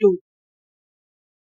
2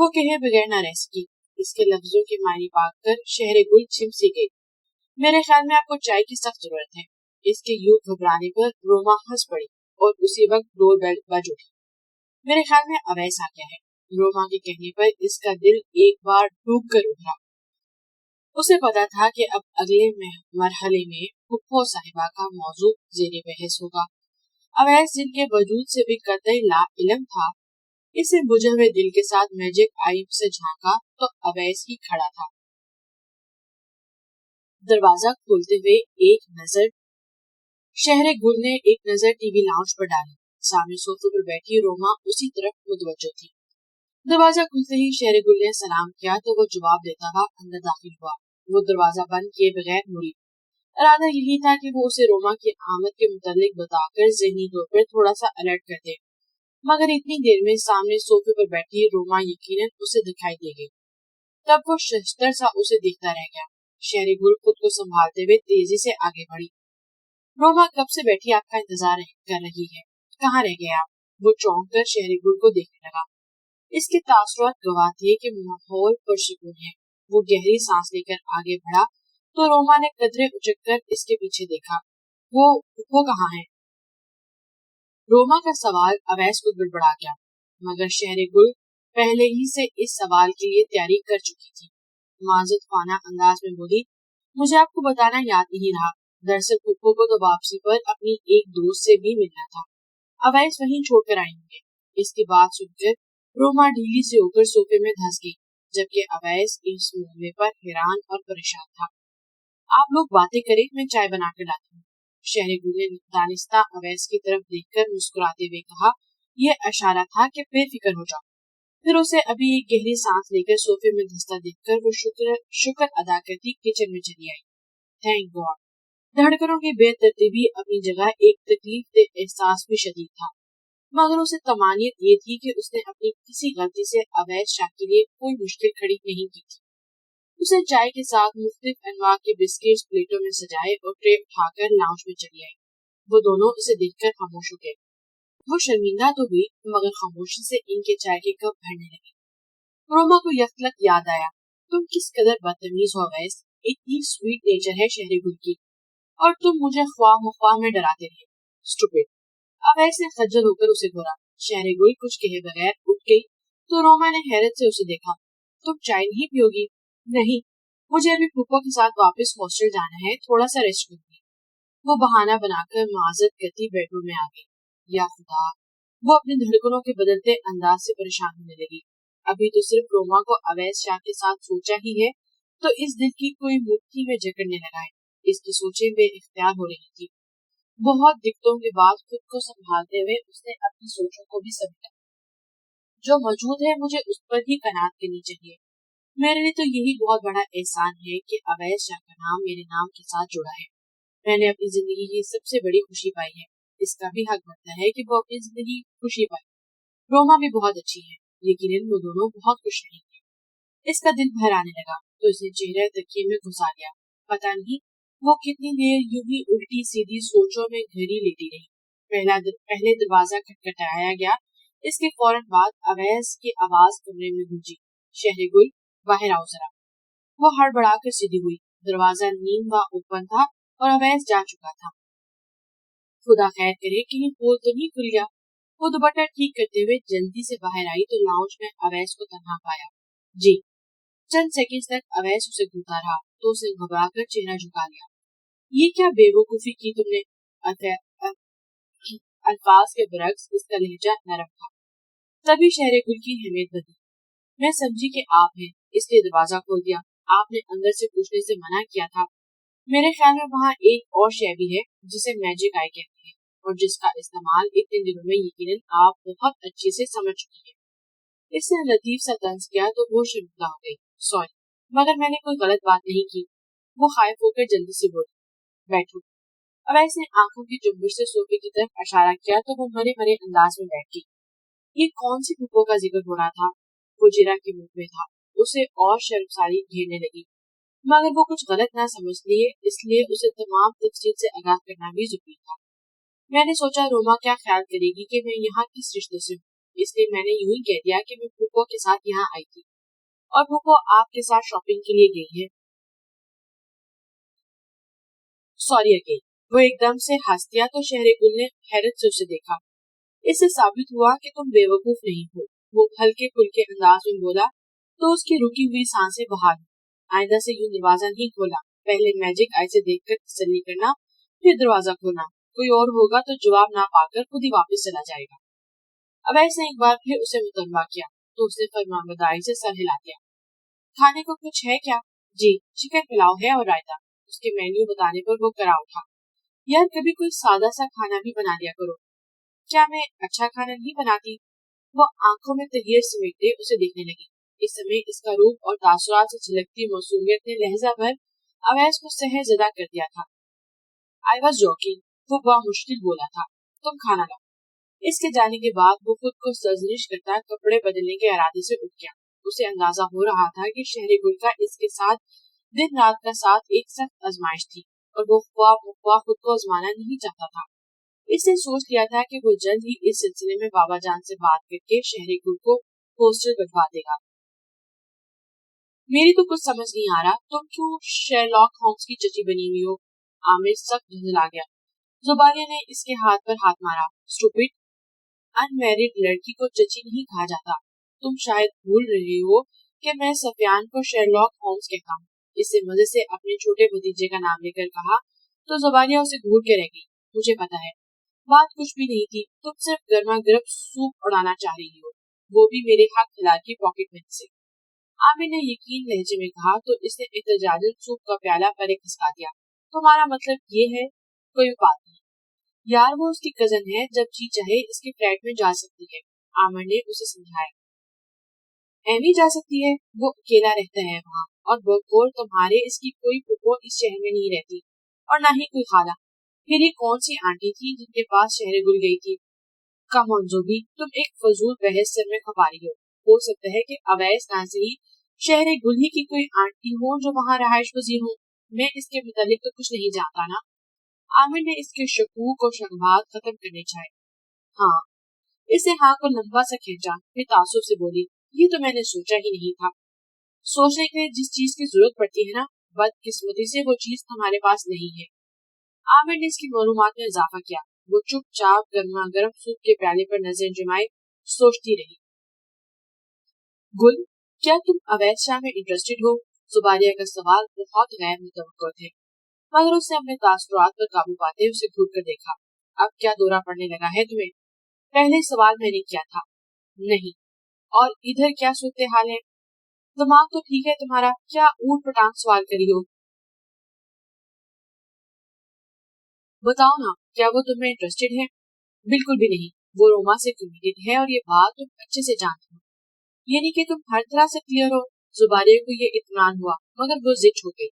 وہ کہے بغیر نہ رہ سکی۔ اس کے لفظوں کے معنی پاک کر شہر گل چھم سی گئی۔ میرے خیال میں آپ کو چائے کی سخت ضرورت ہے۔ اس کے یوں گھبرانے پر روما ہنس پڑی اور اسی وقت ڈور بیل بج اٹھی۔ میرے خیال میں اویس آ گیا ہے۔ روما کے کہنے پر اس کا دل ایک بار ڈوب کر اٹھا۔ اسے پتا تھا کہ اب اگلے مرحلے میں پھپھو صاحبہ کا موضوع زیر بحث ہوگا۔ اویس جن کے وجود سے بھی قطعی لا علم تھا، اسے بجھے ہوئے دل کے ساتھ میجک آئی سے جھانکا تو اویس ہی کھڑا تھا۔ دروازہ کھولتے ہوئے ایک نظر شہر گل نے ایک نظر ٹی وی لاؤنج پر ڈالی۔ سامنے صوفے پر بیٹھی روما اسی طرف متوجہ تھی۔ دروازہ کھلتے ہی شہر گل نے سلام کیا تو وہ جواب دیتا ہوا اندر داخل ہوا۔ وہ دروازہ بند کیے بغیر مڑی۔ ارادہ یہی تھا کہ وہ اسے روما کی آمد کے متعلق بتا کر ذہنی طور پر تھوڑا سا الرٹ کر دے، مگر اتنی دیر میں سامنے صوفے پر بیٹھی روما یقیناً اسے دکھائی دے گئی۔ تب وہ ششدر سا اسے دیکھتا رہ گیا۔ شہر گل خود کو سنبھالتے ہوئے تیزی سے آگے بڑھی۔ روما کب سے بیٹھی آپ کا انتظار کر رہی ہے، کہاں رہ گئے آپ؟ وہ چونک کر شہر گل کو دیکھنے لگا۔ اس کے تاثرات گواہ تھے کہ ماحول پرسکون ہے۔ وہ گہری سانس لے کر آگے بڑھا تو روما نے قدرے اچک کر اس کے پیچھے دیکھا۔ وہ کہاں ہے؟ روما کا سوال اویس کو گڑبڑا گیا، مگر شہر گل پہلے ہی سے اس سوال کے لیے تیاری کر چکی تھی۔ معذرت خانہ انداز میں بولی، مجھے آپ کو بتانا یاد نہیں رہا، دراصل پھپھو کو تو واپسی پر اپنی ایک دوست سے بھی ملنا تھا، اویس وہیں چھوڑ کر آئیں گے۔ اس کی بات سن کر روما ڈھیلی سے ہو کر صوفے میں دھنس گئی، جبکہ اویس اس معاملے پر حیران اور پریشان تھا۔ آپ لوگ باتیں کریں، میں چائے بنا کر لاتی ہوں۔ شہر گل نے دانستہ اویس کی طرف دیکھ کر مسکراتے ہوئے کہا۔ یہ اشارہ تھا کہ بے فکر ہو جاؤ۔ پھر اسے ابھی ایک گہری سانس لے کر صوفے میں دھنستا دیکھ کر وہ شکر ادا کرتی کچن میں چلی آئی۔ Thank God. دھڑکنوں کی بے ترتیبی اپنی جگہ ایک تکلیف دہ احساس بھی شدید تھا، مگر اسے طمانینت یہ تھی کہ اس نے اپنی کسی غلطی سے اویس شاہ کے لیے کوئی مشکل کھڑی نہیں کی تھی۔ اسے چائے کے ساتھ مختلف انواع کے بسکٹس پلیٹوں میں سجائے اور ٹرے اٹھا کر لاؤنج میں چلی آئی۔ وہ دونوں اسے دیکھ کر خاموش ہو گئے۔ وہ شرمندہ تو ہوئی، مگر خاموشی سے ان کے چائے کے کپ بھرنے لگے۔ روما کو یکلک یاد آیا، تم کس قدر بدتمیز ہو اویس، اتنی سویٹ نیچر ہے شہر گل کی، اور تم مجھے خواہ مخواہ میں ڈراتے رہے، اسٹوپڈ۔ اویس نے خجل ہو کر اسے گھورا۔ شہر گل کچھ کہے بغیر اٹھ گئی تو روما نے حیرت سے اسے دیکھا۔ تم چائے نہیں پیو گی؟ نہیں، مجھے ابھی پھپھو کے ساتھ واپس ہاسٹل جانا ہے، تھوڑا سا ریسٹ کروں گی۔ وہ بہانہ بنا کر معذرت کرتی بیڈ روم میں آ گئی۔ یا خدا، وہ اپنی دھڑکنوں کے بدلتے انداز سے پریشان ہونے لگی۔ ابھی تو صرف روما کو اویس شاہ کے ساتھ سوچا ہی ہے تو اس دل کی کوئی مٹھی میں جکڑنے لگا ہے۔ اس کی سوچیں بے اختیار ہو رہی تھی۔ بہت دقتوں کے بعد خود کو سنبھالتے ہوئے اس نے اپنی سوچوں کو بھی سمیٹا۔ جو موجود ہے مجھے اس پر ہی قناعت کرنی چاہیے۔ میرے لیے تو یہی بہت بڑا احسان ہے کہ اویس شاہ کا نام میرے نام کے ساتھ جڑا ہے۔ میں نے اپنی زندگی کی سب سے بڑی خوشی پائی ہے، اس کا بھی حق بنتا ہے کہ وہ اپنی زندگی خوشی پائے۔ روما بھی بہت اچھی ہے، یقیناً وہ دونوں بہت خوش رہیں گے۔ اس کا دل بھر آنے لگا تو اسے چہرہ تکیے میں گھسا لیا۔ پتہ نہیں وہ کتنی دیر یوں ہی الٹی سیدھی سوچوں میں گھری لیٹی رہی۔ پہلے دروازہ کھٹکھٹایا گیا، اس کے فوراً بعد اویس کی آواز کمرے میں گونجی، شہر گل باہر آؤ ذرا۔ وہ ہڑبڑا کر سیدھی ہوئی۔ دروازہ نیم وا اوپن تھا اور اویس جا چکا تھا۔ خدا خیر کرے کہیں پول تو نہیں کھل گیا۔ وہ دوپٹہ ٹھیک کرتے ہوئے جلدی سے باہر آئی تو لاؤنج میں اویس کو تنہا پایا۔ جی۔ چند سیکنڈ تک اویس اسے گھورتا رہا تو اسے گھبرا کر چہرہ جھکا لیا۔ یہ کیا بے وقوفی کی تم نے؟ الفاظ کے برعکس اس کا لہجہ نرم تھا۔ تبھی شہر گل کی اہمیت بدلی۔ میں سمجھی کہ آپ ہیں، اس لیے دروازہ کھول دیا۔ آپ نے اندر سے پوچھنے سے منع کیا تھا۔ میرے خیال میں وہاں ایک اور شے بھی ہے جسے میجک آئی کہتے ہیں، اور جس کا استعمال اتنے دنوں میں یقیناً آپ بہت اچھے سے سمجھ چکی ہیں۔ اس نے لطیف سا طنز کیا تو وہ شرمندہ ہو گئی۔ سوری، مگر میں نے کوئی غلط بات نہیں کی۔ وہ خائف ہو کر جلدی سے بولی۔ بیٹھو۔ اویس نے آنکھوں کی جنبش سے صوفے کی طرف اشارہ کیا تو وہ مرے مرے انداز میں بیٹھ گئی۔ یہ کون سی پھپھو کا ذکر ہو رہا تھا؟ وہ جیرا کے منہ میں تھا۔ اسے اور شرمساری گھیرنے لگی، مگر وہ کچھ غلط نہ سمجھ لیے، اس لیے اسے تمام تفصیل سے آگاہ کرنا بھی ضروری تھا۔ میں نے سوچا روما کیا خیال کرے گی کہ میں یہاں کس رشتے سے ہوں۔ اس لیے میں نے یوں ہی کہہ دیا کہ میں پھوپھو کے ساتھ یہاں آئی تھی اور پھوپھو آپ کے ساتھ شاپنگ کے لیے گئی ہے. Sorry again. وہ ایک دم سے ہنس دیا تو شہر گل نے حیرت سے اسے دیکھا. اس سے ثابت ہوا کہ تم بیوقوف نہیں ہو. وہ ہلکے پھلکے انداز میں بولا تو اس کی رکی ہوئی سانسیں بحال ہوئی. آئندہ سے یوں دروازہ نہیں کھولا. پہلے میجک آئی سے دیکھ کر تسلی کرنا, پھر دروازہ کھولنا. کوئی اور ہوگا تو جواب نہ پا کر خود ہی واپس چلا جائے گا. اویس نے ایک بار پھر اسے مطالبہ کیا تو اس نے فرمانبرداری سے سر ہلا دیا. کھانے کو کچھ ہے کیا؟ جی, چکن پلاؤ ہے اور رائتا. اس کے مینیو بتانے پر وہ کرا اٹھا. یار کبھی کوئی سادہ سا کھانا بھی بنا دیا کرو. کیا میں اچھا کھانا نہیں بناتی؟ وہ آنکھوں میں تغیر سمیٹتے اسے دیکھنے لگی. اس سمے اس کا روپ اور تاثرات سے جھلکتی موسومیت نے لہجہ بھر اویس کو سہر زدہ کر دیا تھا. I was joking. وہ بہت مشکل بولا تھا. تم کھانا لاؤ. اس کے جانے کے بعد وہ خود کو سرزنش کرتا کپڑے بدلنے کے ارادے سے اٹھ گیا. اسے اندازہ ہو رہا تھا کہ شہر گل کا اس کے ساتھ دن رات کا ساتھ ایک سخت آزمائش تھی اور وہ خواہ خود کو آزمانا نہیں چاہتا تھا. اس نے سوچ لیا تھا کہ وہ جلد ہی اس سلسلے میں بابا جان سے بات کر کے شہر گل کو پوسٹر بنوا دے گا. میری تو کچھ سمجھ نہیں آ رہا تم کیوں شیرلاک ہومز کی چچی بنی ہوئی ہو. عامر سخت دھندلا گیا. زبانیہ نے اس کے ہاتھ پر ہاتھ مارا. اسٹوپڈ, ان میرڈ لڑکی کو چچی نہیں کہا جاتا. تم شاید بھول رہے ہو کہ میں سفیان کو شیرلاک ہومز کہتا ہوں. اس سے مزے سے اپنے چھوٹے بھتیجے کا نام لے کر کہا تو زبانیہ اسے گھور کے رہ گئی. مجھے پتا ہے بات کچھ بھی نہیں تھی. تم صرف گرما گرم سوپ اڑانا چاہ رہی ہو, وہ بھی میرے حق حلال کی پاکٹ منی سے. عامر نے یقین لہجے میں کہا تو اس نے احتجاجاً سوپ کا پیالہ پرے کھسکا دیا. تمہارا مطلب یہ ہے؟ کوئی بات نہیں یار, وہ اس کی کزن ہے, جب جی چاہے اس کے فلیٹ میں جا سکتی ہے. عامر نے اسے سمجھایا. ایوی جا سکتی ہے, وہ اکیلا رہتا ہے وہاں, اور بقول تمہارے اس کی کوئی پھوپھو اس شہر میں نہیں رہتی اور نہ ہی کوئی خالہ. پھر یہ کون سی آنٹی تھی جن کے پاس شہر گل گئی تھی؟ کم آن زوبی, تم ایک فضول بحث سر میں کھپا رہی ہو سکتا ہے کہ اویس ناظری شہر گل ہی کی کوئی آنٹی ہو جو وہاں رہائش پذیر ہوں. میں اس کے متعلق تو کچھ نہیں جانتا نا. عامر نے اس کے شکوک اور شبہات ختم کرنے چاہے. ہاں. اس نے ہاں کو لمبا سا کھینچا, پھر تعصب سے بولی, یہ تو میں نے سوچا ہی نہیں تھا. سوچنے کے لیے جس چیز کی ضرورت پڑتی ہے نا, بدقسمتی سے وہ چیز تمہارے پاس نہیں ہے. عامر نے اس کی معلومات میں اضافہ کیا. وہ چپ چاپ گرما گرم سوپ کے پیالے پر نظر جمائے سوچتی رہی. گل, کیا تم اویس شاہ میں انٹرسٹڈ ہو؟ زبانیہ کا سوال بہت غیر متوقع تھے, مگر اس نے اپنے تاثرات پر قابو پاتے اسے گھور کر دیکھا. اب کیا دورہ پڑنے لگا ہے تمہیں؟ پہلے سوال میں نے کیا تھا. نہیں. اور ادھر کیا صورتحال ہے؟ دماغ تو ٹھیک ہے تمہارا, کیا اونٹ پٹانگ سوال کری ہو؟ بتاؤ نا, کیا وہ تم میں انٹرسٹڈ ہے؟ بالکل بھی نہیں. وہ روما سے کمیٹڈ ہے اور یہ بات تم اچھے سے جانتی ہو. یعنی کہ تم ہر طرح سے کلیئر ہو. زبانیہ کو یہ اطمینان ہوا, مگر وہ ضد چھوڑ گئی.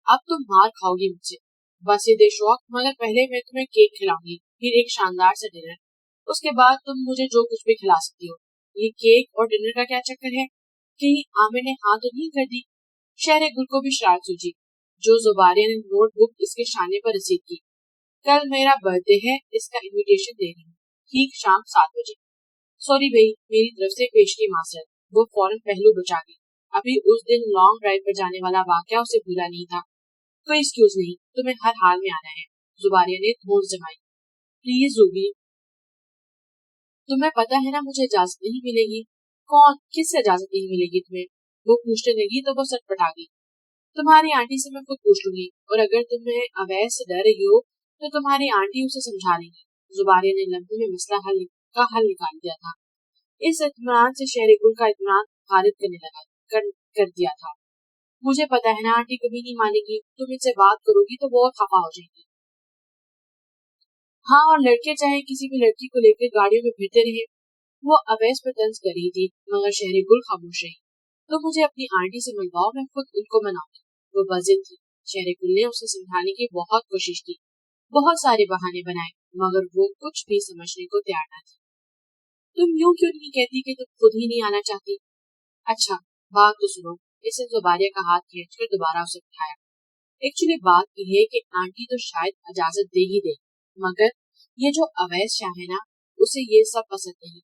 اب تم مار کھاؤ گی مجھ سے. بس یہ دے شوق, مگر پہلے میں تمہیں کیک کھلاؤں گی, پھر ایک شاندار سے ڈنر. اس کے بعد تم مجھے جو کچھ بھی کھلا سکتی ہو. یہ کیک اور ڈنر کا کیا چکر ہے؟ کہیں عامر نے ہاں تو نہیں کر دی؟ شہر گل کو بھی شرارت سوچی. جو زبانیہ نے نوٹ بک اس کے شانے پر رسید کی. کل میرا برتھ ڈے ہے, اس کا انویٹیشن دے رہی ہوں, ٹھیک شام 7 بجے. سوری بھائی, میری طرف سے پیش کی معذرت. وہ فوراً پہلو بچا گئی. ابھی اس دن لانگ ڈرائیو پر جانے والا واقعہ اسے بھولا نہیں تھا. کوئی ایکسکیوز نہیں, تمہیں ہر حال میں آنا ہے. زبانیہ نے دھونس جمائی. پلیز زوبی, تمہیں پتا ہے نا مجھے اجازت نہیں ملے گی. کون, کس سے اجازت نہیں ملے گی تمہیں؟ وہ پوچھنے لگی تو وہ سٹ پٹا گئی. تمہاری آنٹی سے میں خود پوچھ لوں گی, اور اگر تمہیں اویس سے ڈر رہی ہو تو تمہاری آنٹی اسے سمجھا لیں گی. زبانیہ نے لمحے میں مسئلہ حل نکال دیا تھا. اس اطمینان سے شہر گل کا اطمینان خارج کرنے لگا کر دیا تھا. مجھے پتا ہے نا آنٹی کبھی نہیں مانے گی. تم ان سے بات کرو گی تو بہت خفا ہو جائیں گی. ہاں, اور لڑکے چاہے کسی بھی لڑکی کو لے کر گاڑیوں میں پھرتے رہے. وہ اویس پر طنز کر رہی تھی, مگر شہر گل خاموش رہی. تو مجھے اپنی آنٹی سے ملواؤ, میں خود ان کو مناؤں گی. وہ بضد تھی. شہر گل نے اسے سمجھانے کی بہت کوشش کی, بہت سارے بہانے بنائے, مگر وہ کچھ بھی سمجھنے کو تیار نہ تھی. تم یوں کیوں نہیں کہتی کہ تم خود ہی نہیں آنا چاہتی؟ اچھا بات تو سنو. اس نے زبانیہ کا ہاتھ کھینچ کر دوبارہ اسے اٹھایا. ایکچولی بات یہ ہے کہ آنٹی تو شاید اجازت دے ہی دے, مگر یہ جو اویس شاہ ہے نا, اسے یہ سب پسند نہیں.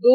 2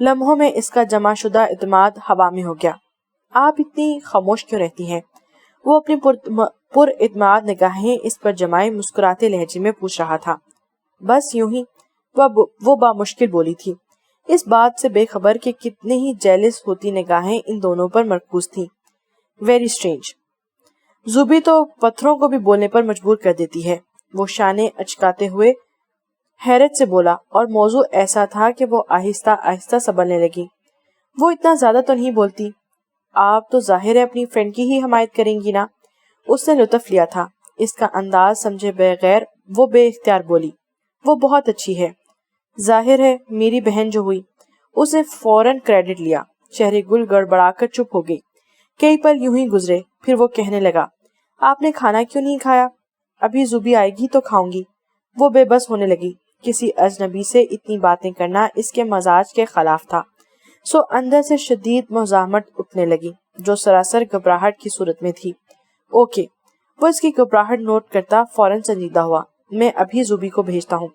لمحوں میں اس کا جمع شدہ اعتماد ہوا میں ہو گیا۔ آپ اتنی خاموش کیوں رہتی ہیں؟ وہ اپنی پر اعتماد نگاہیں اس پر جمائے مسکراتے لہجے میں پوچھ رہا تھا۔ بس یوں ہی، وہ بامشکل بولی تھی، اس بات سے بے خبر کہ کتنے ہی جیلس ہوتی نگاہیں ان دونوں پر مرکوز تھیں۔ Very strange. زوبی تو پتھروں کو بھی بولنے پر مجبور کر دیتی ہے۔ وہ شانے اچکاتے ہوئے حیرت سے بولا، اور موضوع ایسا تھا کہ وہ آہستہ آہستہ سنبھلنے لگی۔ وہ اتنا زیادہ تو نہیں بولتی۔ آپ تو ظاہر ہے اپنی فرینڈ کی ہی حمایت کریں گی نا؟ اس نے لطف لیا تھا اس کا انداز سمجھے بغیر۔ وہ بے اختیار بولی، وہ بہت اچھی ہے۔ ظاہر ہے میری بہن جو ہوئی۔ اس نے فوراً کریڈٹ لیا۔ چہرے گل گڑبڑا کر چپ ہو گئی۔ کئی پل یوں ہی گزرے، پھر وہ کہنے لگا، آپ نے کھانا کیوں نہیں کھایا؟ ابھی زوبی آئے گی تو کھاؤں گی۔ وہ بے بس ہونے لگی۔ کسی اجنبی سے اتنی باتیں کرنا اس کے مزاج کے خلاف تھا، سو اندر سے شدید مزاحمت اٹھنے لگی جو سراسر گھبراہٹ کی صورت میں تھی۔ اوکے، وہ اس کی گھبراہٹ نوٹ کرتا فوراً سنجیدہ ہوا۔ میں ابھی زوبی کو بھیجتا ہوں۔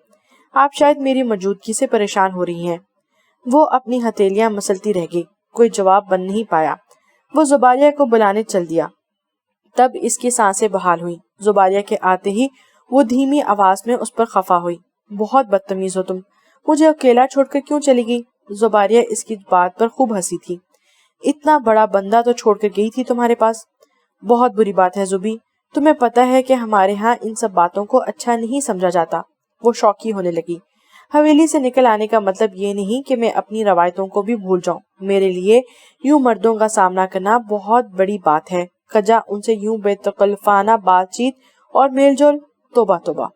آپ شاید میری موجودگی سے پریشان ہو رہی ہیں۔ وہ اپنی ہتھیلیاں مسلتی رہ گئی، کوئی جواب بن نہیں پایا۔ وہ زباریہ کو بلانے چل دیا۔ تب اس کی سانسیں بحال ہوئی۔ زباریہ کے آتے ہی وہ دھیمی آواز میں اس پر خفا ہوئی۔ بہت بدتمیز ہو تم، مجھے اکیلا چھوڑ کر کیوں چلی گئی؟ زباریہ اس کی بات پر خوب ہنسی تھی۔ اتنا بڑا بندہ تو چھوڑ کر گئی تھی تمہارے پاس؟ بہت بری بات ہے زوبی، تمہیں پتہ ہے کہ ہمارے ہاں ان سب باتوں کو اچھا نہیں سمجھا جاتا۔ وہ شوقی ہونے لگی۔ حویلی سے نکل آنے کا مطلب یہ نہیں کہ میں اپنی روایتوں کو بھی بھول جاؤں۔ میرے لیے یوں مردوں کا سامنا کرنا بہت بڑی بات ہے۔ کجا ان سے یوں بے تکلفانہ بات چیت اور میل جول، توبہ توبہ۔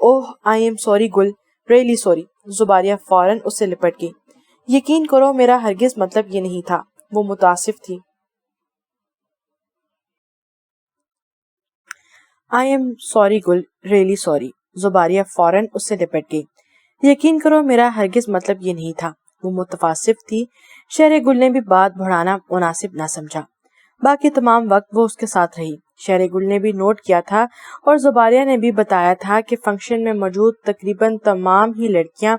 Oh I am sorry Gul, really sorry. Zabaria فوراً اس سے لپٹ گئی۔ یقین کرو میرا ہرگز مطلب یہ نہیں تھا۔ وہ متاسف تھی۔ I am sorry Gul, really sorry. Zabaria فوراً اس سے لپٹ گئی۔ یقین کرو میرا ہرگز مطلب یہ نہیں تھا۔ وہ متفاسف تھی۔ شہر گل نے بھی بات بڑھانا مناسب نہ سمجھا۔ باقی تمام وقت وہ اس کے ساتھ رہی۔ شہر گل نے بھی نوٹ کیا تھا اور زباریہ نے بھی بتایا تھا کہ فنکشن میں موجود تقریباً تمام ہی لڑکیاں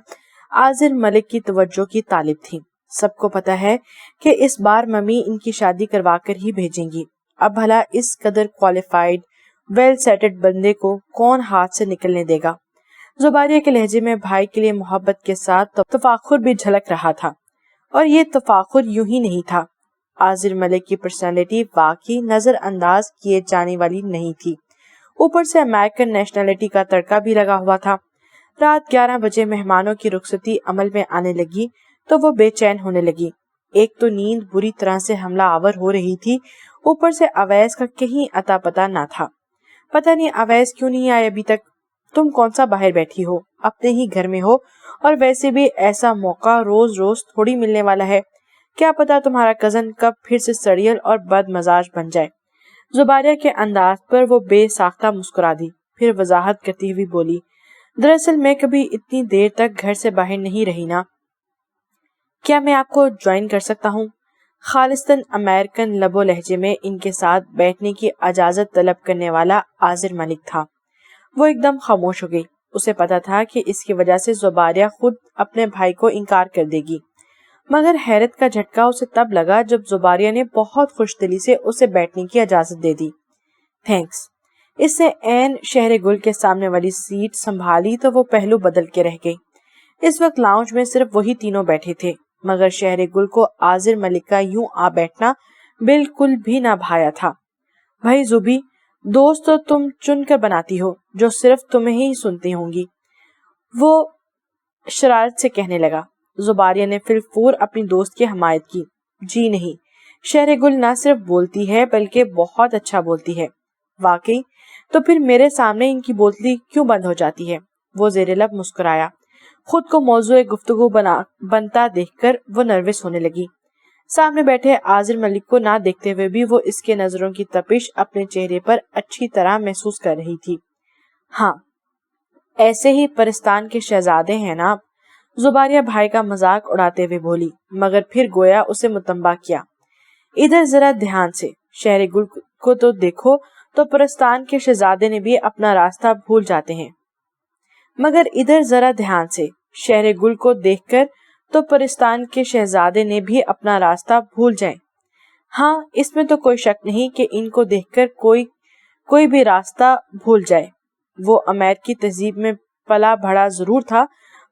عازر ملک کی توجہ کی طالب تھیں۔ سب کو پتا ہے کہ اس بار ممی ان کی شادی کروا کر ہی بھیجیں گی۔ اب بھلا اس قدر کوالیفائڈ ویل سیٹڈ بندے کو کون ہاتھ سے نکلنے دے گا؟ زباریہ کے لہجے میں بھائی کے لیے محبت کے ساتھ تفاخر بھی جھلک رہا تھا، اور یہ تفاخر یوں ہی نہیں تھا۔ عازر ملک کی پرسنالٹی واقعی نظر انداز کیے جانے والی نہیں تھی۔ اوپر سے امریکن نیشنلٹی کا تڑکا بھی لگا ہوا تھا۔ رات 11 بجے مہمانوں کی رخصتی عمل میں آنے لگی تو وہ بے چین ہونے لگی۔ ایک تو نیند بری طرح سے حملہ آور ہو رہی تھی، اوپر سے اویس کا کہیں اتا پتا نہ تھا۔ پتہ نہیں اویس کیوں نہیں آئے ابھی تک؟ تم کون سا باہر بیٹھی ہو، اپنے ہی گھر میں ہو، اور ویسے بھی ایسا موقع روز روز تھوڑی ملنے والا ہے۔ کیا پتا تمہارا کزن کب پھر سے سڑیل اور بد مزاج بن جائے۔ زباریہ کے انداز پر وہ بے ساختہ مسکرا دی، پھر وضاحت کرتی ہوئی بولی، دراصل میں کبھی اتنی دیر تک گھر سے باہر نہیں رہی نا۔ کیا میں آپ کو جوائن کر سکتا ہوں؟ خالصتاً امریکن لب و لہجے میں ان کے ساتھ بیٹھنے کی اجازت طلب کرنے والا عازر ملک تھا۔ وہ ایک دم خاموش ہو گئی۔ اسے پتا تھا کہ اس کی وجہ سے زباریہ خود اپنے بھائی کو انکار کر دے گی، مگر حیرت کا جھٹکا اسے تب لگا جب زباریہ نے بہت خوش دلی سے اسے بیٹھنے کی اجازت دے دی۔ تھینکس۔ اس نے عین شہر گل کے سامنے والی سیٹ سنبھالی تو وہ پہلو بدل کے رہ گئی۔ اس وقت لاؤنج میں صرف وہی تینوں بیٹھے تھے، مگر شہر گل کو عازر ملک کا یوں آ بیٹھنا بالکل بھی نہ بھایا تھا۔ بھائی زوبی، دوست تو تم چن کر بناتی ہو جو صرف تمہیں ہی سنتی ہوں گی، وہ شرارت سے کہنے لگا۔ زباریہ نے فی الفور اپنی دوست کی حمایت کی۔ جی نہیں، شہر گل نہ صرف بولتی ہے بلکہ بہت اچھا بولتی ہے۔ واقعی؟ تو پھر میرے سامنے ان کی بولتی کیوں بند ہو جاتی ہے؟ وہ زیر لب مسکرایا۔ خود کو موضوع گفتگو بنتا دیکھ کر وہ نروس ہونے لگی۔ سامنے بیٹھے عازر ملک کو نہ دیکھتے ہوئے بھی وہ اس کے نظروں کی تپش اپنے چہرے پر اچھی طرح محسوس کر رہی تھی۔ ہاں، ایسے ہی پرستان کے شہزادے ہیں نا آپ؟ زباریہ بھائی کا مذاق اڑاتے ہوئے بولی، مگر پھر گویا اسے متنبہ کیا۔ ادھر ذرا دھیان سے، شہر گل کو تو دیکھو، تو پرستان کے شہزادے نے بھی اپنا راستہ بھول جاتے ہیں، مگر ادھر ذرا دھیان سے، شہر گل کو دیکھ کر تو پرستان کے شہزادے نے بھی اپنا راستہ بھول جائیں۔ ہاں، اس میں تو کوئی شک نہیں کہ ان کو دیکھ کر کوئی بھی راستہ بھول جائے۔ وہ امیر کی تہذیب میں پلا بڑھا ضرور تھا،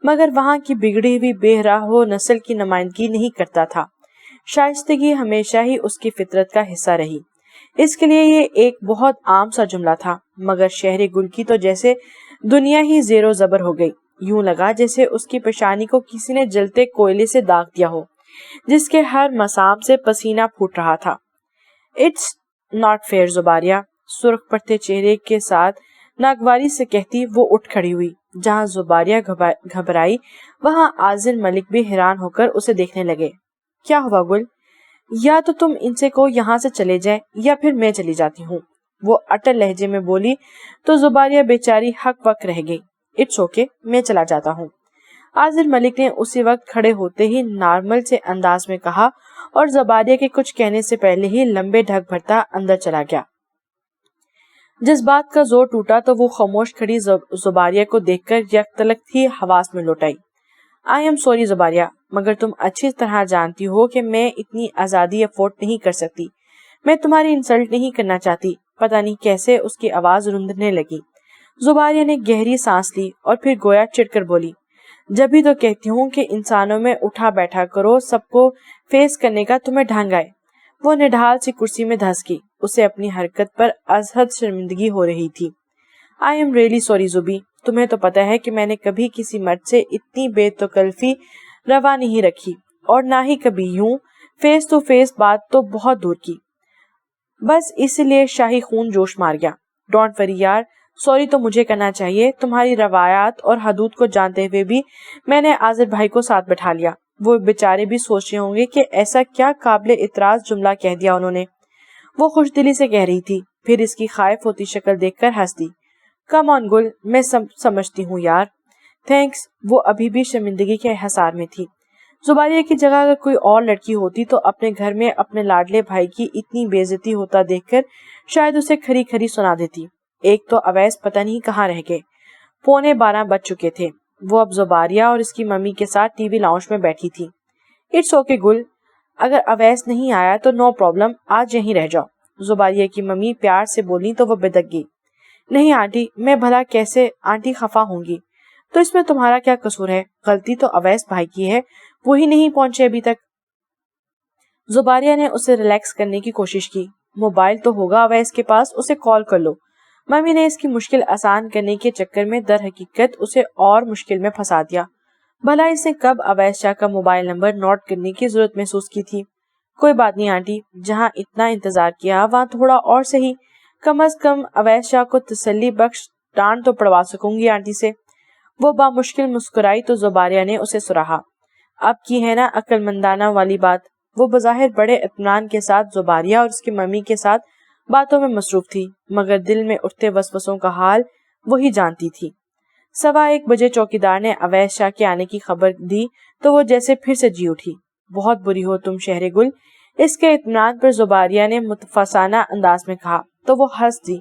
مگر وہاں کی بگڑی ہوئی بے راہ و نسل کی نمائندگی نہیں کرتا تھا۔ شائستگی ہمیشہ ہی اس کی فطرت کا حصہ رہی، اس کے لیے یہ ایک بہت عام سا جملہ تھا۔ مگر شہر گل کی تو جیسے دنیا ہی زیر و زبر ہو گئی، یوں لگا جیسے اس کی پیشانی کو کسی نے جلتے کوئلے سے داغ دیا ہو، جس کے ہر مسام سے پسینہ پھوٹ رہا تھا۔ اٹس ناٹ فیئر زباریہ، سرخ پڑتے چہرے کے ساتھ ناگواری سے کہتی وہ اٹھ کھڑی ہوئی۔ جہاں زباریہ گھبرائی وہاں عازر ملک بھی حیران ہو کر اسے دیکھنے لگے۔ کیا ہوا گل؟ یا تو تم ان سے کو یہاں سے چلے جائیں یا پھر میں چلی جاتی ہوں، وہ اٹل لہجے میں بولی تو زباریہ بیچاری ہک بک رہ گئی۔ اٹس اوکے، میں چلا جاتا ہوں، عازر ملک نے اسی وقت کھڑے ہوتے ہی نارمل سے انداز میں کہا، اور زباریہ کے کچھ کہنے سے پہلے ہی لمبے ڈھک بھرتا اندر چلا گیا۔ جذبات کا زور ٹوٹا تو وہ خاموش کھڑی زباریہ کو دیکھ کر یک تلک تھی حواس میں لوٹ آئی۔ آئی ایم سوری زباریہ، مگر تم اچھی طرح جانتی ہو کہ میں اتنی آزادی افورڈ نہیں کر سکتی۔ میں تمہاری انسلٹ نہیں کرنا چاہتی۔ پتہ نہیں کیسے اس کی آواز رندنے لگی۔ زباریہ نے گہری سانس لی اور پھر گویا چڑھ کر بولی، جبھی تو کہتی ہوں کہ انسانوں میں اٹھا بیٹھا کرو، سب کو فیس کرنے کا تمہیں ڈھنگ آئے۔ وہ نڈھال سی کرسی میں دھس گئی، اسے اپنی حرکت پر از حد شرمندگی ہو رہی تھی۔ آئی ایم ریئلی سوری زبی، تمہیں تو پتہ ہے کہ میں نے کبھی کسی مرد سے اتنی بے تکلفی روا نہیں رکھی، اور نہ ہی کبھی یوں فیس ٹو فیس بات تو بہت دور کی۔ بس اس لیے شاہی خون جوش مار گیا۔ ڈونٹ وری یار، سوری تو مجھے کرنا چاہیے۔ تمہاری روایات اور حدود کو جانتے ہوئے بھی میں نے عازر بھائی کو ساتھ بٹھا لیا۔ وہ بیچارے بھی سوچ رہے ہوں گے کہ ایسا کیا قابل اعتراض جملہ کہہ دیا انہوں نے۔ وہ خوش دلی سے کہہ رہی تھی، پھر اس کی خائف ہوتی شکل دیکھ کر ہنس دی۔ کم آن گل، میں سمجھتی ہوں یار۔ تھینکس۔ وہ ابھی بھی شرمندگی کے حصار میں تھی۔ زباریہ کی جگہ اگر کوئی اور لڑکی ہوتی تو اپنے گھر میں اپنے لاڈلے بھائی کی اتنی بے عزتی ہوتا دیکھ کر شاید اسے کھری کھری سنا دیتی۔ ایک تو اویس پتہ نہیں کہاں رہ گئے۔ 11:15 بج چکے تھے۔ وہ اب زباریہ اور اس کی ممی کے ساتھ ٹی وی لاؤنج میں بیٹھی تھی۔ اٹس اوکے گل، اگر اویس نہیں آیا تو نو پرابلم، آج یہیں رہ جاؤ، زباریہ کی ممی پیار سے بولی تو وہ بدک گئی۔ نہیں آنٹی، میں بھلا کیسے آنٹی خفا ہوں گی؟ تو اس میں تمہارا کیا قصور ہے؟ غلطی تو اویس بھائی کی ہے، وہی نہیں پہنچے ابھی تک۔ زباریہ نے اسے ریلیکس کرنے کی کوشش کی۔ موبائل تو ہوگا اویس کے پاس، اسے کال کر لو۔ ممی نے اس کی مشکل آسان کرنے کے چکر میں در حقیقت اسے اور مشکل میں پھنسا دیا۔ بھلا اس نے کب اویس شاہ کا موبائل نمبر نوٹ کرنے کی ضرورت محسوس کی تھی؟ کوئی بات نہیں آنٹی، جہاں اتنا انتظار کیا وہاں تھوڑا اور صحیح، کم از کم اویس شاہ کو تسلی بخش ڈانٹ تو پڑوا سکوں گی آنٹی سے۔ وہ بامشکل مسکرائی تو زباریہ نے اسے سراہا۔ اب کی ہے نا عقل مندانہ والی بات۔ وہ بظاہر بڑے اطمینان کے ساتھ زباریہ اور اس کی ممی کے ساتھ باتوں میں مصروف تھی، مگر دل میں اٹھتے وسوسوں کا حال وہی جانتی تھی۔ 1:15 بجے چوکیدار نے اویس شاہ کے آنے کی خبر دی تو وہ جیسے پھر سے جی اٹھی۔ بہت بری ہو تم شہر گل، اس کے اطمینان پر زباریہ نے متفسانہ انداز میں کہا تو وہ ہنس دی۔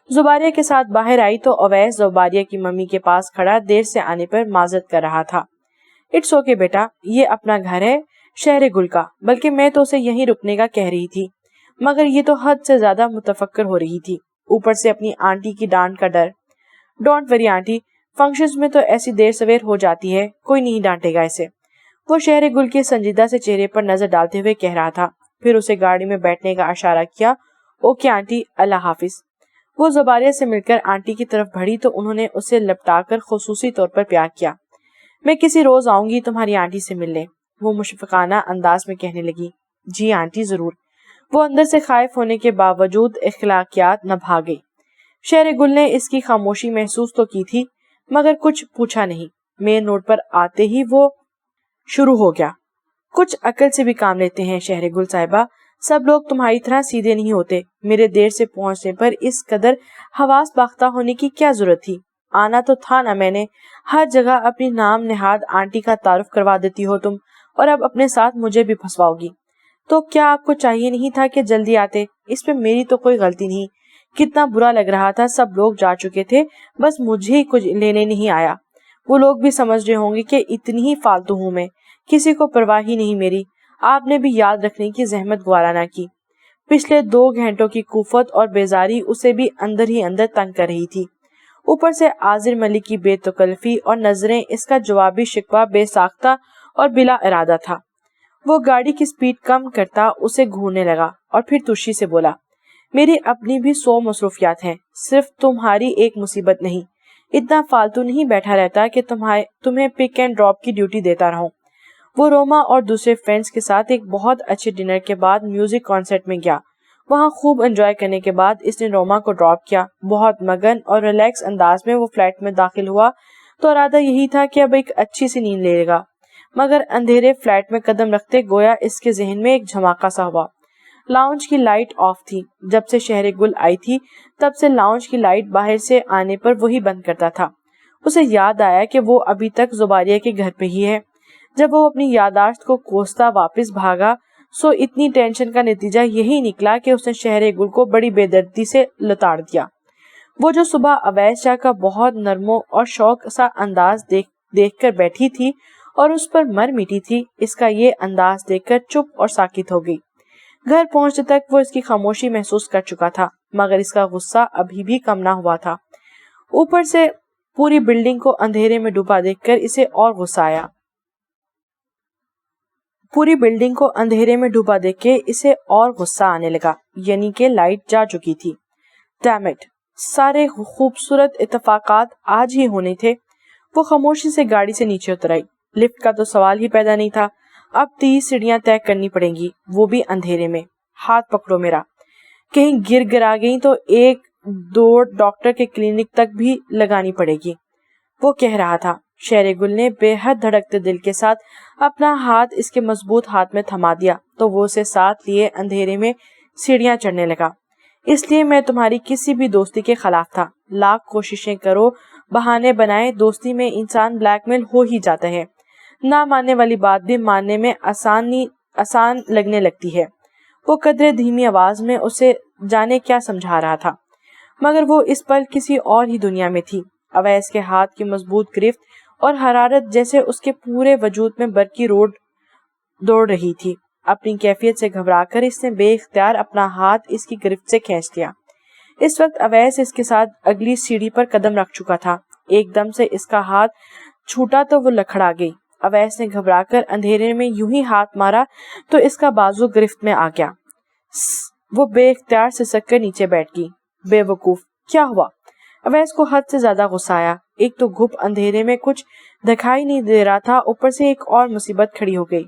زباریہ کے ساتھ باہر آئی تو اویس زباریہ کی ممی کے پاس کھڑا دیر سے آنے پر معذرت کر رہا تھا۔ اٹس اوکے بیٹا، یہ اپنا گھر ہے شہر گل کا، بلکہ میں تو اسے یہیں رکنے کا کہہ رہی تھی، مگر یہ تو حد سے زیادہ متفکر ہو رہی تھی، اوپر سے اپنی آنٹی کی ڈانٹ کا ڈر۔ ڈونٹ وری آنٹی، فنکشنز میں تو ایسی دیر سویر ہو جاتی ہے، کوئی نہیں ڈانٹے گا اسے، وہ شہر گل کے سنجیدہ سے چہرے پر نظر ڈالتے ہوئے کہہ رہا تھا، پھر اسے گاڑی میں بیٹھنے کا اشارہ کیا۔ اوکے آنٹی، اللہ حافظ۔ وہ زباریہ سے مل کر آنٹی کی طرف بڑھی تو انہوں نے اسے لپٹا کر خصوصی طور پر پیار کیا۔ میں کسی روز آؤں گی تمہاری آنٹی سے ملنے، وہ مشفقانہ انداز میں کہنے لگی۔ جی آنٹی ضرور، وہ اندر سے خائف ہونے کے باوجود اخلاقیات نہ بھاگئی۔ شہر گل نے اس کی خاموشی محسوس تو کی تھی، مگر کچھ پوچھا نہیں۔ مین روڈ پر آتے ہی وہ شروع ہو گیا۔ کچھ عقل سے بھی کام لیتے ہیں شہر گل صاحبہ، سب لوگ تمہاری طرح سیدھے نہیں ہوتے۔ میرے دیر سے پہنچنے پر اس قدر حواس باختہ ہونے کی کیا ضرورت تھی؟ آنا تو تھا نا، میں نے ہر جگہ اپنی نام نہاد آنٹی کا تعارف کروا دیتی ہو تم، اور اب اپنے ساتھ مجھے بھی پھنسواؤ گی۔ تو کیا آپ کو چاہیے نہیں تھا کہ جلدی آتے؟ اس میں میری تو کوئی غلطی نہیں۔ کتنا برا لگ رہا تھا، سب لوگ جا چکے تھے، بس مجھے ہی کچھ لینے نہیں آیا۔ وہ لوگ بھی سمجھ رہے ہوں گے کہ اتنی ہی فالتو ہوں میں کسی کو پرواہ ہی نہیں میری. آپ نے بھی یاد رکھنے کی زحمت گوارا نہ کی. پچھلے 2 گھنٹوں کی کوفت اور بیزاری اسے بھی اندر ہی اندر تنگ کر رہی تھی. اوپر سے عاذر ملک کی بے تکلفی اور نظریں اس کا جوابی شکوہ بے ساختہ اور بلا ارادہ تھا. وہ گاڑی کی سپیڈ کم کرتا اسے گھورنے لگا اور پھر تشی سے بولا, میری اپنی بھی 100 مصروفیات ہیں, صرف تمہاری ایک مصیبت نہیں. اتنا فالتو نہیں بیٹھا رہتا کہ تمہیں پک اینڈ ڈراپ کی ڈیوٹی دیتا رہوں. وہ روما اور دوسرے فرینڈز کے ساتھ ایک بہت اچھے ڈنر کے بعد میوزک کانسرٹ میں گیا. وہاں خوب انجوائے کرنے کے بعد اس نے روما کو ڈراپ کیا. بہت مگن اور ریلیکس انداز میں وہ فلیٹ میں داخل ہوا تو ارادہ یہی تھا کہ اب ایک اچھی سی نیند لے گا, مگر اندھیرے فلیٹ میں قدم رکھتے گویا اس کے ذہن میں ایک جھماکا سا ہوا. لاؤنج کی لائٹ آف تھی. جب سے شہر گل آئی تھی تب سے لاؤنج کی لائٹ باہر سے آنے پر وہی بند کرتا تھا. اسے یاد آیا کہ وہ ابھی تک زباریہ کے گھر پہ ہی ہے. جب وہ اپنی یادداشت کو کوستا واپس بھاگا سو اتنی ٹینشن کا نتیجہ یہی نکلا کہ اس نے شہر گل کو بڑی بے دردی سے لتاڑ دیا. وہ جو صبح اویس شاہ کا بہت نرم اور شوق سا انداز دیکھ کر بیٹھی تھی اور اس پر مر مٹی تھی, اس کا یہ انداز دیکھ کر چپ اور ساکت ہو گئی. گھر پہنچتے تک وہ اس کی خاموشی محسوس کر چکا تھا, مگر اس کا غصہ ابھی بھی کم نہ ہوا تھا. اوپر سے پوری بلڈنگ کو اندھیرے میں ڈوبا دیکھ کر اسے اور غصہ آیا. آنے لگا, یعنی کہ لائٹ جا چکی تھی. ڈیم اٹ, سارے خوبصورت اتفاقات آج ہی ہونے تھے. وہ خاموشی سے گاڑی سے نیچے اتر آئی. لفٹ کا تو سوال ہی پیدا نہیں تھا. اب 30 سیڑھیاں طے کرنی پڑیں گی, وہ بھی اندھیرے میں. ہاتھ پکڑو میرا, کہیں گر گرا گئی تو 1-2 ڈاکٹر کے کلینک تک بھی لگانی پڑے گی, وہ کہہ رہا تھا. شہر گل نے بے حد دھڑکتے دل کے ساتھ اپنا ہاتھ اس کے مضبوط ہاتھ میں تھما دیا تو وہ اسے ساتھ لیے اندھیرے میں سیڑھیاں چڑھنے لگا. اس لیے میں تمہاری کسی بھی دوستی کے خلاف تھا. لاکھ کوششیں کرو, بہانے بنائے, دوستی میں انسان بلیک میل ہو ہی جاتا ہے. نہ ماننے والی بات بھی ماننے میں آسان لگنے لگتی ہے. وہ قدرے دھیمی آواز میں اسے جانے کیا سمجھا رہا تھا, مگر وہ اس پل کسی اور ہی دنیا میں تھی. اویس کے ہاتھ کی مضبوط گرفت اور حرارت جیسے اس کے پورے وجود میں برقی روڈ دوڑ رہی تھی. اپنی کیفیت سے گھبرا کر اس نے بے اختیار اپنا ہاتھ اس کی گرفت سے کھینچ لیا. اس وقت اویس اس کے ساتھ اگلی سیڑھی پر قدم رکھ چکا تھا. ایک دم سے اس کا ہاتھ چھوٹا تو وہ لکھڑا گئی. اویس نے گھبرا کر اندھیرے میں یوں ہی ہاتھ مارا تو اس کا بازو گرفت میں آ گیا. وہ بے اختیار سسک کر نیچے بیٹھ گئی. بے وقوف, کیا ہوا؟ اویس کو حد سے زیادہ غصہ آیا. ایک تو گھپ اندھیرے میں کچھ دکھائی نہیں دے رہا تھا, اوپر سے ایک اور مصیبت کھڑی ہو گئی.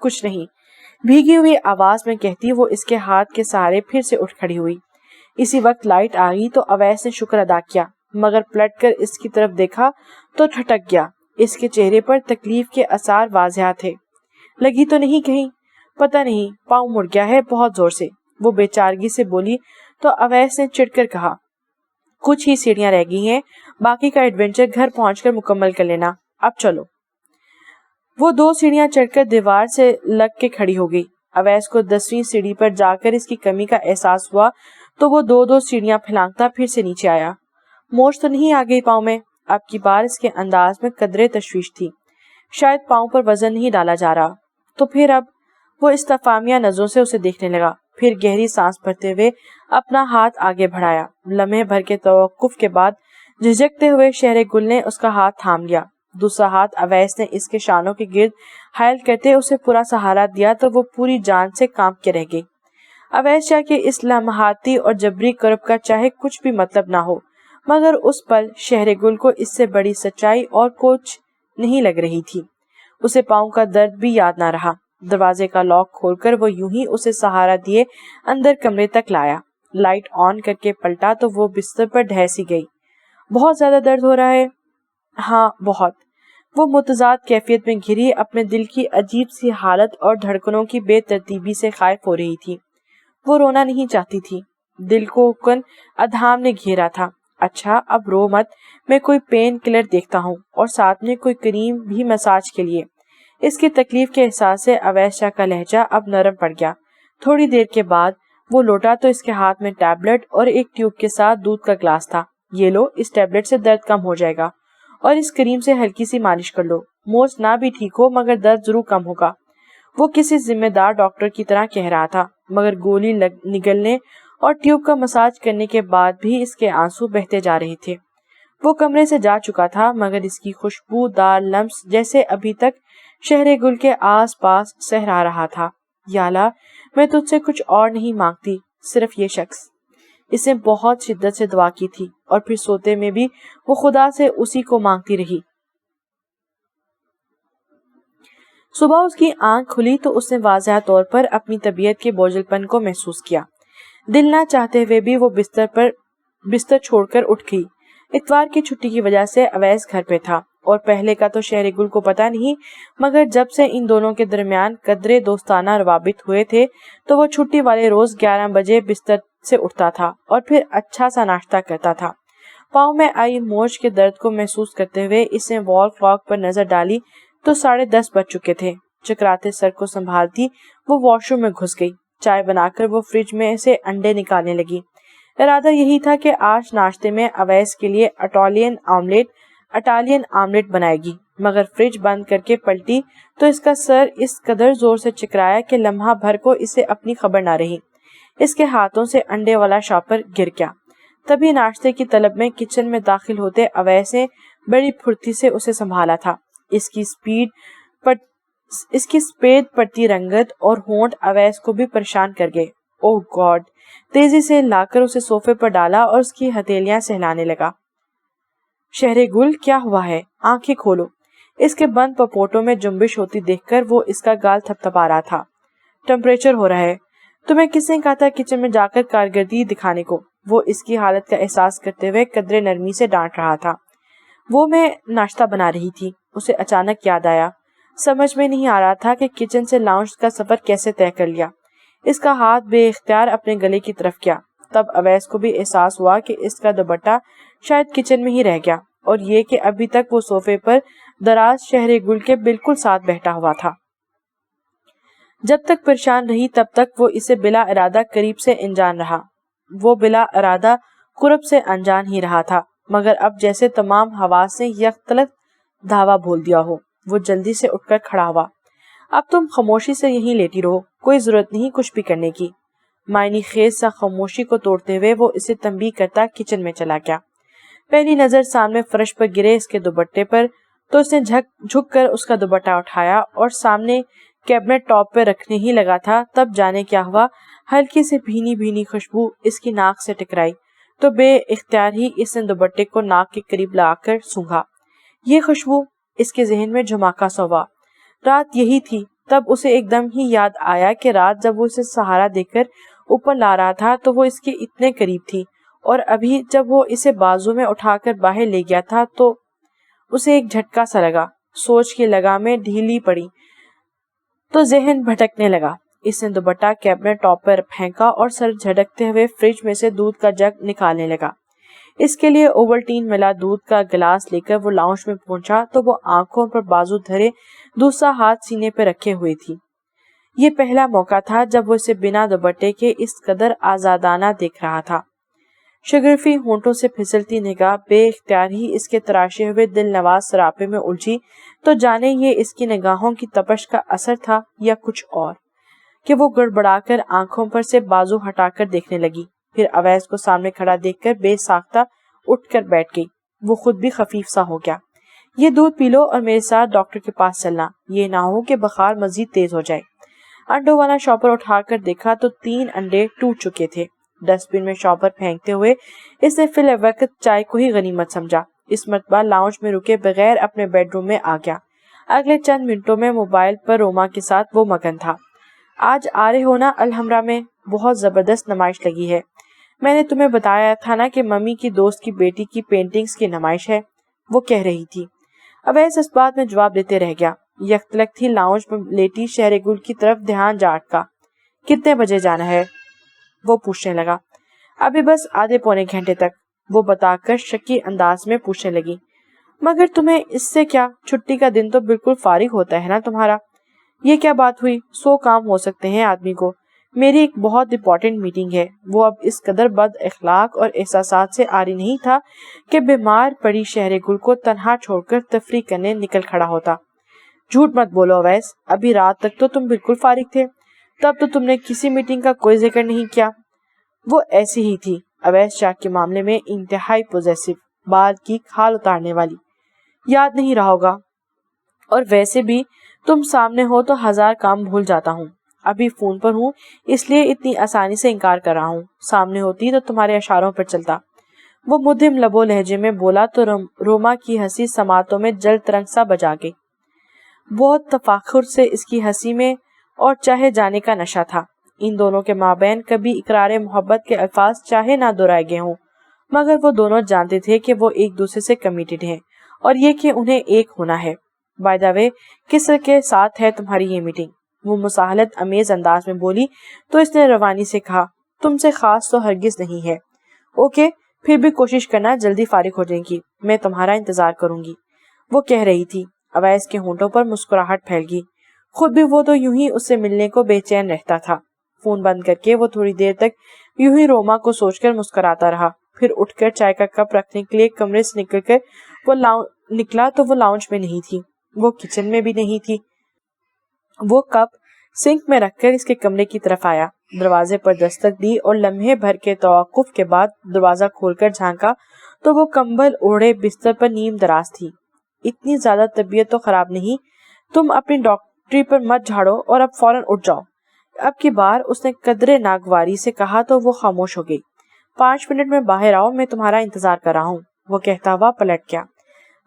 کچھ نہیں, بھیگی ہوئی آواز میں کہتی وہ اس کے ہاتھ کے سہارے پھر سے اٹھ کھڑی ہوئی. اسی وقت لائٹ آ گئی تو اویس نے شکر ادا کیا, مگر پلٹ کر اس کی طرف دیکھا تو ٹھٹک گیا. اس کے چہرے پر تکلیف کے آثار واضح تھے. لگی تو نہیں کہیں؟ پتہ نہیں, پاؤں مڑ گیا ہے بہت زور سے, وہ بے چارگی سے بولی. تو اویس نے چڑ کر کہا, کچھ ہی سیڑھیاں رہ گئی ہیں, باقی کا ایڈونچر گھر پہنچ کر مکمل کر لینا, اب چلو. وہ 2 سیڑھیاں چڑھ کر دیوار سے لگ کے کھڑی ہو گئی. اویس کو 10ویں سیڑھی پر جا کر اس کی کمی کا احساس ہوا تو وہ 2 سیڑھیاں پھلانگتا پھر سے نیچے آیا. موچ تو نہیں آ گئی پاؤں میں؟ اب کی بار اس کے انداز میں قدرے تشویش تھی. شاید پاؤں پر وزن نہیں ڈالا جا رہا. تو پھر اب؟ وہ استفہامیہ نظروں سے اسے دیکھنے لگا, پھر گہری سانس بھرتے ہوئے اپنا ہاتھ آگے بڑھایا. لمحے بھر کے توقف کے بعد جھجکتے ہوئے شہر گل نے اس کا ہاتھ تھام لیا. دوسرا ہاتھ اویس نے اس کے شانوں کے گرد حائل کرتے اسے پورا سہارا دیا تو وہ پوری جان سے کانپ کے رہ گئی. اویس شاہ کے اس لمحاتی اور جبری کرب کا چاہے کچھ بھی مطلب نہ ہو, مگر اس پل شہر گل کو اس سے بڑی سچائی اور کچھ نہیں لگ رہی تھی. اسے پاؤں کا درد بھی یاد نہ رہا. دروازے کا لاک کھول کر وہ یوں ہی اسے سہارا دیے اندر کمرے تک لایا. لائٹ آن کر کے پلٹا تو وہ بستر پر ڈھہ سی گئی. بہت زیادہ درد ہو رہا ہے؟ ہاں بہت. وہ متضاد کیفیت میں گھری اپنے دل کی عجیب سی حالت اور دھڑکنوں کی بے ترتیبی سے خائف ہو رہی تھی. وہ رونا نہیں چاہتی تھی. دل کو کن ادھام نے گھیرا تھا. اچھا اب رو مت, میں کوئی پین کلر دیکھتا ہوں, اور ساتھ میں کوئی کریم بھی مساج کے لیے. اس کی تکلیف کے احساس سے اویس شاہ کا لہجہ اب نرم پڑ گیا. تھوڑی دیر کے بعد وہ لوٹا تو اس کے ہاتھ میں ٹیبلٹ اور ایک ٹیوب کے ساتھ دودھ کا گلاس تھا. یہ لو, اس ٹیبلٹ سے درد کم ہو جائے گا, اور اس کریم سے ہلکی سی مالش کر لو. موچ نہ بھی ٹھیک ہو مگر درد ضرور کم ہوگا، وہ کسی ذمہ دار ڈاکٹر کی طرح کہہ رہا تھا، مگر گولی نگلنے اور ٹیوب کا مساج کرنے کے بعد بھی اس کے آنسو بہتے جا رہے تھے۔ وہ کمرے سے جا چکا تھا مگر اس کی خوشبو دار لمس جیسے ابھی تک شہر گل کے آس پاس سہرا رہا تھا۔ یا اللہ، میں تجھ سے کچھ اور نہیں مانگتی، صرف یہ شخص۔ اس نے بہت شدت سے دعا کی تھی اور پھر سوتے میں بھی وہ خدا سے اسی کو مانگتی رہی۔ صبح اس کی آنکھ کھلی تو اس نے واضح طور پر اپنی طبیعت کے بوجھل پن کو محسوس کیا۔ دل نہ چاہتے ہوئے بھی وہ بستر چھوڑ کر اٹھ گئی۔ اتوار کی چھٹی کی وجہ سے اویس گھر پہ تھا اور پہلے کا تو شہر گل کو پتا نہیں، مگر جب سے ان دونوں کے درمیان قدرے دوستانہ روابط ہوئے تھے تو وہ چھٹی والے روز 11 بجے بستر سے اٹھتا تھا اور پھر اچھا سا ناشتہ کرتا تھا۔ پاؤں میں آئی موچ کے درد کو محسوس کرتے ہوئے اس نے وال کلاک پر نظر ڈالی تو 10:30 بج چکے تھے۔ چکراتے سر کو سنبھالتی وہ واش روم میں گھس گئی۔ چائے بنا کر وہ فریج میں سے انڈے نکالنے لگی۔ ارادہ یہی تھا کہ آج ناشتے میں اویس کے لیے اٹالین آملیٹ بنائے گی، مگر فریج بند کر کے پلٹی تو اس کا سر اس قدر زور سے چکرایا کہ لمحہ بھر کو اسے اپنی خبر نہ رہی۔ اس کے ہاتھوں سے انڈے والا شاپر گر گیا۔ تبھی ناشتے کی طلب میں کچن میں داخل ہوتے اویس نے بڑی پھرتی سے اسے سنبھالا تھا۔ اس کی سفید پڑتی رنگت اور ہونٹ اویس کو بھی پریشان کر گئے۔ اوہ گاڈ! تیزی سے لا کر اسے صوفے پر ڈالا اور اس کی ہتھیلیاں سہلانے لگا۔ شہر گل، کیا ہوا ہے؟ آنکھیں کھولو۔ اس کے بند پپوٹوں میں جنبش ہوتی دیکھ کر وہ اس کا گال تھپتھپا رہا تھا۔ ٹمپریچر ہو رہا ہے۔ تمہیں کس نے کہا تھا کچن میں جا کر کارکردگی دکھانے کو؟ وہ اس کی حالت کا احساس کرتے ہوئے قدرے نرمی سے ڈانٹ رہا تھا۔ وہ میں ناشتہ بنا رہی تھی۔ اسے اچانک یاد آیا۔ سمجھ میں نہیں آ رہا تھا کہ کچن سے لاؤنج کا سفر کیسے طے کر لیا۔ اس کا ہاتھ بے اختیار اپنے گلے کی طرف کیا۔ تب اویس کو بھی احساس ہوا کہ اس کا دوپٹہ شاید کچن میں ہی رہ گیا، اور یہ کہ ابھی تک وہ صوفے پر دراز شہر گل کے بالکل ساتھ بیٹھا ہوا تھا۔ جب تک پریشان رہی تب تک وہ اسے بلا ارادہ قریب سے انجان رہا۔ وہ بلا ارادہ قرب سے انجان ہی رہا تھا، مگر اب جیسے تمام حواس نے یکطلق دھاوا بول دیا ہو۔ وہ جلدی سے اٹھ کر کھڑا ہوا۔ اب تم خاموشی سے یہیں لیٹی رہو، کوئی ضرورت نہیں کچھ بھی کرنے کی۔ معنی خیز سا خاموشی کو توڑتے ہوئے وہ اسے تنبیہ کرتا کچن میں چلا گیا۔ پہلی نظر سامنے فرش پر گرے اس کے دوپٹے پر تو اس نے جھک کر اس کا دوپٹہ اٹھایا اور سامنے کیبنٹ ٹاپ پہ رکھنے ہی لگا تھا، تب جانے کیا ہوا، ہلکی سے بھینی بھینی خوشبو اس کی ناک سے ٹکرائی تو بے اختیار ہی اس نے دوپٹے کو ناک کے قریب لا کر سونگھا۔ یہ خوشبو اس کے ذہن میں جھماکا سا ہوا۔ رات یہی تھی۔ تب اسے ایک دم ہی یاد آیا کہ رات جب وہ اسے سہارا دے کر اوپر لا رہا تھا تو وہ اس کے اتنے قریب تھی، اور ابھی جب وہ اسے بازو میں اٹھا کر باہر لے گیا تھا تو اسے ایک جھٹکا سا لگا۔ سوچ کی لگامیں ڈھیلی پڑی تو ذہن بھٹکنے لگا۔ اس نے دوپٹہ کیبنٹ ٹاپ پر پھینکا اور سر جھٹکتے ہوئے فریج میں سے دودھ کا جگ نکالنے لگا۔ اس کے لیے اوولٹین ملا دودھ کا گلاس لے کر وہ لاؤنج میں پہنچا تو وہ آنکھوں پر بازو دھرے دوسرا ہاتھ سینے پہ رکھے ہوئے تھی۔ یہ پہلا موقع تھا جب وہ اسے بنا دوپٹے کے اس قدر آزادانہ دیکھ رہا تھا۔ شگرفی ہونٹوں سے پھسلتی نگاہ بے اختیار ہی اس کے تراشے ہوئے دل نواز سراپے میں الجھی تو جانے یہ اس کی نگاہوں کی تپش کا اثر تھا یا کچھ اور، کہ وہ گڑبڑا کر آنکھوں پر سے بازو ہٹا کر دیکھنے لگی۔ پھر اویس کو سامنے کھڑا دیکھ کر بے ساختہ اٹھ کر بیٹھ گئی۔ وہ خود بھی خفیف سا ہو گیا۔ یہ دودھ پی لو اور میرے ساتھ ڈاکٹر کے پاس چلنا، یہ نہ ہو کہ بخار مزید تیز ہو جائے۔ انڈوں والا شاپر اٹھا کر دیکھا تو 3 انڈے ٹوٹ چکے تھے۔ ڈسٹ بن میں شاپر پھینکتے ہوئے اس نے فی الوقت چائے کو ہی غنیمت سمجھا۔ اس مرتبہ لاؤنج میں رکے بغیر اپنے بیڈ روم میں آ گیا۔ اگلے چند منٹوں میں موبائل پر روما کے ساتھ وہ مگن تھا۔ آج آ رہے ہو نا الحمرا میں؟ بہت زبردست نمائش لگی ہے۔ میں نے تمہیں بتایا تھا نا کہ ممی کی دوست کی بیٹی کی پینٹنگز کی نمائش ہے، وہ کہہ رہی تھی۔ اویس اس بات میں جواب دیتے رہ گیا۔ یکطلق تھی لاؤنج میں لیٹی شہر گل کی طرف دھیان جا اٹکا۔ کتنے بجے جانا ہے؟ وہ پوچھنے لگا۔ ابھی بس آدھے پونے گھنٹے تک، وہ بتا کر شکی انداز میں پوچھنے لگی۔ مگر تمہیں اس سے کیا، چھٹی کا دن تو بالکل فارغ ہوتا ہے نا تمہارا۔ یہ کیا بات ہوئی، 100 کام ہو سکتے ہیں آدمی کو۔ میری ایک بہت امپورٹنٹ میٹنگ ہے۔ وہ اب اس قدر بد اخلاق اور احساسات سے آری نہیں تھا کہ بیمار پڑی شہر گل کو تنہا چھوڑ کر تفریح کرنے نکل کھڑا ہوتا۔ جھوٹ مت بولو اویس، ابھی رات تک تو تم بالکل فارغ تھے، تب تو تم نے کسی میٹنگ کا کوئی ذکر نہیں کیا۔ وہ ایسی ہی تھی، اویس چاک کے معاملے میں انتہائی پوزیسو، بال کی کھال اتارنے والی۔ یاد نہیں رہا ہوگا، اور ویسے بھی تم سامنے ہو تو ہزار کام بھول جاتا ہوں۔ ابھی فون پر ہوں اس لیے اتنی آسانی سے انکار کر رہا ہوں، سامنے ہوتی تو تمہارے اشاروں پر چلتا۔ وہ مدھم لبو لہجے میں بولا تو روما کی ہنسی سماعتوں میں جل ترنگ سا بجا گئی۔ بہت تفاخر سے اس کی ہنسی میں اور چاہے جانے کا نشہ تھا۔ ان دونوں کے مابین کبھی اقرار محبت کے الفاظ چاہے نہ دہرائے گئے ہوں، مگر وہ دونوں جانتے تھے کہ وہ ایک دوسرے سے کمیٹڈ ہیں، اور یہ کہ انہیں ایک ہونا ہے۔ بائی دا وے، کس کے ساتھ ہے تمہاری یہ میٹنگ؟ وہ مساہلت امیز انداز میں بولی تو اس نے روانی سے کہا، تم سے خاص تو ہرگز نہیں ہے۔ اوکے، پھر بھی کوشش کرنا جلدی فارغ ہو جائیں گی، میں تمہارا انتظار کروں گی۔ وہ کہہ رہی تھی، اویس کے ہونٹوں پر مسکراہٹ پھیل گئی۔ خود بھی وہ تو یوں ہی اس سے ملنے کو بے چین رہتا تھا۔ فون بند کر کے وہ تھوڑی دیر تک یوں ہی روما کو سوچ کر مسکراتا رہا، پھر اٹھ کر چائے کا کپ رکھنے کے لیے کمرے سے نکلا تو وہ لاؤنج میں نہیں تھی، وہ کچن میں بھی نہیں تھی۔ وہ کپ سنک میں رکھ کر اس کے کمرے کی طرف آیا، دروازے پر دستک دی اور لمحے بھر کے توقف کے بعد دروازہ کھول کر جھانکا تو وہ کمبل اوڑھے بستر پر نیم دراز تھی۔ اتنی زیادہ طبیعت تو خراب نہیں، تم اپنی ڈاکٹری پر مت جھاڑو اور اب فوراً اٹھ جاؤ۔ اب کی بار اس نے قدرے ناگواری سے کہا تو وہ خاموش ہو گئی۔ 5 منٹ میں باہر آؤ، میں تمہارا انتظار کر رہا ہوں، وہ کہتا ہوا پلٹ گیا۔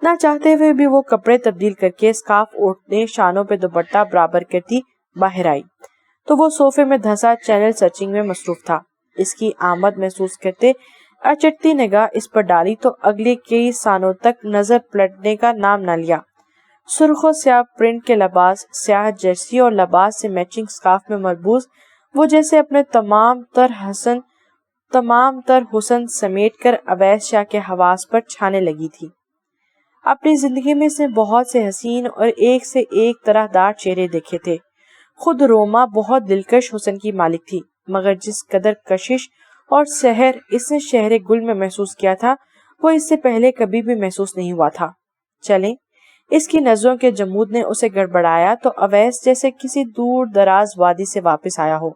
نہ چاہتے ہوئے بھی وہ کپڑے تبدیل کر کے اسکارف اوڑھنے، شانوں پہ دوپٹہ برابر کرتی باہر آئی تو وہ صوفے میں دھسا چینل سرچنگ میں مصروف تھا۔ اس کی آمد محسوس کرتے اچٹتی نگاہ اس پر ڈالی تو اگلے کئی سالوں تک نظر پلٹنے کا نام نہ لیا۔ سرخ و سیاہ پرنٹ کے لباس، سیاہ جرسی اور لباس سے میچنگ اسکارف میں مربوط وہ جیسے اپنے تمام تر حسن سمیٹ کر اویس شاہ کے حواس پر چھانے لگی تھی۔ اپنی زندگی میں اس نے بہت سے حسین اور ایک سے ایک طرح دار چہرے دیکھے تھے۔ خود روما بہت دلکش حسن کی مالک تھی، مگر جس قدر کشش اور سحر اس نے شہر گل میں محسوس کیا تھا وہ اس سے پہلے کبھی بھی محسوس نہیں ہوا تھا۔ چلیں، اس کی نظروں کے جمود نے اسے گڑبڑایا تو اویس جیسے کسی دور دراز وادی سے واپس آیا ہو۔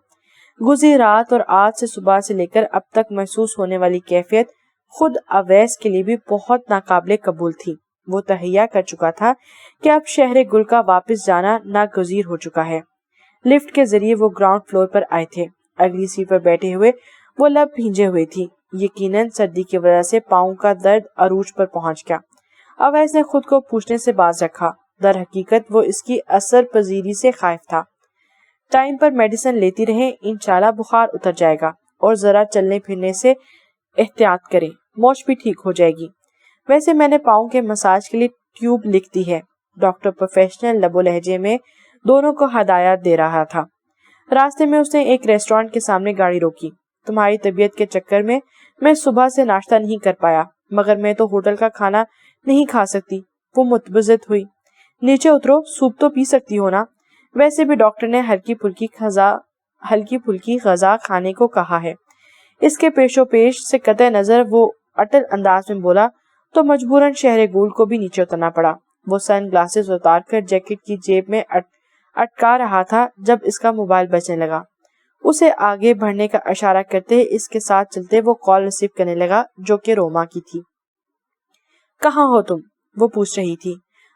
گزری رات اور آج سے صبح سے لے کر اب تک محسوس ہونے والی کیفیت خود اویس کے لیے بھی بہت ناقابل قبول تھی۔ وہ تہیا کر چکا تھا کہ اب شہر گل کا واپس جانا ناگزیر ہو چکا ہے۔ لفٹ کے ذریعے وہ گراؤنڈ فلور پر آئے تھے۔ اگلی سیٹ پر بیٹھے ہوئے وہ لب بھینجے ہوئے تھی، یقیناً سردی کی وجہ سے پاؤں کا درد عروج پر پہنچ گیا۔ اویس نے خود کو پوچھنے سے باز رکھا، در حقیقت وہ اس کی اثر پذیری سے خائف تھا۔ ٹائم پر میڈیسن لیتی رہیں، انشاءاللہ بخار اتر جائے گا، اور ذرا چلنے پھرنے سے احتیاط کریں، موچ بھی ٹھیک ہو جائے گی۔ ویسے میں نے پاؤں کے مساج کے لیے ٹیوب لکھ دی ہے۔ ڈاکٹر پروفیشنل لبو لہجے میں دونوں کو ہدایات دے رہا تھا۔ راستے میں اس نے ایک ریسٹورانٹ کے سامنے گاڑی روکی۔ تمہاری طبیعت کے چکر میں صبح سے ناشتہ نہیں کر پایا، مگر میں تو ہوٹل کا کھانا نہیں کھا سکتی، وہ متبضت ہوئی۔ نیچے اترو، سوپ تو پی سکتی ہو نا؟ ویسے بھی ڈاکٹر نے ہلکی پھلکی غذا کھانے کو کہا ہے۔ اس کے پیش و پیش سے قطع نظر وہ اٹل انداز میں بولا تو مجبوراً شہر گول کو بھی نیچے اترنا پڑا۔ وہ سن گلاسز اتار کر جیکٹ کی جیب میں اٹکا رہا تھا جب اس کا موبائل بجنے لگا۔ اسے آگے بڑھنے کا اشارہ کرتے اس کے ساتھ چلتے وہ کال ریسیو کرنے لگا، جو کہ روما کی تھی۔ کہاں ہو تم؟ وہ پوچھ رہی تھی۔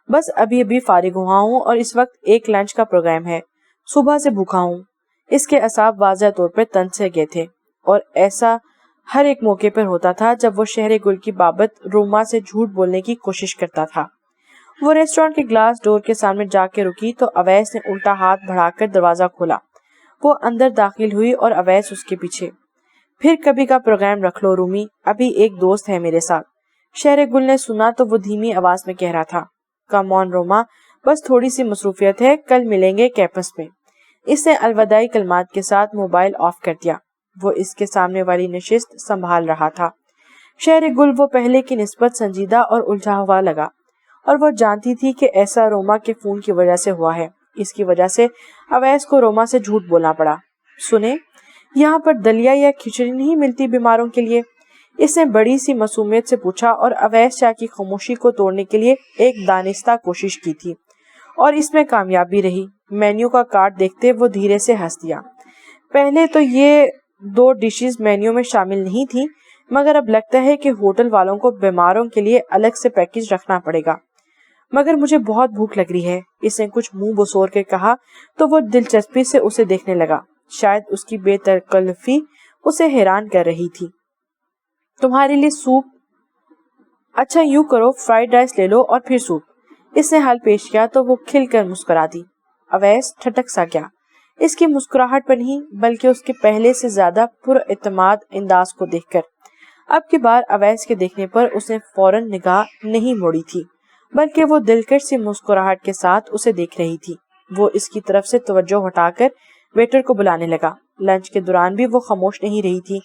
بس ابھی فارغ ہوا ہوں اور اس وقت ایک لنچ کا پروگرام ہے، صبح سے بھوکا ہوں۔ اس کے اعصاب واضح طور پر تن سے گئے تھے، اور ایسا ہر ایک موقع پر ہوتا تھا جب وہ شہر گل کی بابت روما سے جھوٹ بولنے کی کوشش کرتا تھا۔ وہ ریسٹورانٹ کے گلاس ڈور کے سامنے جا کے رکی تو اویس نے الٹا ہاتھ بڑھا کر دروازہ کھولا۔ وہ اندر داخل ہوئی اور اویس اس کے پیچھے۔ پھر کبھی کا پروگرام رکھ لو رومی، ابھی ایک دوست ہے میرے ساتھ۔ شہر گل نے سنا تو وہ دھیمی آواز میں کہہ رہا تھا، کم آن روما، بس تھوڑی سی مصروفیت ہے، کل ملیں گے کیمپس میں۔ اس نے الوداعی کلمات کے ساتھ موبائل آف کر دیا۔ وہ اس کے سامنے والی نشست سنبھال رہا تھا۔ شہر گل وہ پہلے کی نسبت سنجیدہ اور الجھا ہوا لگا، اور وہ جانتی تھی کہ ایسا روما کے فون کی وجہ سے ہوا ہے۔ اس کی وجہ سے اویس کو روما سے جھوٹ بولنا پڑا۔ سنیں، یہاں پر دلیا یا کھچڑی نہیں ملتی بیماروں کے لیے؟ اس نے بڑی سی معصومیت سے پوچھا، اور اویس شاہ کی خاموشی کو توڑنے کے لیے ایک دانستہ کوشش کی تھی۔ اور اس میں کامیاب بھی رہی۔ مینیو کا کارڈ دیکھتے وہ دھیرے سے ہنس دیا۔ پہلے تو یہ 2 ڈشز مینیو میں شامل نہیں تھی، مگر اب لگتا ہے کہ ہوٹل والوں کو بیماروں کے لیے الگ سے پیکج رکھنا پڑے گا۔ مگر مجھے بہت بھوک لگ رہی ہے، اس نے کچھ منہ بسور کے کہا تو وہ دلچسپی سے اسے دیکھنے لگا۔ شاید اس کی بے تکلفی اسے حیران کر رہی تھی۔ تمہارے لیے سوپ؟ اچھا یوں کرو، فرائیڈ رائس لے لو اور پھر سوپ۔ اس نے حل پیش کیا تو وہ کھل کر مسکرا دی۔ اویس ٹھٹک سا گیا، اس کی مسکراہٹ پر نہیں بلکہ اس کے پہلے سے زیادہ پر اعتماد انداز کو دیکھ کر۔ اب کی بار اویس کے دیکھنے پر اس نے فوراً نگاہ نہیں موڑی تھی، بلکہ وہ دلکش سی مسکراہٹ کے ساتھ اسے دیکھ رہی تھی۔ وہ اس کی طرف سے توجہ ہٹا کر ویٹر کو بلانے لگا۔ لنچ کے دوران بھی وہ خاموش نہیں رہی تھی،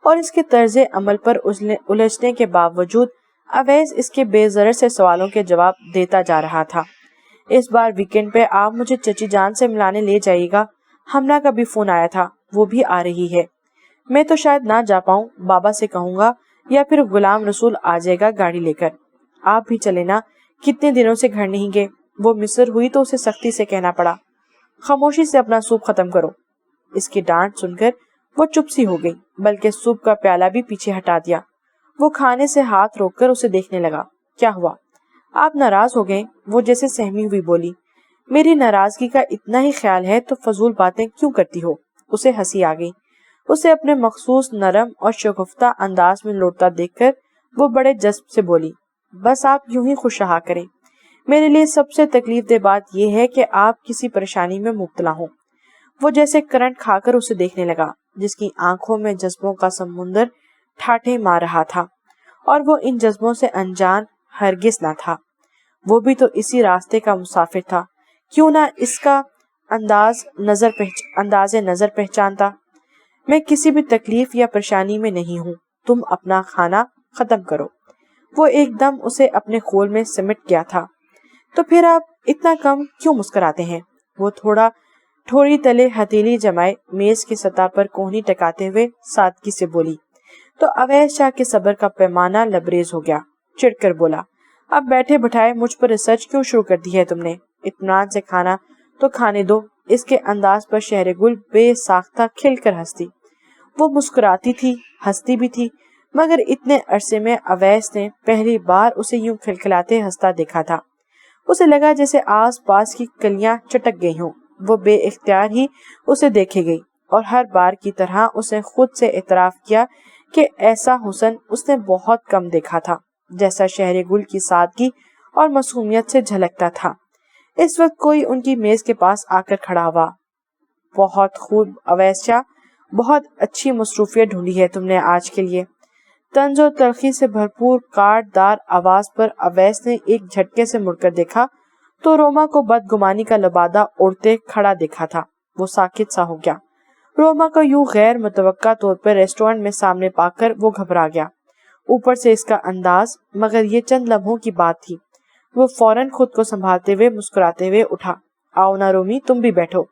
اور اس کے طرز عمل پر الجھنے کے باوجود اویس اس کے بے ضرر سے سوالوں کے جواب دیتا جا رہا تھا۔ اس بار ویکینڈ پہ آپ مجھے چچی جان سے ملانے لے جائیے گا، ہمنا کا بھی فون آیا تھا، وہ بھی آ رہی ہے۔ میں تو شاید نہ جا پاؤں، بابا سے کہوں گا یا پھر غلام رسول آ جائے گا گاڑی لے کر۔ آپ بھی چلے نا، کتنے دنوں سے گھر نہیں گئے۔ وہ مصر ہوئی تو اسے سختی سے کہنا پڑا، خاموشی سے اپنا سوپ ختم کرو۔ اس کی ڈانٹ سن کر وہ چپ سی ہو گئی، بلکہ سوپ کا پیالہ بھی پیچھے ہٹا دیا۔ وہ کھانے سے ہاتھ روک کر اسے دیکھنے لگا۔ کیا ہوا؟ آپ ناراض ہو گئے؟ وہ جیسے سہمی ہوئی بولی۔ میری ناراضگی کا اتنا ہی خیال ہے تو فضول باتیں کیوں کرتی ہو؟ اسے ہنسی آ گئی۔ اسے اپنے مخصوص نرم اور شگفتہ انداز میں لوٹتا دیکھ کر وہ بڑے جذب سے بولی، بس آپ یوں ہی خوش رہا کریں۔ میرے لیے سب سے تکلیف دہ بات یہ ہے کہ آپ کسی پریشانی میں مبتلا ہوں۔ وہ جیسے کرنٹ کھا کر اسے دیکھنے لگا، جس کی آنکھوں میں جذبوں کا سمندر ٹھاٹھے مار رہا تھا، اور وہ ان جذبوں سے انجان ہرگز نہ تھا۔ وہ بھی تو اسی راستے کا مسافر تھا، کیوں نہ اس کا انداز نظر پہچانتا۔ میں کسی بھی تکلیف یا پریشانی میں نہیں ہوں، تم اپنا کھانا ختم کرو۔ وہ ایک دم اسے اپنے خول میں سمٹ گیا تھا۔ تو پھر آپ اتنا کم کیوں مسکراتے ہیں؟ وہ تھوڑی تلے ہتھیلی جمائے میز کی سطح پر کوہنی ٹکاتے ہوئے سادگی سے بولی۔ تو اویس شاہ کے صبر کا پیمانہ لبریز ہو گیا، چڑ کر بولا، اب بیٹھے بٹھائے مجھ پر ریسرچ کیوں شروع کر دی ہے تم نے؟ اطمینان سے کھانا تو کھانے دو۔ اس کے انداز پر شہر گل بے ساختہ کھل کر ہنستی۔ وہ مسکراتی تھی، ہنستی بھی تھی، مگر اتنے عرصے میں اویس نے پہلی بار اسے یوں کھلکھلاتے ہنستا دیکھا تھا۔ اسے لگا جیسے آس پاس کی کلیاں چٹک گئی ہوں۔ وہ بے اختیار ہی اسے دیکھے گئی، اور ہر بار کی طرح اس نے خود سے اعتراف کیا کہ ایسا حسن اس نے بہت کم دیکھا تھا، جیسا شہر گل کی سادگی اور معصومیت سے جھلکتا تھا۔ اس وقت کوئی ان کی میز کے پاس آ کر کھڑا ہوا۔ بہت خوب اویس شاہ، بہت اچھی مصروفیت ڈھونڈی ہے تم نے آج کے لیے۔ طنز و تلخی سے بھرپور کاٹ دار آواز پر اویس نے ایک جھٹکے سے مڑ کر دیکھا تو روما کو بدگمانی کا لبادہ اوڑھتے کھڑا دیکھا تھا۔ وہ ساکت سا ہو گیا۔ روما کو یوں غیر متوقع طور پر ریسٹورنٹ میں سامنے پا کر وہ گھبرا گیا۔ اوپر سے اس کا انداز، مگر یہ چند لمحوں کی بات تھی۔ وہ فوراً خود کو سنبھالتے ہوئے مسکراتے ہوئے اٹھا۔ آؤ نا رومی، تم بھی بیٹھو۔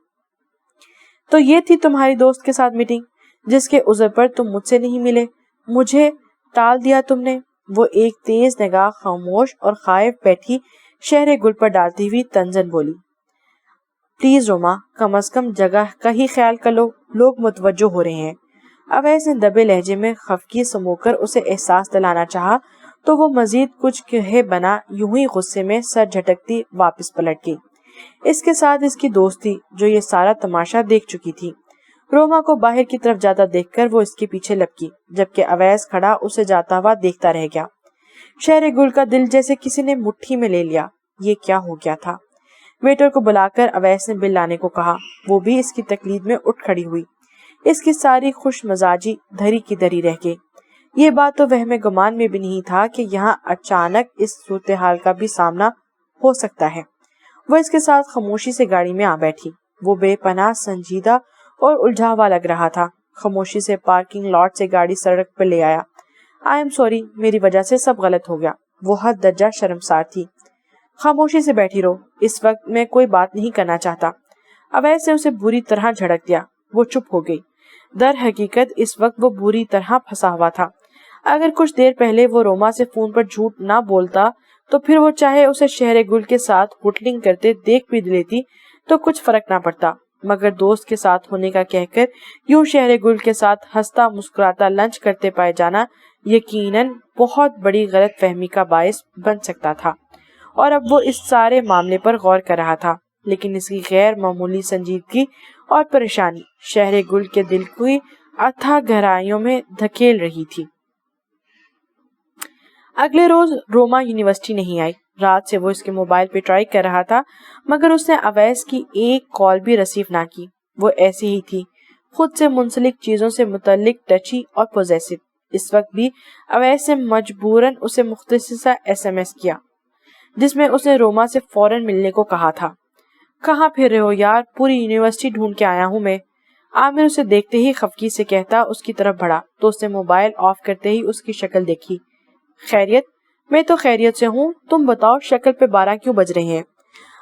تو یہ تھی تمہاری دوست کے ساتھ میٹنگ، جس کے عذر پر تم مجھ سے نہیں ملے، مجھے ٹال دیا تم نے۔ وہ ایک تیز نگاہ خاموش اور خائف بیٹھی شہر گل پر ڈالتی ہوئی طنزاً بولی، پلیز روما، کم از کم جگہ کا ہی خیال کر لو، لوگ متوجہ ہو رہے ہیں۔ اویس نے دبے لہجے میں خفگی سمو کر اسے احساس دلانا چاہا تو وہ مزید کچھ کہے بنا یوں ہی غصے میں سر جھٹکتی واپس پلٹ گئی۔ اس کے ساتھ اس کی دوست تھی جو یہ سارا تماشا دیکھ چکی تھی۔ روما کو باہر کی طرف جاتا دیکھ کر وہ اس کے پیچھے لپکی، جبکہ اویس کھڑا اسے جاتا ہوا دیکھتا رہ گیا۔ شہر گل کا دل جیسے کسی نے مٹھی میں لے لیا۔ یہ کیا ہو گیا تھا؟ ویٹر کو بلا کر اویس نے بل لانے کو کہا۔ وہ بھی اس کی تقلید میں اٹھ کھڑی ہوئی۔ اس کی ساری خوش مزاجی دھری کی دھری رہ گئی۔ یہ بات تو وہم گمان میں بھی نہیں تھا کہ یہاں اچانک اس صورتحال کا بھی سامنا ہو سکتا ہے۔ وہ اس کے ساتھ خاموشی سے گاڑی میں آ بیٹھی۔ وہ بے پناہ سنجیدہ اور الجھا ہوا لگ رہا تھا۔ خاموشی سے پارکنگ لاٹ سے گاڑی سڑک پر لے آیا۔ آئی ایم سوری، میری وجہ سے سب غلط ہو گیا۔ وہ حد درجہ شرمسار تھی۔ خاموشی سے بیٹھی رہو، اس وقت میں کوئی بات نہیں کرنا چاہتا۔ اویس نے اسے بری طرح جھڑک دیا۔ وہ چپ ہو گئی۔ در حقیقت اس وقت وہ بری طرح پھنسا ہوا تھا۔ اگر کچھ دیر پہلے وہ روما سے فون پر جھوٹ نہ بولتا تو پھر وہ چاہے اسے شہر گل کے ساتھ ہوٹلنگ کرتے دیکھ بھی لیتی تو کچھ فرق نہ پڑتا، مگر دوست کے ساتھ ہونے کا کہہ کر یوں شہر گل کے ساتھ ہنستا مسکراتا لنچ کرتے پائے جانا یقیناً بہت بڑی غلط فہمی کا باعث بن سکتا تھا۔ اور اب وہ اس سارے معاملے پر غور کر رہا تھا، لیکن اس کی غیر معمولی سنجیدگی اور پریشانی شہر گل کے دل کی اتھاہ گہرائیوں میں دھکیل رہی تھی۔ اگلے روز روما یونیورسٹی نہیں آئی۔ رات سے وہ اس کے موبائل پہ ٹرائی کر رہا تھا، مگر اس نے اویس کی ایک کال بھی ریسیو نہ کی۔ وہ ایسی ہی تھی، خود سے منسلک چیزوں سے متعلق ٹچی اور پوزیسو۔ اس وقت بھی اویس نے مجبوراً اسے مختصر سا SMS کیا، جس میں اس نے روما سے فوراً ملنے کو کہا تھا۔ کہاں پھر رہے ہو یار، پوری یونیورسٹی ڈھونڈ کے آیا ہوں میں۔ عامر اسے دیکھتے ہی خفگی سے کہتا اس کی طرف بڑھا تو اس نے موبائل آف کرتے ہی اس کی شکل دیکھی۔ خیریت؟ میں تو خیریت سے ہوں، تم بتاؤ شکل پہ 12 کیوں بج رہے ہیں؟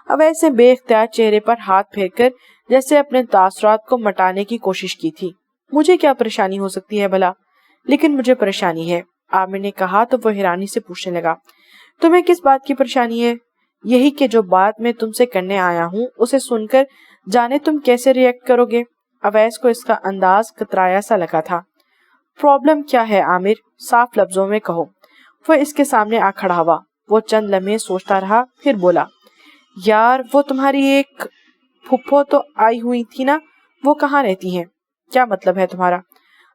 اویس نے بے اختیار چہرے پر ہاتھ پھیر کر جیسے اپنے تاثرات کو مٹانے کی کوشش کی تھی۔ مجھے کیا پریشانی ہو سکتی ہے بھلا؟ لیکن مجھے پریشانی ہے، عامر نے کہا تو وہ حیرانی سے پوچھنے لگا، تمہیں کس بات کی پریشانی ہے؟ یہی کہ جو بات میں تم سے کرنے آیا ہوں اسے سن کر جانے تم کیسے ریئیکٹ کرو گے۔ اویس کو اس کا انداز کترایا سا لگا تھا۔ پرابلم کیا ہے عامر، صاف لفظوں میں کہو۔ وہ اس کے سامنے آ کھڑا ہوا۔ وہ چند لمحے سوچتا رہا، پھر بولا، یار وہ تمہاری ایک پھپھو تو آئی ہوئی تھی نا، وہ کہاں رہتی ہیں؟ کیا مطلب ہے تمہارا؟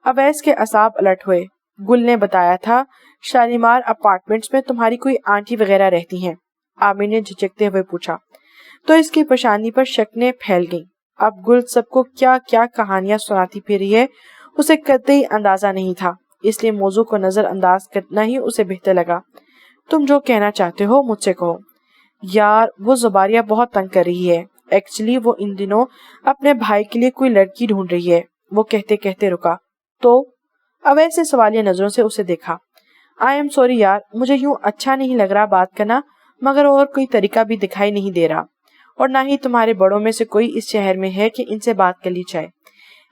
اویس کے اعصاب الٹ ہوئے۔ گل نے بتایا تھا شالیمار اپارٹمنٹس میں تمہاری کوئی آنٹی وغیرہ رہتی ہیں؟ عامر نے جھجکتے ہوئے پوچھا تو اس کی پیشانی پر شکنیں پھیل گئیں۔ اب گل سب کو کیا کیا کہانیاں سناتی پھری ہے اسے قطعی اندازہ نہیں تھا، اس لیے موضوع کو نظر انداز کرنا ہی اسے بہتر لگا۔ تم جو کہنا چاہتے ہو مجھ سے کہو۔ یار وہ زباریہ بہت تنگ کر رہی ہے، ایکچولی وہ ان دنوں اپنے بھائی کے لیے کوئی لڑکی ڈھونڈ رہی ہے۔ وہ کہتے کہتے رکا تو اویس نے سوالیہ نظروں سے اسے دیکھا۔ آئی ایم سوری یار، مجھے یوں اچھا نہیں لگ رہا بات کرنا، مگر اور کوئی طریقہ بھی دکھائی نہیں دے رہا، اور نہ ہی تمہارے بڑوں میں سے کوئی اس شہر میں ہے کہ ان سے بات کر لی جائے۔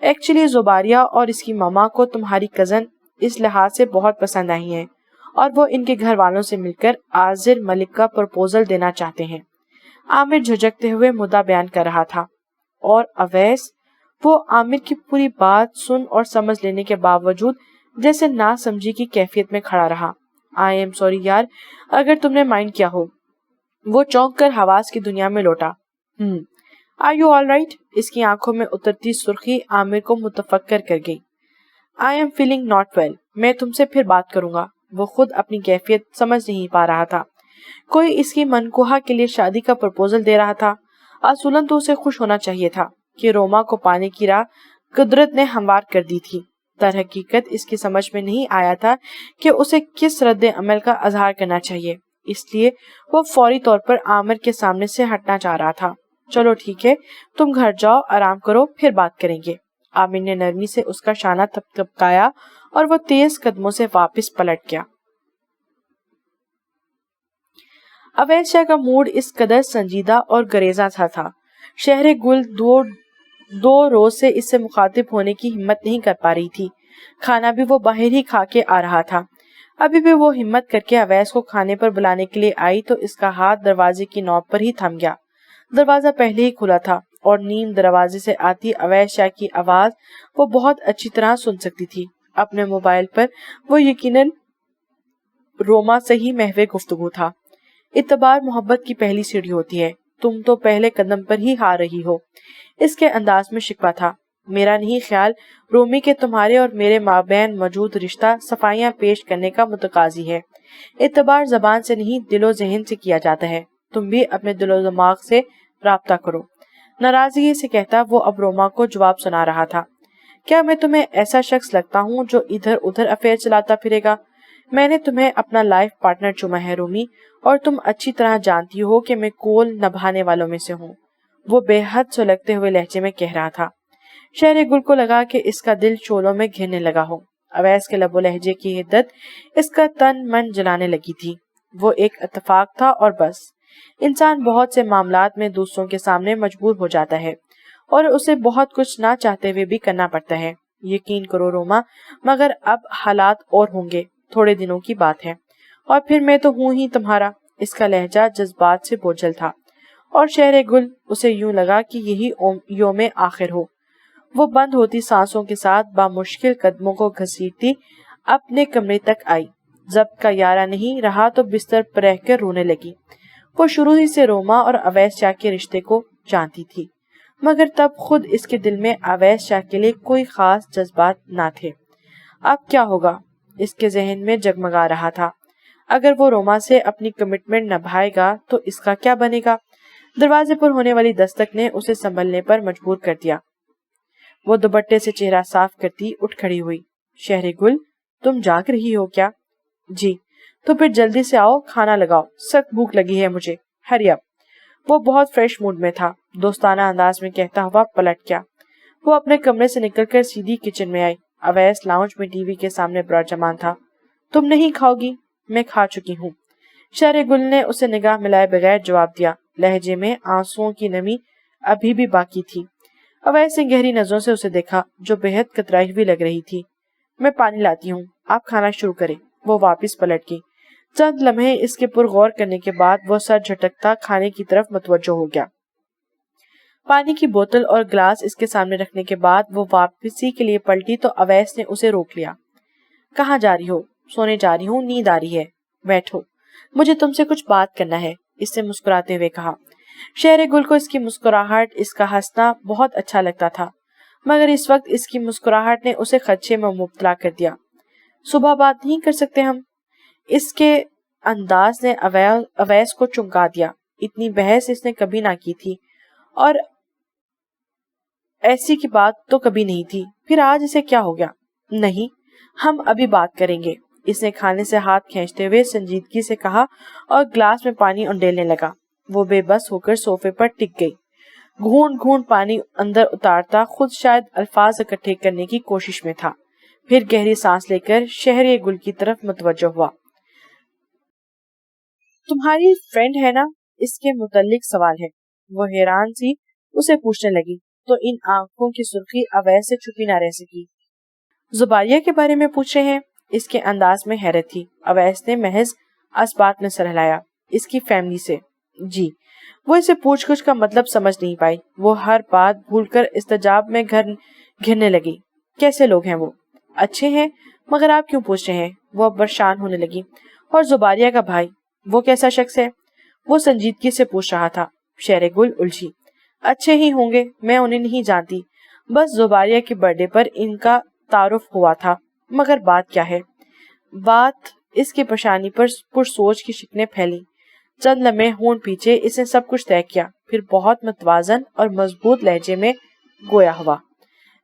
ایکچولی زباریہ اور اس کی ماما کو تمہاری کزن اس لحاظ سے بہت پسند آئی ہیں، اور وہ ان کے گھر والوں سے مل کر عازر ملک کا پرپوزل دینا چاہتے ہیں۔ عامر جھجکتے ہوئے مدعا بیان کر رہا تھا، اور اویس وہ عامر کی پوری بات سن اور سمجھ لینے کے باوجود جیسے نہ سمجھی کی کیفیت میں کھڑا رہا۔ آئی ایم سوری یار، اگر تم نے مائنڈ کیا ہو۔ وہ چونک کر حواس کی دنیا میں لوٹا۔ Are you all right? اس کی آنکھوں میں اترتی سرخی عامر کو متفکر کر گئی۔ I am feeling not well, میں تم سے پھر بات کروں گا۔ وہ خود اپنی کیفیت سمجھ نہیں پا رہا تھا۔ کوئی اس کی منکوہا کے لیے شادی کا پرپوزل دے رہا تھا۔ اصولاً تو اسے خوش ہونا چاہیے تھا کہ روما کو پانے کی راہ قدرت نے ہموار کر دی تھی۔ در حقیقت اس کی سمجھ میں نہیں آیا تھا کہ اسے کس رد عمل کا اظہار کرنا چاہیے، اس لیے وہ فوری طور پر عامر کے سامنے سے ہٹنا چاہ رہا تھا۔ چلو ٹھیک ہے، تم گھر جاؤ، آرام کرو، پھر بات کریں گے۔ عامر نے نرمی سے اس کا شانہ تھپکایا اور وہ تیز قدموں سے واپس پلٹ گیا۔ اویس شاہ کا موڈ اس قدر سنجیدہ اور گریزاں سا تھا۔ شہر گل دو روز سے اس سے مخاطب ہونے کی ہمت نہیں کر پا رہی تھی۔ کھانا بھی وہ باہر ہی کھا کے آ رہا تھا۔ ابھی بھی وہ ہمت کر کے اویس کو کھانے پر بلانے کے لیے آئی تو اس کا ہاتھ دروازے کی نوک پر ہی تھم گیا۔ دروازہ پہلے ہی کھلا تھا اور نیم دروازے سے آتی اویس شاہ کی آواز وہ بہت اچھی طرح سن سکتی تھی۔ اپنے موبائل پر وہ یقیناً روما سے ہی محو گفتگو تھا۔ اعتبار محبت کی پہلی سیڑھی ہوتی ہے، تم تو پہلے قدم پر ہی ہار رہی ہو۔ اس کے انداز میں شکوہ تھا۔ میرا نہیں خیال رومی کے تمہارے اور میرے مابین موجود رشتہ صفائیاں پیش کرنے کا متقاضی ہے۔ اعتبار زبان سے نہیں دل و ذہن سے کیا جاتا ہے، تم بھی اپنے دل و دماغ سے رابطہ کرو۔ ناراضگی سے کہتا وہ اب روما کو جواب سنا رہا تھا۔ کیا میں تمہیں ایسا شخص لگتا ہوں جو ادھر ادھر افیئر چلاتا پھرے گا؟ میں نے تمہیں اپنا لائف پارٹنر چنا ہے رومی، اور تم اچھی طرح جانتی ہو کہ میں کول نبھانے والوں میں سے ہوں۔ وہ بے حد سلگتے ہوئے لہجے میں کہہ رہا تھا۔ شہر گل کو لگا کہ اس کا دل شعلوں میں گھرنے لگا ہو۔ اویس کے لب و لہجے کی حدت اس کا تن من جلانے لگی تھی۔ وہ ایک اتفاق تھا اور بس۔ انسان بہت سے معاملات میں دوسروں کے سامنے مجبور ہو جاتا ہے اور اسے بہت کچھ نہ چاہتے ہوئے بھی کرنا پڑتا ہے۔ یقین کرو روما، مگر اب حالات اور ہوں گے، تھوڑے دنوں کی بات ہے، اور پھر میں تو ہوں ہی تمہارا۔ اس کا لہجہ جذبات سے بوجھل تھا اور شہر گل اسے یوں لگا کہ یہی یوم آخر ہو۔ وہ بند ہوتی سانسوں کے ساتھ بامشکل قدموں کو گھسیٹتی اپنے کمرے تک آئی۔ ضبط کا یارہ نہیں رہا تو بستر پر رہ کر رونے لگی۔ وہ شروع ہی سے روما اور اویس شاہ کے رشتے کو جانتی تھی، مگر تب خود اس کے دل میں اویس شاہ کے لیے کوئی خاص جذبات نہ تھے۔ اب کیا ہوگا اس کے ذہن میں جگمگا رہا تھا۔ اگر وہ روما سے اپنی کمٹمنٹ نبھائے گا تو اس کا کیا بنے گا؟ دروازے پر ہونے والی دستک نے اسے سنبھلنے پر مجبور کر دیا۔ وہ دوپٹے سے چہرہ صاف کرتی اٹھ کھڑی ہوئی۔ شہر گل، تم جاگ رہی ہو کیا؟ جی۔ تو پھر جلدی سے آؤ، کھانا لگاؤ، سخت بھوک لگی ہے مجھے، ہری اپ۔ وہ بہت فریش موڈ میں تھا، دوستانہ انداز میں کہتا ہوا پلٹ گیا۔ وہ اپنے کمرے سے نکل کر سیدھی کچن میں آئی۔ اویس لاؤنج میں ٹی وی کے سامنے براجمان تھا۔ تم نہیں کھاؤ گی؟ میں کھا چکی ہوں۔ شہر گل نے اسے نگاہ ملائے بغیر جواب دیا، لہجے میں آنسوؤں کی نمی ابھی بھی باقی تھی۔ اویس نے گہری نظروں سے اسے دیکھا جو بے حد کترائی ہوئی لگ رہی تھی۔ میں پانی لاتی ہوں، آپ کھانا شروع کریں۔ وہ واپس پلٹ گئی۔ چند لمحے اس کے پر غور کرنے کے بعد وہ سر جھٹکتا کھانے کی طرف متوجہ ہو گیا۔ پانی کی بوتل اور گلاس اس کے سامنے رکھنے کے بعد وہ واپسی کے لیے پلٹی تو اویس نے اسے روک لیا۔ کہاں جا رہی ہو؟ سونے جا رہی ہوں، نیند آ رہی ہے۔ بیٹھو، مجھے تم سے کچھ بات کرنا ہے، اس نے مسکراتے ہوئے کہا۔ شہر گل کو اس کی مسکراہٹ، اس کا ہنسنا بہت اچھا لگتا تھا، مگر اس وقت اس کی مسکراہٹ نے اسے خدشے میں مبتلا کر دیا۔ صبح بات نہیں کر سکتے ہم؟ اس کے انداز نے اویس کو چونکا دیا۔ اتنی بحث اس نے کبھی نہ کی تھی اور ایسی کی بات تو کبھی نہیں تھی، پھر آج اسے کیا ہو گیا؟ نہیں، ہم ابھی بات کریں گے، اس نے کھانے سے ہاتھ کھینچتے ہوئے سنجیدگی سے کہا اور گلاس میں پانی انڈیلنے لگا۔ وہ بے بس ہو کر صوفے پر ٹک گئی، گھونٹ گھونٹ پانی اندر اتارتا خود شاید الفاظ اکٹھے کرنے کی کوشش میں تھا، پھر گہری سانس لے کر شہر گل کی طرف متوجہ ہوا۔ تمہاری فرینڈ ہے نا؟ اس کے متعلق سوال ہے، وہ حیران سی اسے پوچھنے لگی تو ان آنکھوں کی سرخی اویس سے چھپی نہ رہ سکی۔ زباریہ کے بارے میں پوچھ رہے ہیں؟ اس کے انداز میں حیرت تھی۔ اویس نے محض اس بات میں سر ہلایا۔ اس کی فیملی سے؟ جی۔ وہ اسے پوچھ گچھ کا مطلب سمجھ نہیں پائی۔ وہ ہر بات بھول کر استجاب میں گھرنے لگی۔ کیسے لوگ ہیں وہ؟ اچھے ہیں، مگر آپ کیوں پوچھ رہے ہیں؟ وہ اب پریشان ہونے لگی۔ اور زباریہ کا بھائی، وہ کیسا شخص ہے؟ وہ سنجیدگی سے پوچھ رہا تھا۔ شہر گل الجھی۔ اچھے ہی ہوں گے، میں انہیں نہیں جانتی، بس زباریہ کے برتھ ڈے پر ان کا تعارف ہوا تھا۔ مگر بات کیا ہے؟ بات، اس کے پیشانی پر پرسوچ کی شکنیں پھیلی۔ چند لمحے ہونٹ پیچھے اس نے سب کچھ طے کیا، پھر بہت متوازن اور مضبوط لہجے میں گویا ہوا۔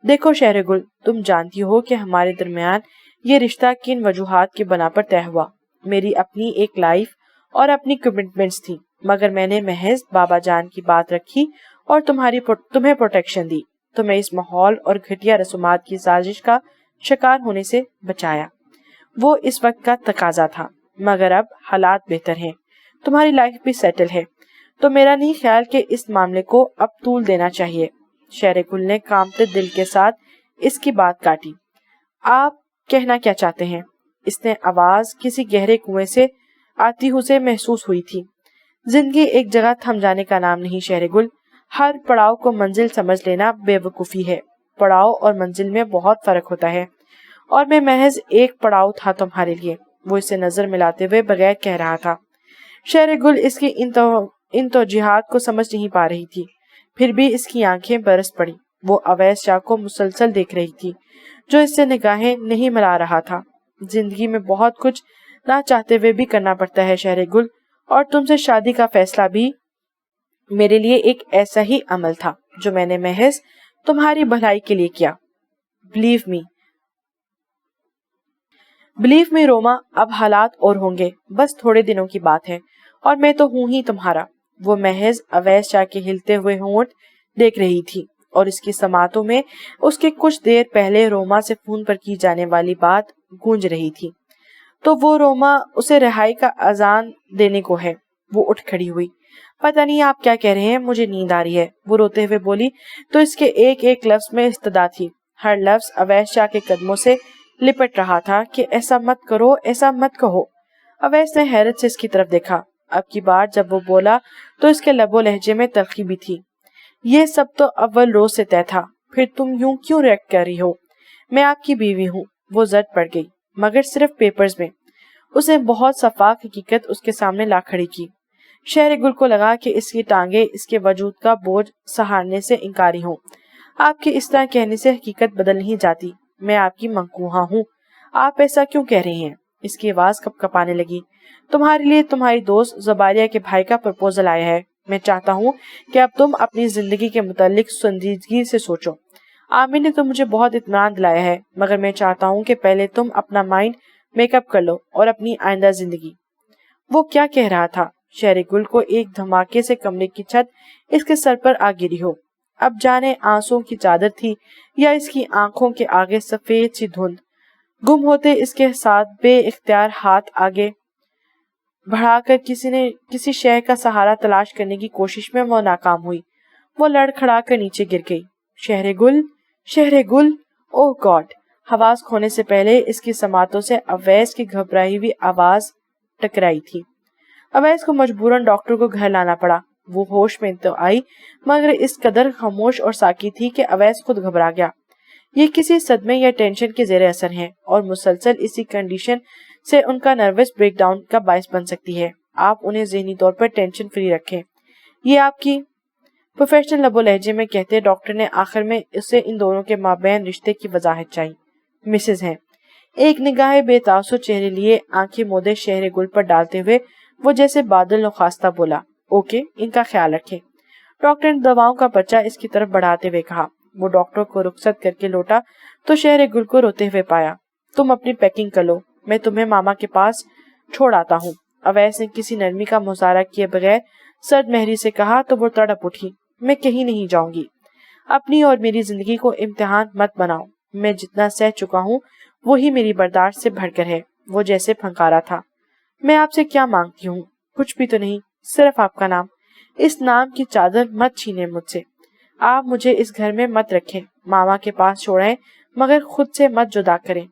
دیکھو شہر گل، تم جانتی ہو کہ ہمارے درمیان یہ رشتہ کن وجوہات کی بنا پر طے ہوا۔ میری اپنی ایک لائف اور اپنی کمٹمنٹس تھی، مگر میں نے محض بابا جان کی بات رکھی اور تمہیں پروٹیکشن دی تو میں اس ماحول اور گھٹیا رسومات کی سازش کا شکار ہونے سے بچایا۔ وہ اس وقت کا تقاضا تھا، مگر اب حالات بہتر ہیں، تمہاری لائف بھی سیٹل ہے، تو میرا نہیں خیال کہ اس معاملے کو اب طول دینا چاہیے۔ شہر گل نے کامتے دل کے ساتھ اس کی بات کاٹی۔ آپ کہنا کیا چاہتے ہیں؟ اس نے آواز کسی گہرے کنویں سے آتی اسے محسوس ہوئی تھی۔ زندگی ایک جگہ تھم جانے کا نام نہیں شہر گل، ہر پڑاؤ کو منزل سمجھ لینا بے وقوفی ہے۔ پڑاؤ اور منزل میں بہت فرق ہوتا ہے، اور میں محض ایک پڑاؤ تھا تمہارے لیے۔ وہ اسے نظر ملاتے ہوئے بغیر کہہ رہا تھا۔ شہر گل اس کی ان توجیہات کو سمجھ نہیں پا رہی تھی، پھر بھی اس کی آنکھیں برس پڑی۔ وہ اویس شاہ کو مسلسل دیکھ رہی تھی، جو اس سے نگاہیں نہیں ملا رہا تھا۔ زندگی میں بہت کچھ نہ چاہتے ہوئے بھی کرنا پڑتا ہے شہر گل، اور تم سے شادی کا فیصلہ بھی میرے لیے ایک ایسا ہی عمل تھا جو میں نے محض تمہاری بھلائی کے لیے کیا۔ بلیو می روما، اب حالات اور ہوں گے، بس تھوڑے دنوں کی بات ہے، اور میں تو ہوں ہی تمہارا۔ وہ محض اویس شاہ کے ہلتے ہوئے ہونٹ دیکھ رہی تھی، اور اس کی سماعتوں میں اس کے کچھ دیر پہلے روما سے فون پر کی جانے والی بات گونج رہی تھی۔ تو وہ روما اسے رہائی کا اذان دینے کو ہے۔ وہ اٹھ کھڑی ہوئی۔ پتہ نہیں آپ کیا کہہ رہے ہیں، مجھے نیند آ رہی ہے، وہ روتے ہوئے بولی تو اس کے ایک ایک لفظ میں استدا تھی۔ ہر لفظ اویس شاہ کے قدموں سے لپٹ رہا تھا کہ ایسا مت کرو، ایسا مت کہو۔ اویس نے حیرت سے اس کی طرف دیکھا۔ اب کی بار جب وہ بولا تو اس کے لب و لہجے میں تلخی بھی تھی. یہ سب تو اول روز سے طے تھا، پھر تم یوں کیوں ریئیکٹ کر رہی ہو؟ میں آپ کی بیوی ہوں. وہ زد پڑ گئی، مگر صرف پیپرز میں. اس نے بہت شفاف حقیقت اس کے سامنے لا کھڑی کی. شہر گل کو لگا کہ اس کی ٹانگیں اس کے وجود کا بوجھ سہارنے سے انکاری ہوں. آپ کے اس طرح کہنے سے حقیقت بدل نہیں جاتی. میں آپ کی منقوہاں ہوں. آپ ایسا کیوں کہہ رہی ہیں؟ اس کی آواز کپ کپانے لگی. تمہارے لیے تمہاری دوست زباریہ کے بھائی کا پرپوزل آیا ہے. میں چاہتا ہوں کہ اب تم اپنی زندگی کے متعلق سنجیدگی سے سوچو. عامر نے تو مجھے بہت اطمینان دلایا ہے، مگر میں چاہتا ہوں کہ پہلے تم اپنا مائنڈ میک اپ کر لو اور اپنی آئندہ زندگی. وہ کیا کہہ رہا تھا؟ شہر گل کو ایک دھماکے سے کمرے کی چھت اس کے سر پر آ گری ہو. اب جانے آنسوں کی چادر تھی یا اس کی آنکھوں کے آگے سفید سی دھند. گم ہوتے اس کے ساتھ بے اختیار ہاتھ آگے بڑھا کر کسی شے کا سہارا تلاش کرنے کی کوشش میں وہ ناکام ہوئی. وہ لڑکھڑا کر نیچے گر گئی. شہر گل، شہر گل، اوہ گاڈ! حواس کھونے سے پہلے اس کی سماعتوں سے اویس کی گھبرائی ہوئی آواز ٹکرائی تھی. اویس کو مجبوراً ڈاکٹر کو گھر لانا پڑا. وہ ہوش میں تو آئی، مگر اس قدر خاموش اور ساکی تھی کہ اویس خود گھبرا گیا. یہ کسی صدمے یا ٹینشن کے زیر اثر ہیں اور مسلسل اسی کنڈیشن سے ان کا نروس بریک ڈاؤن کا باعث بن سکتی ہے. آپ انہیں ذہنی طور پر ٹینشن فری رکھیں. یہ آپ کی پروفیشنل لب و لہجے میں کہتے ڈاکٹر نے آخر میں اسے ان دونوں کے مابین رشتے کی وضاحت چاہی. مسز ہیں. ایک نگاہ بے تاثر چہرے لیے آنکھیں مودے شہر گل پر ڈالتے ہوئے وہ جیسے بادل نخواستہ بولا، اوکے، ان کا خیال رکھیں. ڈاکٹر نے دواؤں کا پرچہ اس کی طرف بڑھاتے ہوئے کہا. وہ ڈاکٹر کو رخصت کر کے لوٹا تو شہر گل کو روتے ہوئے پایا. تم اپنی پیکنگ کر لو، میں تمہیں ماما کے پاس چھوڑ آتا ہوں. اویس نے کسی نرمی کا مظاہرہ کیے بغیر سرد مہری سے کہا تو وہ تڑپ اٹھی. میں کہیں نہیں جاؤں گی. اپنی اور میری زندگی کو امتحان مت بناؤ. میں جتنا سہ چکا ہوں وہی میری برداشت سے بڑھ کر ہے. وہ جیسے پھنکارا تھا. میں آپ سے کیا مانگتی ہوں؟ کچھ بھی تو نہیں، صرف آپ کا نام. اس نام کی چادر مت چھینیں مجھ سے. آپ مجھے اس گھر میں مت رکھیں، ماما کے پاس چھوڑیں، مگر خود سے مت جدا کریں.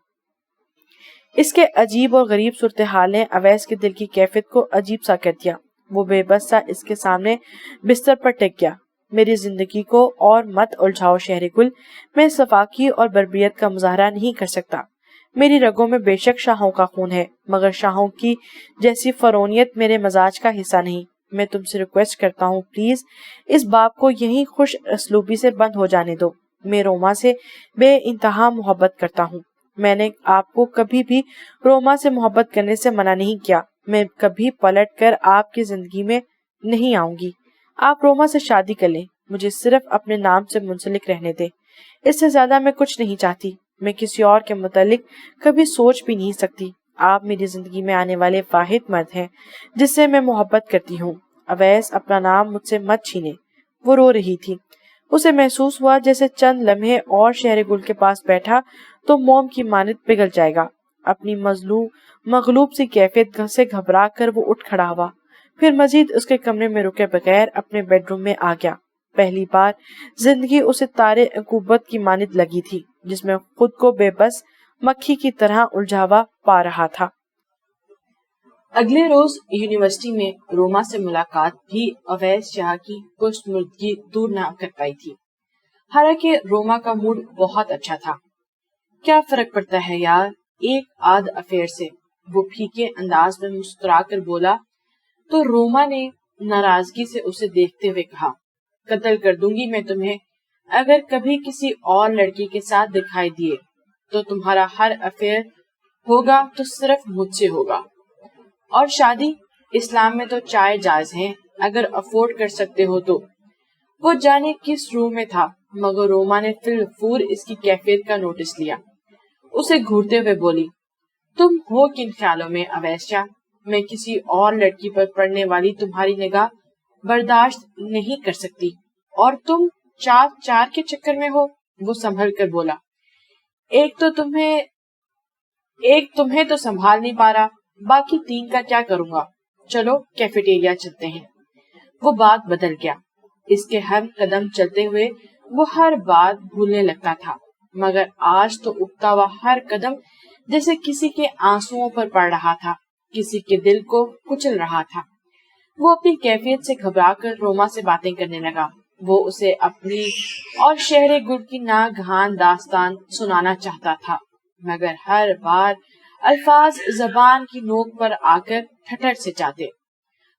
اس کے عجیب اور غریب صورتحال نے اویس کے دل کی کیفیت کو عجیب سا کر دیا. وہ بے بس سا اس کے سامنے بستر پر ٹک گیا. میری زندگی کو اور مت الجھاؤ شہر گل. میں صفاکی اور بربریت کا مظاہرہ نہیں کر سکتا. میری رگوں میں بے شک شاہوں کا خون ہے، مگر شاہوں کی جیسی فرونیت میرے مزاج کا حصہ نہیں. میں تم سے ریکویسٹ کرتا ہوں، پلیز اس باب کو یہیں خوش اسلوبی سے بند ہو جانے دو. میں روما سے بے انتہا محبت کرتا ہوں. میں نے آپ کو کبھی بھی روما سے محبت کرنے سے منع نہیں کیا. میں کبھی پلٹ کر آپ کی زندگی میں نہیں آؤں گی. آپ روما سے شادی کر لیں، مجھے صرف اپنے نام سے منسلک رہنے دیں. اس سے زیادہ میں کچھ نہیں چاہتی. میں کسی اور کے متعلق کبھی سوچ بھی نہیں سکتی. آپ میری زندگی میں آنے والے واحد مرد ہیں جس سے میں محبت کرتی ہوں. اویس، اپنا نام مجھ سے مت چھینے. وہ رو رہی تھی. اسے محسوس ہوا جیسے چند لمحے اور شہر گل کے پاس بیٹھا تو موم کی مانند پگھل جائے گا. اپنی مغلوب سی کیفیت سے گھبرا کر وہ اٹھ کھڑا ہوا. پھر مزید اس کے کمرے میں رکے بغیر اپنے بیڈ روم میں آ گیا. پہلی بار زندگی اسے تارے عقوبت کی مانند لگی تھی جس میں خود کو بے بس مکھی کی طرح الجھاوا پا رہا تھا. اگلے روز یونیورسٹی میں روما سے ملاقات بھی اویس شاہ کی خوشنودگی دور نہ کر پائی تھی. حالانکہ روما کا موڈ بہت اچھا تھا. کیا فرق پڑتا ہے یار ایک آدھ افیئر سے، وہ پھیکے انداز میں مسکرا کر بولا. تو روما نے ناراضگی سے اسے دیکھتے ہوئے کہا، قتل کر دوں گی میں تمہیں اگر کبھی کسی اور لڑکی کے ساتھ دکھائی دیے تو. تمہارا ہر افیئر ہوگا تو صرف مجھ سے ہوگا. اور شادی اسلام میں تو چائے جائز ہیں اگر افورڈ کر سکتے ہو تو. وہ جانے کس روم میں تھا مگر روما نے فی الفور اس کی کیفیت کا نوٹس لیا. اسے گھورتے ہوئے بولی، تم ہو کن خیالوں میں اویس شاہ؟ میں کسی اور لڑکی پر پڑنے والی تمہاری نگاہ برداشت نہیں کر سکتی اور تم چار کے چکر میں ہو. وہ سنبھل کر بولا، ایک تمہیں تو سنبھال نہیں پا رہا، باقی تین کا کیا کروں گا. چلو کیفیٹیریا چلتے ہیں. وہ بات بدل گیا. اس کے ہر قدم چلتے ہوئے وہ ہر بات بھولنے لگتا تھا، مگر آج تو اگتا ہوا ہر قدم جیسے کسی کے آنسوؤں پر پڑ رہا تھا، کسی کے دل کو کچل رہا تھا. وہ اپنی کیفیت سے گھبرا کر روما سے باتیں کرنے لگا. وہ اسے اپنی اور شہر گل کی ناگہان داستان سنانا چاہتا تھا، مگر ہر بار الفاظ زبان کی نوک پر آ کر ٹھٹر سے جاتے.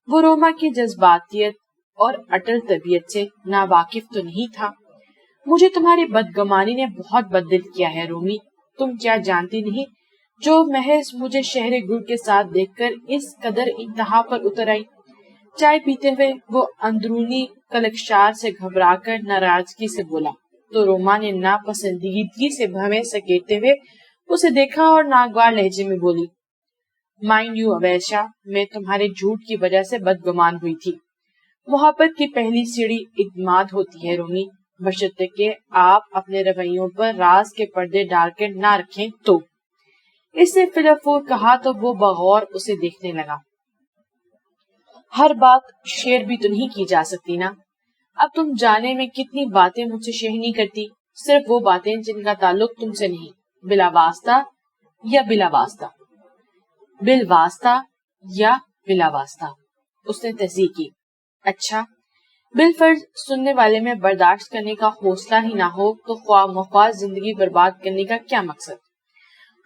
وہ روما کی جذباتیت اور اٹل طبیعت سے ناواقف تو نہیں تھا. مجھے تمہاری بدگمانی نے بہت بددل کیا ہے رومی. تم کیا جانتی نہیں جو محض مجھے شہر گل کے ساتھ دیکھ کر اس قدر انتہا پر اتر آئی. چائے پیتے ہوئے وہ اندرونی کلکشار سے گھبرا کر ناراضگی سے بولا تو روما نے ناپسندیدگی سے بھویں سکیڑتے ہوئے اسے دیکھا اور ناگوار لہجے میں بولی، مائنڈ یو اویشا، میں تمہارے جھوٹ کی وجہ سے بدگمان ہوئی تھی. محبت کی پہلی سیڑھی اعتماد ہوتی ہے رومی، بشرطے کہ آپ اپنے رویوں پر راز کے پردے ڈال کر نہ رکھیں تو. اس نے فلفور کہا تو وہ بغور اسے دیکھنے لگا. ہر بات شیئر بھی تو نہیں کی جا سکتی نا. اب تم جانے میں کتنی باتیں مجھ سے شیئر نہیں کرتی، صرف وہ باتیں جن کا تعلق تم سے نہیں، بلا واسطہ یا بلا واسطہ. بل واسطہ یا بلا واسطہ، اس نے تصدیق کی. اچھا، بالفرض سننے والے میں برداشت کرنے کا حوصلہ ہی نہ ہو تو خواہ مخواہ زندگی برباد کرنے کا کیا مقصد.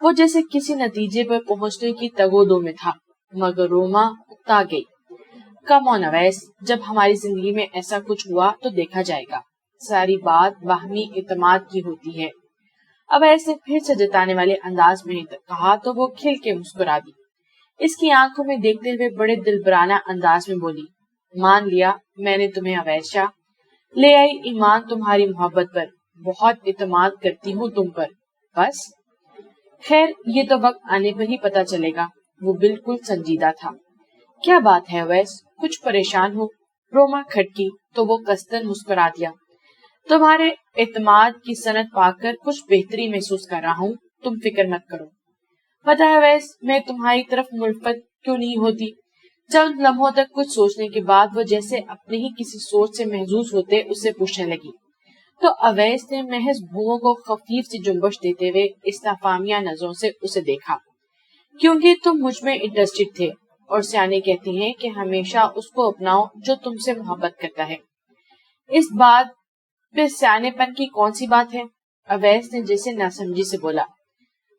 وہ جیسے کسی نتیجے پر پہنچنے کی تگودو میں تھا، مگر روما اکتا گئی. کم آن اویس، جب ہماری زندگی میں ایسا کچھ ہوا تو دیکھا جائے گا. ساری بات باہمی اعتماد کی ہوتی ہے. اویس نے پھر سے جتانے والے انداز میں کہا تو وہ کھل کے مسکرا دی. اس کی آنکھوں میں دیکھتے ہوئے بڑے دلبرانہ انداز میں بولی، مان لیا میں نے تمہیں اویشا، لے آئی ایمان تمہاری محبت پر، بہت اعتماد کرتی ہوں تم پر، بس. خیر یہ تو وقت آنے پر ہی پتا چلے گا. وہ بالکل سنجیدہ تھا. کیا بات ہے اویس، کچھ پریشان ہو؟ روما کھٹکی تو وہ قصدن مسکرا دیا. تمہارے اعتماد کی صنعت پا کر کچھ بہتری محسوس کر رہا ہوں، تم فکر مت کرو. پتہ ہے اویس، میں تمہاری طرف ملفت کیوں نہیں ہوتی. چند لمحوں تک کچھ سوچنے کے بعد وہ جیسے اپنے ہی کسی سوچ سے محظوظ ہوتے اس سے پوچھنے لگی. تو اویس نے محض بھوؤں کو خفیف سی جنبش دیتے ہوئے استفہامیہ نظروں سے اسے دیکھا. کیونکہ تم مجھ میں انٹرسٹڈ تھے، اور سیانے کہتے ہیں کہ ہمیشہ اس کو اپناؤ جو تم سے محبت کرتا ہے. اس بات پہ سیانے پن کی کون سی بات ہے؟ اویس نے جیسے ناسمجھی سے بولا.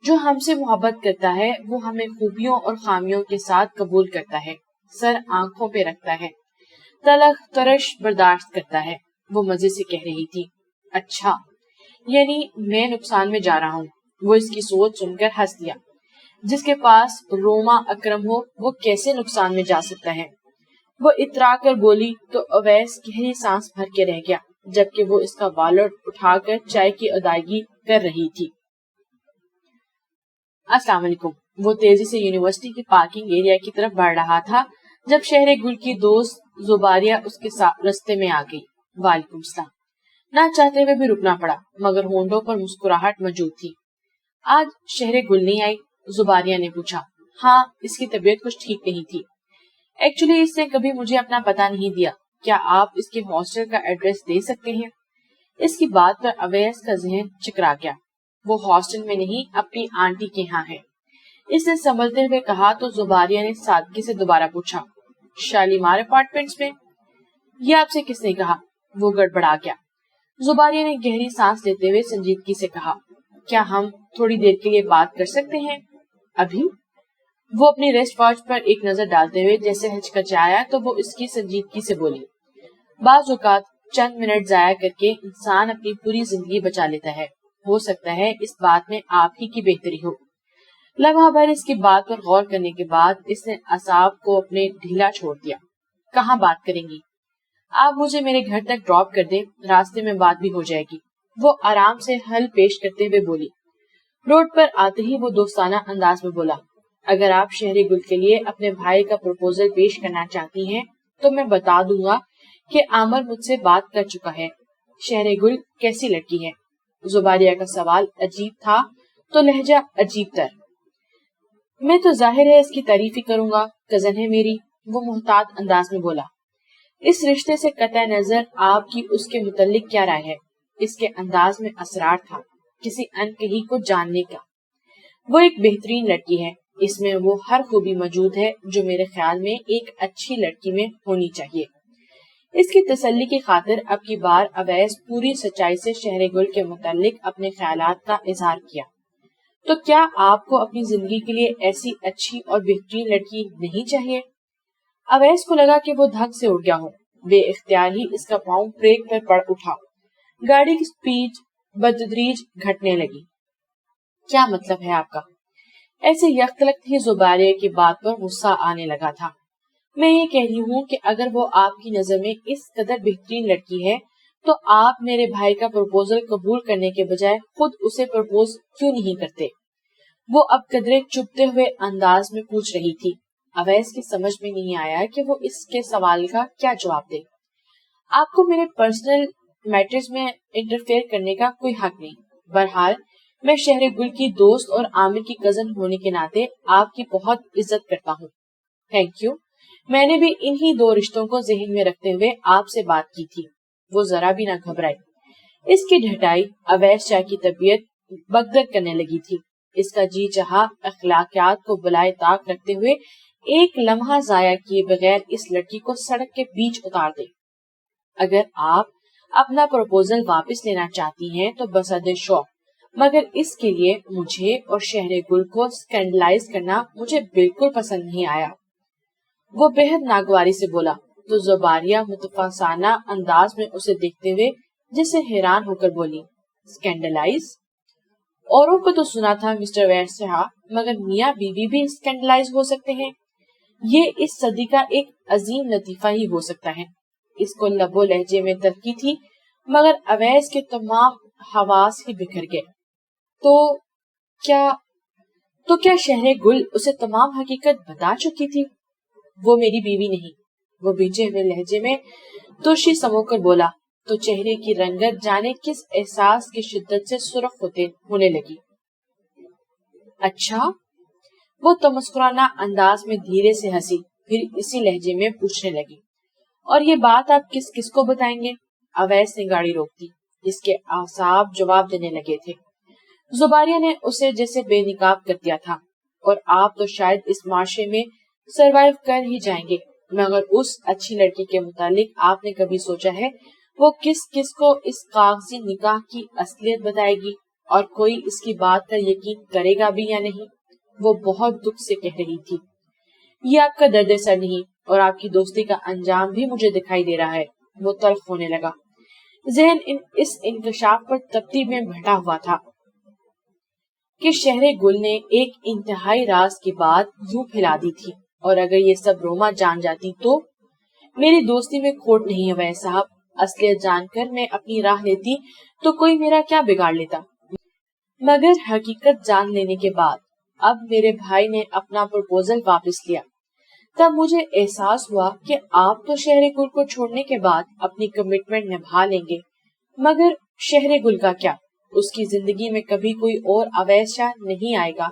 جو ہم سے محبت کرتا ہے وہ ہمیں خوبیوں اور خامیوں کے ساتھ قبول کرتا ہے، سر آنکھوں پہ رکھتا ہے، تلخ ترش برداشت کرتا ہے. وہ مزے سے کہہ رہی تھی. اچھا، یعنی میں نقصان میں جا رہا ہوں. وہ اس کی سوچ سن کر ہنس دیا. جس کے پاس روما اکرم ہو وہ کیسے نقصان میں جا سکتا ہے. وہ اترا کر بولی تو اویس گہری سانس بھر کے رہ گیا، جبکہ وہ اس کا والٹ اٹھا کر چائے کی ادائیگی کر رہی تھی. السلام علیکم. وہ تیزی سے یونیورسٹی کی پارکنگ ایریا کی طرف بڑھ رہا تھا جب شہر گل کی دوست زباریہ اس کے رستے میں آ گئی. وعلیکم السلام. نہ چاہتے ہوئے بھی رکنا پڑا، مگر ہونٹوں پر مسکراہٹ موجود تھی. آج شہر گل نہیں آئی؟ زباریہ نے پوچھا. ہاں، اس کی طبیعت کچھ ٹھیک نہیں تھی. ایکچولی اس نے کبھی مجھے اپنا پتہ نہیں دیا. کیا آپ اس کے ہاسٹل کا ایڈریس دے سکتے ہیں؟ اس کی بات پر اویس کا ذہن چکرا گیا. وہ ہاسٹل میں نہیں، اپنی آنٹی کے ہاں ہے. اس نے سنبھلتے ہوئے کہا تو زباریہ نے سادگی سے دوبارہ پوچھا، شالیمار اپارٹمنٹس میں؟ یہ آپ سے کس نے کہا؟ وہ گڑبڑا گیا. زباریہ نے گہری سانس لیتے ہوئے سنجیدگی سے کہا، کیا ہم تھوڑی دیر کے لیے بات کر سکتے ہیں؟ ابھی؟ وہ اپنی ریسٹ واچ پر ایک نظر ڈالتے ہوئے جیسے ہچکچایا تو وہ اس کی سنجیدگی سے بولی، بعض اوقات چند منٹ ضائع کر کے انسان اپنی پوری زندگی بچا لیتا ہے. ہو سکتا ہے اس بات میں آپ ہی کی بہتری ہو. لمحہ بھر اس کی بات پر غور کرنے کے بعد اس نے اعصاب کو اپنے ڈھیلا چھوڑ دیا. کہاں بات کریں گی؟ آپ مجھے میرے گھر تک ڈراپ کر دیں، راستے میں بات بھی ہو جائے گی. وہ آرام سے حل پیش کرتے ہوئے بولی. روڈ پر آتے ہی وہ دوستانہ انداز میں بولا، اگر آپ شہر گل کے لیے اپنے بھائی کا پروپوزل پیش کرنا چاہتی ہیں تو میں بتا دوں گا کہ عامر مجھ سے بات کر چکا ہے. شہر گل کیسی لڑکی ہے؟ زباریہ کا سوال عجیب تھا تو لہجہ عجیب تر. میں تو ظاہر ہے اس کی تعریف ہی کروں گا، کزن ہے میری. وہ محتاط انداز میں بولا. اس رشتے سے قطع نظر آپ کی اس کے متعلق کیا رائے ہے؟ اس کے انداز میں اسرار تھا، کسی ان کہیں کو جاننے کا. وہ ایک بہترین لڑکی ہے، اس میں وہ ہر خوبی موجود ہے جو میرے خیال میں ایک اچھی لڑکی میں ہونی چاہیے۔ اس کی تسلی کی خاطر اب کی بار اویس پوری سچائی سے شہر گل کے متعلق اپنے خیالات کا اظہار کیا۔ تو کیا آپ کو اپنی زندگی کے لیے ایسی اچھی اور بہترین لڑکی نہیں چاہیے؟ اویس کو لگا کہ وہ دھک سے اٹھ گیا ہو۔ بے اختیار ہی اس کا پاؤں بریک پر پڑ اٹھا۔ گاڑی کی سپیڈ بتدریج گھٹنے لگی۔ کیا مطلب ہے آپ کا؟ ایسے یکتلک ہی زباریہ کی بات پر غصہ آنے لگا تھا۔ میں یہ کہہ رہی ہوں کہ اگر وہ آپ کی نظر میں اس قدر بہترین لڑکی ہے تو آپ میرے بھائی کا پرپوزل قبول کرنے کے بجائے خود اسے پرپوز کیوں نہیں کرتے؟ وہ اب قدرے چپتے ہوئے انداز میں پوچھ رہی تھی۔ اویس کی سمجھ میں نہیں آیا کہ وہ اس کے سوال کا کیا جواب دے۔ آپ کو میرے پرسنل میٹرز میں انٹرفیئر کرنے کا کوئی حق نہیں۔ بہرحال میں شہر گل کی دوست اور عامر کی کزن ہونے کے ناطے آپ کی بہت عزت کرتا ہوں۔ Thank you. میں نے بھی انہی دو رشتوں کو ذہن میں رکھتے ہوئے آپ سے بات کی تھی۔ وہ ذرا بھی نہ گھبرائی۔ اس کی ڈھٹائی اویس شاہ کی طبیعت بگدر کرنے لگی تھی۔ اس کا جی چاہا اخلاقیات کو بلائے طاق رکھتے ہوئے ایک لمحہ ضائع کیے بغیر اس لڑکی کو سڑک کے بیچ اتار دے۔ اگر آپ اپنا پروپوزل واپس لینا چاہتی ہیں تو بسد شوق، مگر اس کے لیے مجھے اور شہر گل کو اسکینڈلائز کرنا مجھے بالکل پسند نہیں آیا۔ وہ بہت ناگواری سے بولا تو زباریہ متفاسانہ انداز میں اسے دیکھتے ہوئے جسے حیران ہو کر بولی، اسکینڈلائز؟ اوروں کو تو سنا تھا مسٹر ویرسہا، مگر میاں بیوی بھی اسکینڈلائز ہو سکتے ہیں؟ یہ اس صدی کا ایک عظیم لطیفہ ہی ہو سکتا ہے۔ اس کو لب و لہجے میں تلخی تھی، مگر اویس کے تمام حواس ہی بکھر گئے۔ تو کیا شہر گل اسے تمام حقیقت بتا چکی تھی؟ وہ میری بیوی نہیں، وہ بھیجے ہوئے لہجے میں ترشی سمو کر بولا تو چہرے کی رنگت جانے کس احساس کی شدت سے سرخ ہونے لگی۔ اچھا؟ وہ تمسکرانہ انداز میں دھیرے سے ہنسی، پھر اسی لہجے میں پوچھنے لگی، اور یہ بات آپ کس کس کو بتائیں گے؟ اویس نے گاڑی روک دی۔ اس کے اعصاب جواب دینے لگے تھے۔ زباریہ نے اسے جیسے بے نقاب کر دیا تھا، اور آپ تو شاید اس معاشرے میں سروائیو کر ہی جائیں گے، مگر اس اچھی لڑکی کے متعلق آپ نے کبھی سوچا ہے وہ کس کس کو اس کاغذی نکاح کی اصلیت بتائے گی، اور کوئی اس کی بات کا یقین کرے گا بھی یا نہیں؟ وہ بہت دکھ سے کہہ رہی تھی۔ یہ آپ کا درد سر نہیں، اور آپ کی دوستی کا انجام بھی مجھے دکھائی دے رہا ہے۔ وہ تلخ ہونے لگا۔ ذہن اس انکشاف پر تپتی میں بھٹا ہوا تھا کہ شہر گل نے ایک انتہائی راز کی بات یوں پھیلا دی تھی، اور اگر یہ سب روما جان جاتی تو؟ میری دوستی میں کھوٹ نہیں ہے اویس صاحب، اصلیت جان کر میں اپنی راہ لیتی تو کوئی میرا کیا بگاڑ لیتا، مگر حقیقت جان لینے کے بعد اب میرے بھائی نے اپنا پرپوزل واپس لیا، تب مجھے احساس ہوا کہ آپ تو شہر گل کو چھوڑنے کے بعد اپنی کمٹمنٹ نبھا لیں گے، مگر شہر گل کا کیا؟ اس کی زندگی میں کبھی کوئی اور اویس شاہ نہیں آئے گا،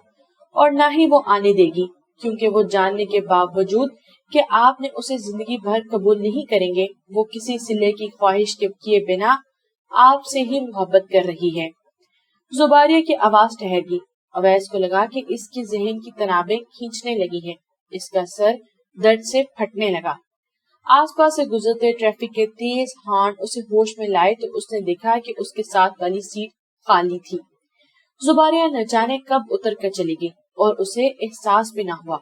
اور نہ ہی وہ آنے دے گی، کیونکہ وہ جاننے کے باوجود کہ آپ نے اسے زندگی بھر قبول نہیں کریں گے، وہ کسی صلے کی خواہش کے کیے بنا آپ سے ہی محبت کر رہی ہے۔ زباریہ کی آواز ٹھہر گئی۔ اویس کو لگا کہ اس کی ذہن کی تنابیں کھینچنے لگی ہیں۔ اس کا سر درد سے پھٹنے لگا۔ آس پاس سے گزرتے ٹریفک کے تیز ہارن اسے ہوش میں لائے تو اس نے دیکھا کہ اس کے ساتھ والی سیٹ خالی تھی۔ زباریہ نہ جانے کب اتر کر چلی گئی اور اسے احساس بھی نہ ہوا۔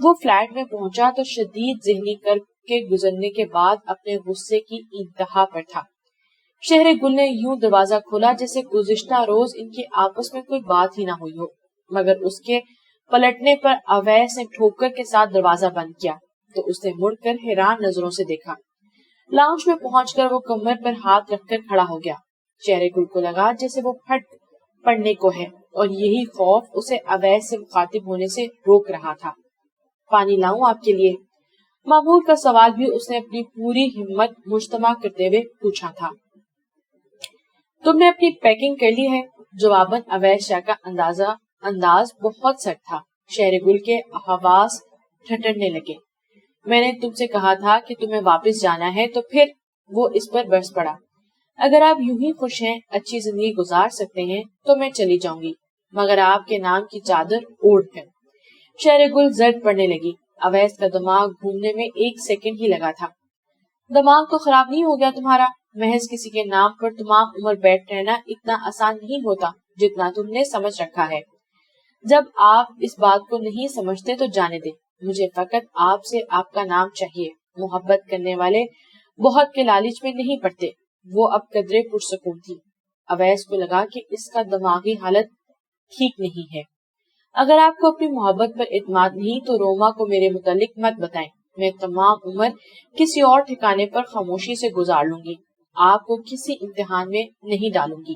وہ فلیٹ میں پہنچا تو شدید ذہنی کرب کے گزرنے کے بعد اپنے غصے کی انتہا پر تھا۔ شہر گل نے یوں دروازہ کھولا جیسے گزشتہ روز ان کی آپس میں کوئی بات ہی نہ ہوئی ہو، مگر اس کے پلٹنے پر اویس نے ٹھوکر کے ساتھ دروازہ بند کیا تو اس نے مڑ کر حیران نظروں سے دیکھا۔ لاؤنج میں پہنچ کر وہ کمر پر ہاتھ رکھ کر کھڑا ہو گیا۔ شہر گل کو لگا جیسے وہ پھٹ پڑنے کو ہے، اور یہی خوف اسے اویس سے مخاطب ہونے سے روک رہا تھا۔ پانی لاؤں آپ کے لیے؟ معمول کا سوال بھی اس نے اپنی پوری ہمت مجتمع کرتے ہوئے پوچھا تھا۔ تم نے اپنی پیکنگ کر لی ہے؟ جواباً اویس شاہ کا انداز بہت سخت تھا۔ شہر گل کے حواس ٹھٹرنے لگے۔ میں نے تم سے کہا تھا کہ تمہیں واپس جانا ہے تو پھر وہ اس پر برس پڑا۔ اگر آپ یوں ہی خوش ہیں، اچھی زندگی گزار سکتے ہیں تو میں چلی جاؤں گی، مگر آپ کے نام کی چادر اوڑھ کر۔ شہر گل زرد پڑنے لگی. اویس کا دماغ گھومنے میں 1 سیکنڈ ہی لگا تھا. دماغ تو خراب نہیں ہو گیا تمہارا؟ محض کسی کے نام پر تمام عمر بیٹھ رہنا اتنا آسان نہیں ہوتا جتنا تم نے سمجھ رکھا ہے. جب آپ اس بات کو نہیں سمجھتے تو جانے دیں. مجھے فقط آپ سے آپ کا نام چاہیے. محبت کرنے والے بہت کے لالچ میں نہیں پڑتے. وہ اب قدرے پرسکون تھی. اویس کو لگا کہ اس کا دماغی حالت ٹھیک نہیں ہے. اگر آپ کو اپنی محبت پر اعتماد نہیں تو روما کو میرے متعلق مت بتائیں. میں تمام عمر کسی اور ٹھکانے پر خاموشی سے گزار لوں گی. آپ کو کسی امتحان میں نہیں ڈالوں گی.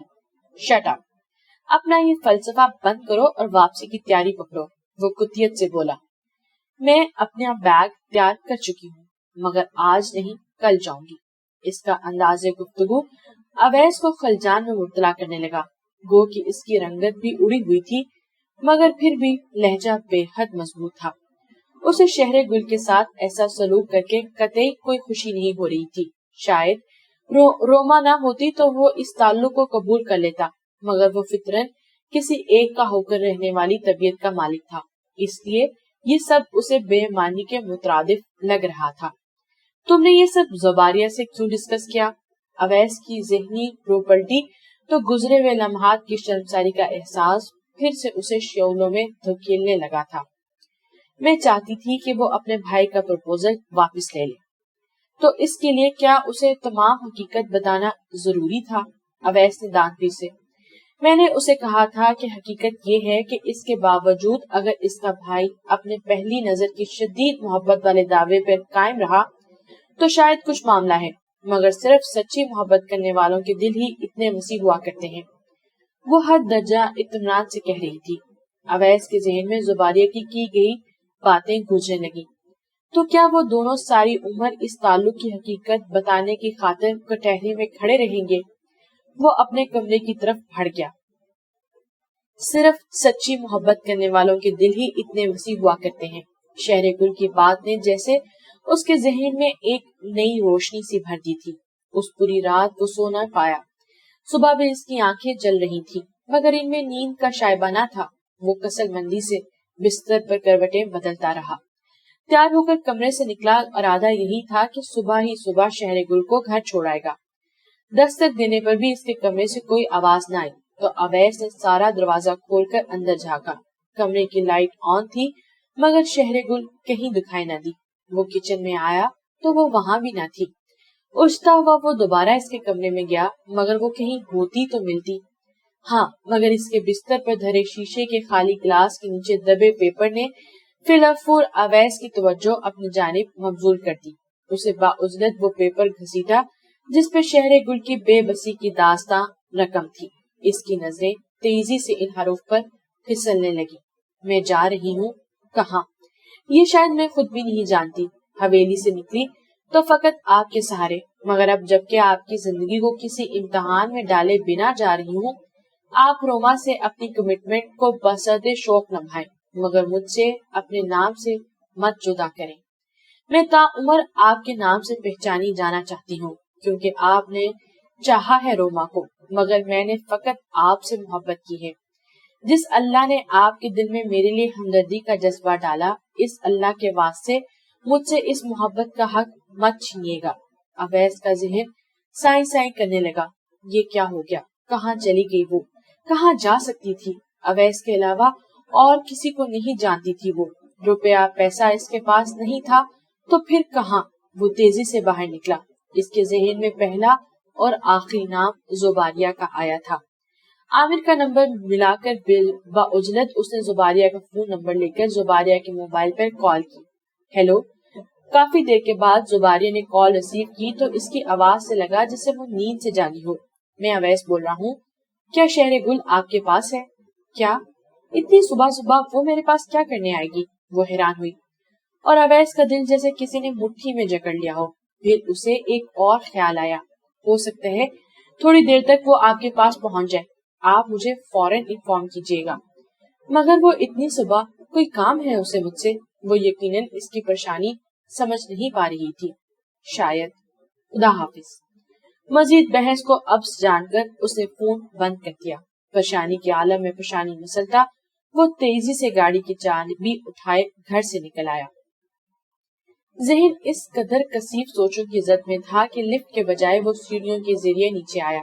Shut up. اپنا یہ فلسفہ بند کرو اور واپسی کی تیاری پکڑو. وہ کتیت سے بولا. میں اپنا بیگ تیار کر چکی ہوں مگر آج نہیں کل جاؤں گی. اس کا انداز گفتگو اویس کو خلجان میں مبتلا کرنے لگا. گو کہ اس کی رنگت بھی اڑی ہوئی تھی مگر پھر بھی لہجہ بے حد مضبوط تھا. اسے شہر گل کے ساتھ ایسا سلوک کر کے قطعی کوئی خوشی نہیں ہو رہی تھی. شاید روما نہ ہوتی تو وہ اس تعلق کو قبول کر لیتا مگر وہ فطرن کسی ایک کا ہو کر رہنے والی طبیعت کا مالک تھا. اس لیے یہ سب اسے بے معنی کے مترادف لگ رہا تھا. تم نے یہ سب زباریہ سے کیوں ڈسکس کیا؟ اویس کی ذہنی پروپرٹی تو گزرے ہوئے لمحات کی شرمساری کا احساس پھر سے اسے شعلوں میں دھکیلنے لگا تھا. میں چاہتی تھی کہ وہ اپنے بھائی کا پرپوزل واپس لے لے. تو اس کے لیے کیا اسے تمام حقیقت بتانا ضروری تھا؟ اویس نے دانت پیسے سے. میں نے اسے کہا تھا کہ حقیقت یہ ہے کہ اس کے باوجود اگر اس کا بھائی اپنے پہلی نظر کی شدید محبت والے دعوے پر قائم رہا تو شاید کچھ معاملہ ہے مگر صرف سچی محبت کرنے والوں کے دل ہی اتنے وسیع ہوا کرتے ہیں. وہ حد درجہ اطمینان سے کہہ رہی تھی. اویس کے ذہن میں زباریہ کی گئی باتیں گونجنے لگی. تو کیا وہ دونوں ساری عمر اس تعلق کی حقیقت بتانے کی خاطر کٹہری میں کھڑے رہیں گے؟ وہ اپنے کمرے کی طرف بڑھ گیا. صرف سچی محبت کرنے والوں کے دل ہی اتنے وسیع ہوا کرتے ہیں. شہر گل کی بات نے جیسے اس کے ذہن میں ایک نئی روشنی سی بھر دی تھی. اس پوری رات وہ سو نہ پایا. صبح بھی اس کی آنکھیں جل رہی تھی مگر ان میں نیند کا شائبہ نہ تھا. وہ کسل مندی سے بستر پر کروٹیں بدلتا رہا. تیار ہو کر کمرے سے نکلا. ارادہ یہی تھا کہ صبح ہی صبح شہر گل کو گھر چھوڑائے گا. دستک دینے پر بھی اس کے کمرے سے کوئی آواز نہ آئی تو اویس نے سارا دروازہ کھول کر اندر جھانکا. کمرے کی لائٹ آن تھی مگر شہر گل کہیں دکھائی نہ دی. وہ کچن میں آیا تو وہ وہاں بھی نہ تھی. اٹھتا ہوا وہ دوبارہ اس کے کمرے میں گیا مگر وہ کہیں ہوتی تو ملتی. ہاں مگر اس کے بستر پر دھرے شیشے کے خالی گلاس کے نیچے دبے پیپر نے فی الفور اویس کی توجہ اپنی جانب مبذول کر دی. اسے باعزلت وہ پیپر گھسیٹا جس پہ شہر گل کی بے بسی کی داستاں رقم تھی. اس کی نظریں تیزی سے ان حروف پر پھسلنے لگی. میں جا رہی ہوں. کہاں؟ یہ شاید میں خود بھی نہیں جانتی. حویلی سے نکلی تو فقط آپ کے سہارے مگر اب جبکہ آپ کی زندگی کو کسی امتحان میں ڈالے بنا جا رہی ہوں آپ روما سے اپنی کمٹمنٹ کو بسرد شوق نبھائیں مگر مجھ سے اپنے نام سے مت جدا کریں. میں تا عمر آپ کے نام سے پہچانی جانا چاہتی ہوں کیونکہ آپ نے چاہا ہے روما کو مگر میں نے فقط آپ سے محبت کی ہے. جس اللہ نے آپ کے دل میں میرے لیے ہمدردی کا جذبہ ڈالا اس اللہ کے واسطے مجھ سے اس محبت کا حق مت چھینیے گا. اویس کا ذہن سائیں سائیں کرنے لگا. یہ کیا ہو گیا؟ کہاں چلی گئی وہ؟ کہاں جا سکتی تھی؟ اویس کے علاوہ اور کسی کو نہیں جانتی تھی وہ. روپیہ پیسہ اس کے پاس نہیں تھا تو پھر کہاں؟ وہ تیزی سے باہر نکلا. اس کے ذہن میں پہلا اور آخری نام زباریہ کا آیا تھا. عامر کا نمبر ملا کر باعجلت اس نے زباریہ کا فون نمبر لے کر زباریہ کے موبائل پر کال کی. ہیلو. کافی دیر کے بعد زباریہ نے کال ریسیو کی تو اس کی آواز سے لگا جسے وہ نیند سے جاگی ہو. میں اویس بول رہا ہوں. کیا شہر گل آپ کے پاس ہے؟ کیا اتنی صبح صبح وہ میرے پاس کیا کرنے آئے گی؟ وہ حیران ہوئی اور اویس کا دل جیسے کسی نے مٹھی میں جکڑ لیا ہو. پھر اسے ایک اور خیال آیا. ہو سکتا ہے تھوڑی دیر تک وہ آپ کے پاس پہنچ جائے. آپ مجھے فوراً انفارم کیجیے گا. مگر وہ اتنی صبح کوئی کام ہے اسے مجھ سے؟ وہ یقیناً اس کی پریشانی سمجھ نہیں پا رہی تھی. شاید. خدا حافظ. مزید بحث کو اب جان کر اس نے فون بند کر دیا. پریشانی کے عالم میں پریشانی مسلتا وہ تیزی سے گاڑی کی چابی اٹھائے گھر سے نکل آیا۔ ذہن اس قدر کثیف سوچوں کی زد میں تھا کہ لفٹ کے بجائے وہ سیڑھیوں کے ذریعے نیچے آیا۔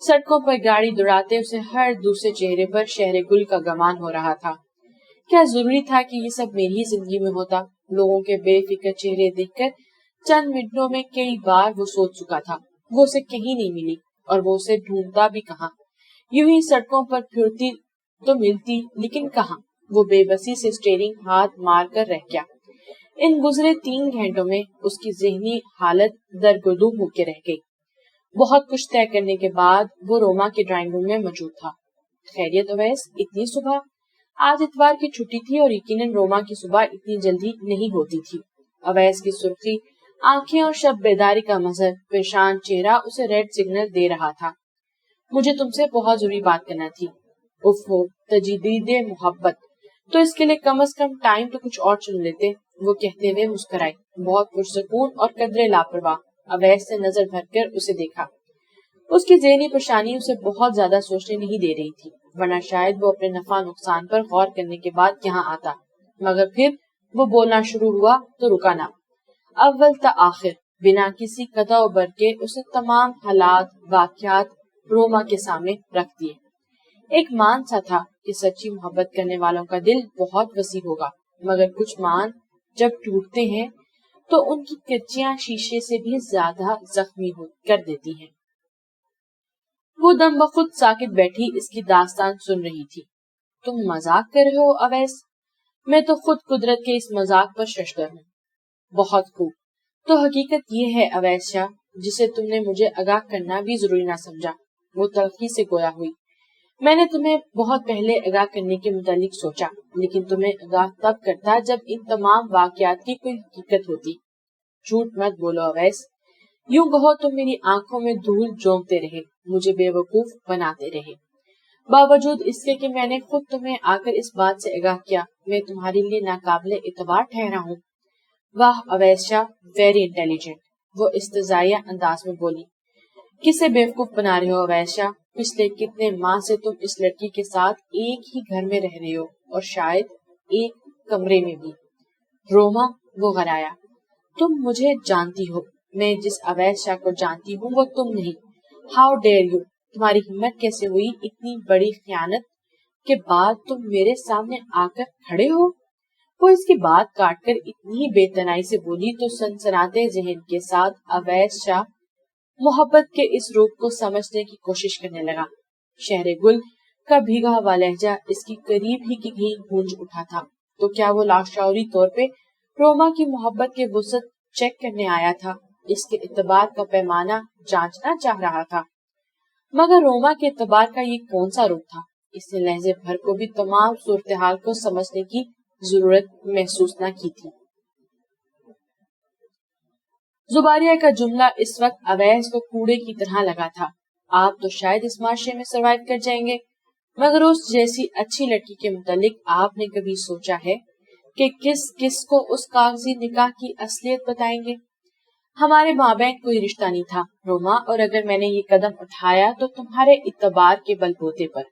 سڑکوں پر گاڑی دوڑاتے اسے ہر دوسرے چہرے پر شہر گل کا گمان ہو رہا تھا۔ کیا ضروری تھا کہ یہ سب میری ہی زندگی میں ہوتا؟ لوگوں کے بے فکر چہرے دیکھ کر چند منٹوں میں کئی بار وہ سوچ چکا تھا۔ وہ اسے کہیں نہیں ملی اور وہ اسے ڈھونڈتا بھی کہاں؟ یوں ہی سڑکوں پر پھرتی تو ملتی، لیکن کہاں؟ وہ بے بسی سے اسٹیئرنگ ہاتھ مار کر رہ گیا۔ ان گزرے 3 گھنٹوں میں اس کی ذہنی حالت درگردوں ہو کے رہ گئی۔ بہت کچھ طے کرنے کے بعد وہ روما کے ڈرائنگ روم میں موجود تھا۔ خیریت اویس، اتنی صبح؟ آج اتوار کی چھٹی تھی اور یقیناً روما کی صبح اتنی جلدی نہیں ہوتی تھی۔ اویس کی سرخی آنکھیں اور شب بیداری کا مظہر پریشان چہرہ اسے ریڈ سگنل دے رہا تھا۔ مجھے تم سے بہت ضروری بات کرنا تھی۔ اف ہو، تجدید محبت، تو اس کے لیے کم از کم ٹائم تو کچھ اور چن لیتے، وہ کہتے ہوئے مسکرائی۔ بہت پرسکون اور قدرے لاپرواہ اویس سے نظر بھر کر اسے دیکھا۔ اس کی ذہنی پریشانی اسے بہت زیادہ سوچنے نہیں دے رہی تھی، ورنہ شاید وہ اپنے نفع نقصان پر غور کرنے کے بعد یہاں آتا، مگر پھر وہ بولنا شروع ہوا تو رکا نہ۔ اول تا آخر بنا کسی قطع و بر کے اسے تمام حالات واقعات روما کے سامنے رکھ دیے۔ ایک مان سا تھا کہ سچی محبت کرنے والوں کا دل بہت وسیع ہوگا، مگر کچھ مان جب ٹوٹتے ہیں تو ان کی کچیاں شیشے سے بھی زیادہ زخمی کر دیتی ہیں۔ وہ دم بخود ساکت بیٹھی اس کی داستان سن رہی تھی۔ تم مذاق کر رہے ہو اویس؟ میں تو خود قدرت کے اس مذاق پر ششدر ہوں۔ بہت خوب، تو حقیقت یہ ہے اویس شاہ، جسے تم نے مجھے آگاہ کرنا بھی ضروری نہ سمجھا۔ وہ تلخی سے گویا ہوئی۔ میں نے تمہیں بہت پہلے آگاہ کرنے کے متعلق سوچا، لیکن تمہیں آگاہ تب کرتا جب ان تمام واقعات کی کوئی حقیقت ہوتی۔ جھوٹ مت بولو اویس، یوں کہو تم میری آنکھوں میں دھول جھونکتے رہے، مجھے بے وقوف بناتے رہے۔ باوجود اس کے کہ میں نے خود تمہیں آ کر اس بات سے آگاہ کیا، میں تمہارے لیے ناقابل اعتبار ٹھہرا ہوں۔ واہ اویس شاہ، ویری انٹیلیجنٹ، وہ استہزائیہ انداز میں بولی۔ کسے بیوقوف بنا رہے ہو اویس شاہ؟ پچھلے کتنے ماہ سے تم اس لڑکی کے ساتھ ایک ہی گھر میں رہ رہے ہو، اور شاید ایک کمرے میں بھی۔ روما، وہ غرایا، تم مجھے جانتی ہو، میں جس اویس شاہ کو جانتی ہوں وہ تم نہیں۔ ہاؤ ڈیئر یو، تمہاری ہمت کیسے ہوئی اتنی بڑی خیانت کے بعد تم میرے سامنے آ کر کھڑے ہو؟ وہ اس کی بات کاٹ کر اتنی بے تنائی سے بولی تو سنسناتے ذہن کے ساتھ اویس شاہ محبت کے اس روپ کو سمجھنے کی کوشش کرنے لگا۔ شہر گل کا بھیگا ہوا لہجہ اس کی قریب ہی کی گونج اٹھا تھا۔ تو کیا وہ لاشعوری طور پہ روما کی محبت کے وسعت چیک کرنے آیا تھا، اس کے اعتبار کا پیمانہ جانچنا چاہ رہا تھا؟ مگر روما کے اعتبار کا یہ کون سا روپ تھا؟ اس نے لہجے بھر کو بھی تمام صورتحال کو سمجھنے کی ضرورت محسوس نہ کی تھی۔ زباریہ کا جملہ اس وقت اویس کو کوڑے کی طرح لگا تھا۔ آپ تو شاید اس معاشرے میں سروائیو کر جائیں گے، مگر اس جیسی اچھی لڑکی کے متعلق آپ نے کبھی سوچا ہے کہ کس کو اس کاغذی نکاح کی اصلیت بتائیں گے؟ ہمارے مابین کوئی رشتہ نہیں تھا روما، اور اگر میں نے یہ قدم اٹھایا تو تمہارے اعتبار کے بل بوتے پر۔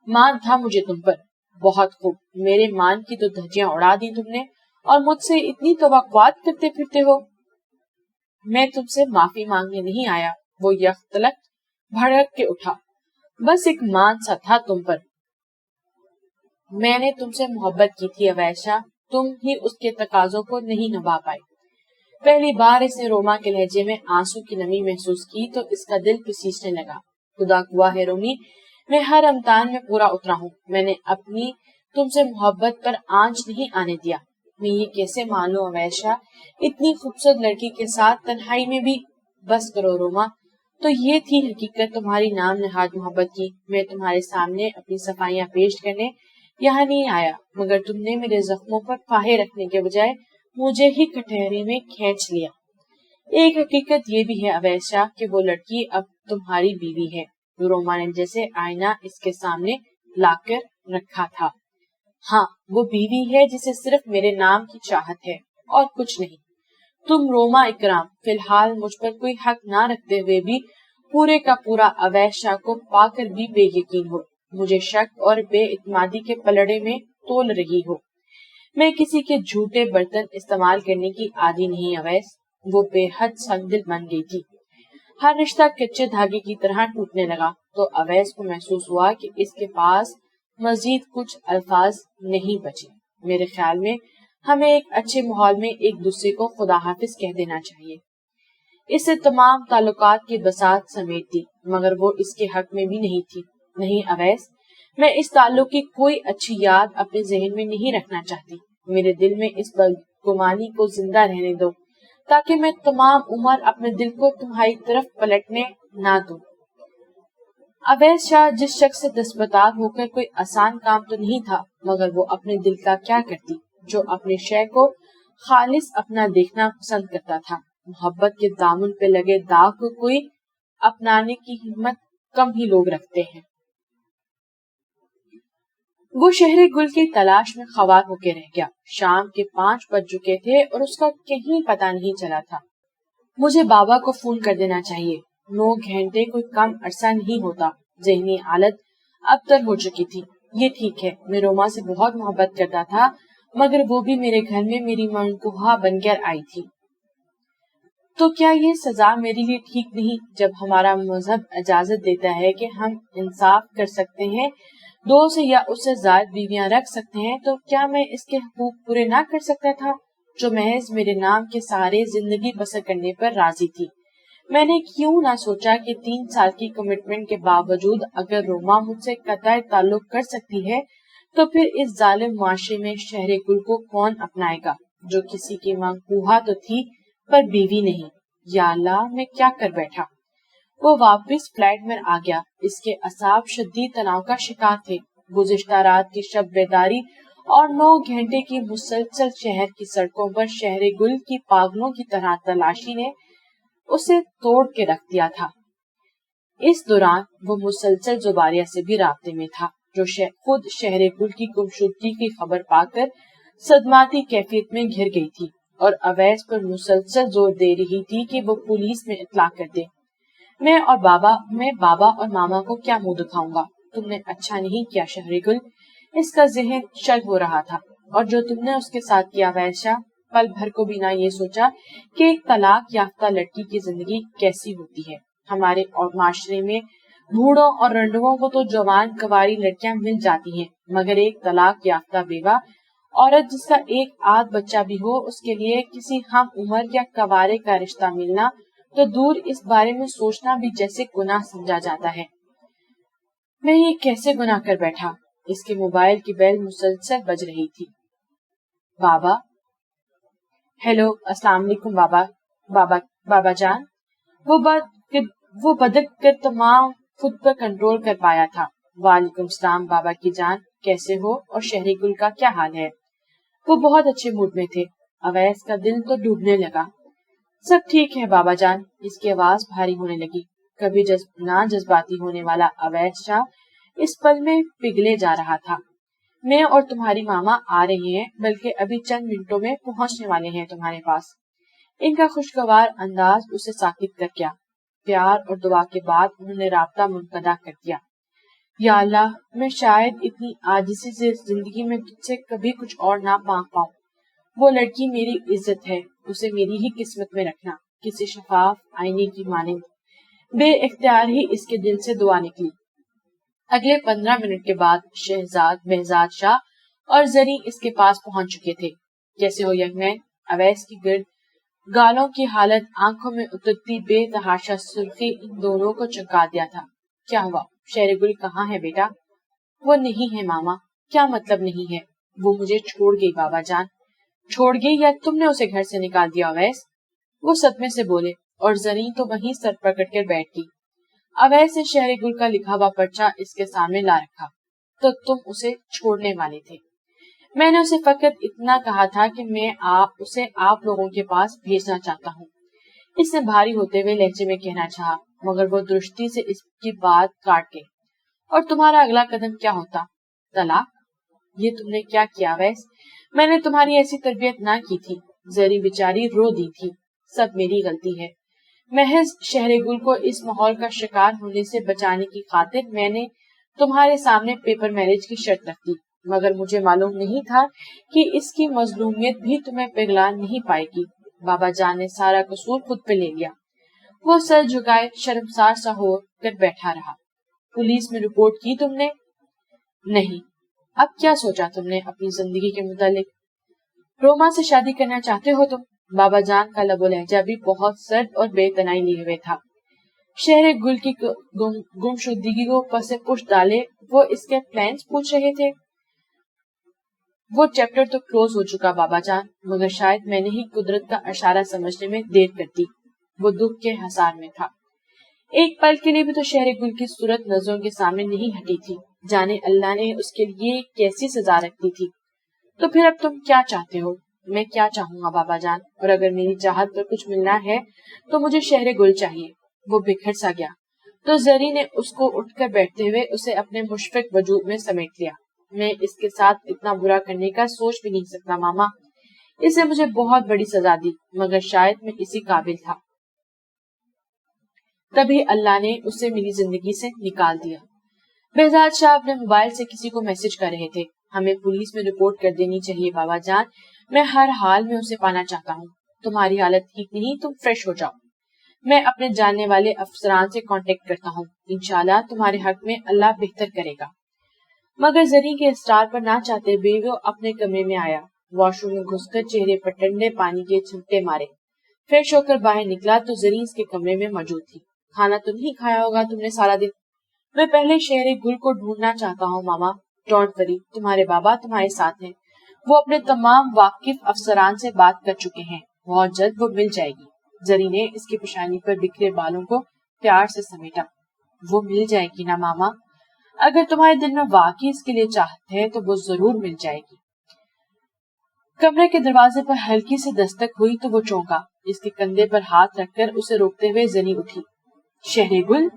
مان تھا مجھے تم پر۔ بہت خوب، میرے مان کی تو دھجیاں اڑا دی تم نے، اور مجھ سے اتنی توقعات کرتے پھرتے ہو۔ میں تم سے معافی مانگنے نہیں آیا، وہ یکتلک بھڑک کے اٹھا۔ بس ایک مان سا تھا تم پر۔ میں نے تم سے محبت کی تھی اویس شاہ، تم ہی اس کے تقاضوں کو نہیں نبھا پائے۔ پہلی بار اس نے روما کے لہجے میں آنسو کی نمی محسوس کی تو اس کا دل پسیجنے لگا۔ خدا گواہ ہے رومی، میں ہر امتحان میں پورا اترا ہوں، میں نے اپنی تم سے محبت پر آنچ نہیں آنے دیا۔ میں یہ کیسے مان لوں اویس شاہ، اتنی خوبصورت لڑکی کے ساتھ تنہائی میں بھی؟ بس کرو روما، تو یہ تھی حقیقت تمہاری نام نہاد محبت کی۔ میں تمہارے سامنے اپنی صفائیاں پیش کرنے یہاں نہیں آیا، مگر تم نے میرے زخموں پر پھاہے رکھنے کے بجائے مجھے ہی کٹہرے میں کھینچ لیا۔ ایک حقیقت یہ بھی ہے اویس شاہ کہ وہ لڑکی اب تمہاری بیوی ہے۔ روما نے جیسے آئینہ اس کے سامنے لا کر رکھا تھا۔ ہاں، وہ بیوی ہے جسے صرف میرے نام کی چاہت ہے اور کچھ نہیں۔ تم روما اکرام فی الحال مجھ پر کوئی حق نہ رکھتے ہوئے بھی پورے کا پورا اویس شاہ کو پا کر بھی بے یقین ہو۔ مجھے شک اور بے اعتمادی کے پلڑے میں تول رہی ہو۔ میں کسی کے جھوٹے برتن استعمال کرنے کی عادی نہیں اویس۔ وہ بے حد سنگ دل بن گئی تھی۔ ہر رشتہ کچے دھاگے کی طرح ٹوٹنے لگا تو اویس کو محسوس ہوا کہ اس کے پاس مزید کچھ الفاظ نہیں بچے۔ میرے خیال میں ہمیں ایک اچھے ماحول میں ایک دوسرے کو خدا حافظ کہہ دینا چاہیے۔ اس سے تمام تعلقات کی بساط سمیٹ دی، مگر وہ اس کے حق میں بھی نہیں تھی۔ نہیں اویس، میں اس تعلق کی کوئی اچھی یاد اپنے ذہن میں نہیں رکھنا چاہتی۔ میرے دل میں اس بدگمانی کو زندہ رہنے دو تاکہ میں تمام عمر اپنے دل کو تمہاری طرف پلٹنے نہ دوں۔ اویس شاہ جس شخص سے دستبردار ہو کر کوئی آسان کام تو نہیں تھا، مگر وہ اپنے دل کا کیا کرتی جو اپنے شے کو خالص اپنا دیکھنا پسند کرتا تھا۔ محبت کے دامن پہ لگے داغ کو کوئی اپنانے کی ہمت کم ہی لوگ رکھتے ہیں۔ وہ شہر گل کی تلاش میں خوار ہو کے رہ گیا۔ شام کے 5 بج چکے تھے اور اس کا کہیں پتہ نہیں چلا تھا۔ مجھے بابا کو فون کر دینا چاہیے۔ 9 گھنٹے کوئی کم عرصہ نہیں ہوتا۔ ذہنی حالت ابتر ہو چکی تھی۔ یہ ٹھیک ہے، میں روما سے بہت محبت کرتا تھا، مگر وہ بھی میرے گھر میں میری منقوہ بن کر آئی تھی۔ تو کیا یہ سزا میرے لیے ٹھیک نہیں؟ جب ہمارا مذہب اجازت دیتا ہے کہ ہم انصاف کر سکتے ہیں، 2 سے یا اس سے زائد بیویاں رکھ سکتے ہیں، تو کیا میں اس کے حقوق پورے نہ کر سکتا تھا جو محض میرے نام کے سارے زندگی بسر کرنے پر راضی تھی؟ میں نے کیوں نہ سوچا کہ 3 سال کی کمٹمنٹ کے باوجود اگر روما مجھ سے قطع تعلق کر سکتی ہے تو پھر اس ظالم معاشرے میں شہر گل کو کون اپنائے گا جو کسی کی منقوہ تو تھی پر بیوی نہیں۔ یا اللہ، میں کیا کر بیٹھا۔ وہ واپس فلیٹ میں آ گیا۔ اس کے اعصاب شدید تناؤ کا شکار تھے۔ گزشتہ رات کی شب بیداری اور 9 گھنٹے کی مسلسل شہر کی سڑکوں پر شہر گل کی پاگلوں کی طرح تلاشی نے اسے توڑ کے رکھ دیا تھا۔ اس دوران وہ مسلسل زباریہ سے بھی رابطے میں تھا جو خود شہر گل کی گمشدگی کی خبر پا کر صدماتی کیفیت میں گھر گئی تھی اور اویس پر مسلسل زور دے رہی تھی کہ وہ پولیس میں اطلاع کر دے۔ میں بابا اور ماما کو کیا منہ دکھاؤں گا؟ تم نے اچھا نہیں کیا شہر گل۔ اس کا ذہن شل ہو رہا تھا۔ اور جو تم نے اس کے ساتھ کیا اویس شاہ، پل بھر کو بھی نہ یہ سوچا کہ ایک طلاق یافتہ لڑکی کی زندگی کیسی ہوتی ہے۔ ہمارے اور معاشرے میں بوڑھوں اور رنڈوں کو تو جوان کنواری لڑکیاں مل جاتی ہیں، مگر ایک طلاق یافتہ بیوہ عورت جس کا ایک آدھ بچہ بھی ہو، اس کے لیے کسی ہم عمر یا کنوارے کا رشتہ ملنا تو دور، اس بارے میں سوچنا بھی جیسے گناہ سمجھا جاتا ہے۔ میں یہ کیسے گناہ کر بیٹھا؟ اس کے موبائل کی بیل مسلسل بج رہی تھی۔ بابا۔ ہیلو، السلام علیکم بابا جان۔ وہ بدک کر تمام خود پر کنٹرول کر پایا تھا۔ وعلیکم السلام بابا کی جان، کیسے ہو اور شہر گل کا کیا حال ہے؟ وہ بہت اچھے موڈ میں تھے۔ اویس کا دل تو ڈوبنے لگا۔ سب ٹھیک ہے بابا جان۔ اس کی آواز بھاری ہونے لگی۔ کبھی نہ جذباتی ہونے والا اویس شاہ اس پل میں پگھلے جا رہا تھا۔ میں اور تمہاری ماما آ رہے ہیں، بلکہ ابھی چند منٹوں میں پہنچنے والے ہیں تمہارے پاس۔ ان کا خوشگوار انداز اسے ساکت کر گیا۔ پیار اور دعا کے بعد انہوں نے رابطہ منقطع کر دیا۔ یا اللہ، میں شاید اتنی عاجزی سے زندگی میں تجھ سے کبھی کچھ اور نہ مانگ پاؤں۔ وہ لڑکی میری عزت ہے، اسے میری ہی قسمت میں رکھنا۔ کسی شفاف آئینے کی مانند بے اختیار ہی اس کے دل سے دعا نکلی۔ اگلے 15 منٹ کے بعد شہزاد بہزاد شاہ اور زری اس کے پاس پہنچ چکے تھے۔ کیسے ہو ینگ مین؟ اویس کی گرد گالوں کی حالت، آنکھوں میں اترتی بے تحاشا سرخی ان دونوں کو چونکا دیا تھا۔ کیا ہوا؟ شہر گل کہاں ہے بیٹا؟ وہ نہیں ہے ماما۔ کیا مطلب نہیں ہے؟ وہ مجھے چھوڑ گئی بابا جان۔ چھوڑ گئی یا تم نے اسے گھر سے نکال دیا اویس؟ وہ صدمے سے بولے اور زری تو وہیں سر پکڑ کر بیٹھ گئی۔ اویس نے شہر گل کا لکھا ہوا پرچہ اس کے سامنے لا رکھا۔ تو تم اسے چھوڑنے والے تھے؟ میں نے اسے فقط اتنا کہا تھا کہ میں اسے آپ لوگوں کے پاس بھیجنا چاہتا ہوں۔ اس نے بھاری ہوتے ہوئے لہجے میں کہنا چاہا، مگر وہ درستی سے اس کی بات کاٹ گئی۔ اور تمہارا اگلا قدم کیا ہوتا؟ طلاق؟ یہ تم نے کیا کیا اویس؟ میں نے تمہاری ایسی تربیت نہ کی تھی۔ زری بیچاری رو دی تھی۔ سب میری غلطی ہے۔ محض شہر گل کو اس ماحول کا شکار ہونے سے بچانے کی خاطر میں نے تمہارے سامنے پیپر میرج کی شرط رکھتی، مگر مجھے معلوم نہیں تھا کہ اس کی مظلومیت بھی تمہیں پگھلا نہیں پائے گی۔ بابا جان نے سارا قصور خود پہ لے لیا۔ وہ سر جھکائے شرمسار سا ہو کر بیٹھا رہا۔ پولیس میں رپورٹ کی تم نے؟ نہیں۔ اب کیا سوچا تم نے اپنی زندگی کے متعلق؟ روما سے شادی کرنا چاہتے ہو تم؟ بابا جان کا لب و لہجہ بھی بہت سرد اور بے تنائی لیے ہوئے تھا۔ شہر گل کی گمشدگی کو پس پش ڈالے وہ اس کے پلانز پوچھ رہے تھے۔ وہ چیپٹر تو کلوز ہو چکا بابا جان، مگر شاید میں نے ہی قدرت کا اشارہ سمجھنے میں دیر کر دی۔ وہ دکھ کے حصار میں تھا۔ ایک پل کے لیے بھی تو شہر گل کی صورت نظروں کے سامنے نہیں ہٹی تھی، جانے اللہ نے اس کے لیے کیسی سزا رکھی تھی۔ تو پھر اب تم کیا چاہتے ہو؟ میں کیا چاہوں گا بابا جان، اور اگر میری چاہت پر کچھ ملنا ہے تو مجھے شہر گل چاہیے۔ وہ بکھر سا گیا تو زری نے اس کو اٹھ کر بیٹھتے ہوئے اسے اپنے مشفق وجود میں سمیٹ لیا۔ میں اس کے ساتھ اتنا برا کرنے کا سوچ بھی نہیں سکتا ماما۔ اس نے مجھے بہت بڑی سزا دی، مگر شاید میں اسی قابل تھا، تبھی اللہ نے اسے میری زندگی سے نکال دیا۔ بہزاد شاہ اپنے موبائل سے کسی کو میسج کر رہے تھے۔ ہمیں پولیس میں رپورٹ کر دینی چاہیے بابا جان، میں ہر حال میں اسے پانا چاہتا ہوں۔ تمہاری حالت ٹھیک نہیں، تم فریش ہو جاؤ۔ میں اپنے جاننے والے افسران سے کانٹیکٹ کرتا ہوں، انشاءاللہ تمہارے حق میں اللہ بہتر کرے گا۔ مگر زری کے اسٹار پر نہ چاہتے ہوئے وہ اپنے کمرے میں آیا، واش روم میں گھس کر چہرے پر ٹھنڈے پانی کے چھنٹے مارے، فریش ہو کر باہر نکلا تو زری اس کے کمرے میں موجود تھی۔ کھانا تو نہیں کھایا ہوگا تم نے سارا دن؟ میں پہلے شہر گل کو ڈھونڈنا چاہتا ہوں ماما، ڈونٹ وری، تمہارے بابا تمہارے ساتھ ہیں، وہ اپنے تمام واقف افسران سے بات کر چکے ہیں، بہت جلد وہ مل جائے گی۔ زری نے اس کی پیشانی پر بکھرے بالوں کو پیار سے سمیٹا۔ وہ مل جائے گی نا ماما؟ اگر تمہارے دل میں واقعی اس کے لیے چاہت ہے تو وہ ضرور مل جائے گی۔ کمرے کے دروازے پر ہلکی سی دستک ہوئی تو وہ چونکا، اس کے کندھے پر ہاتھ رکھ کر اسے روکتے ہوئے زری اٹھی۔ شہر گل؟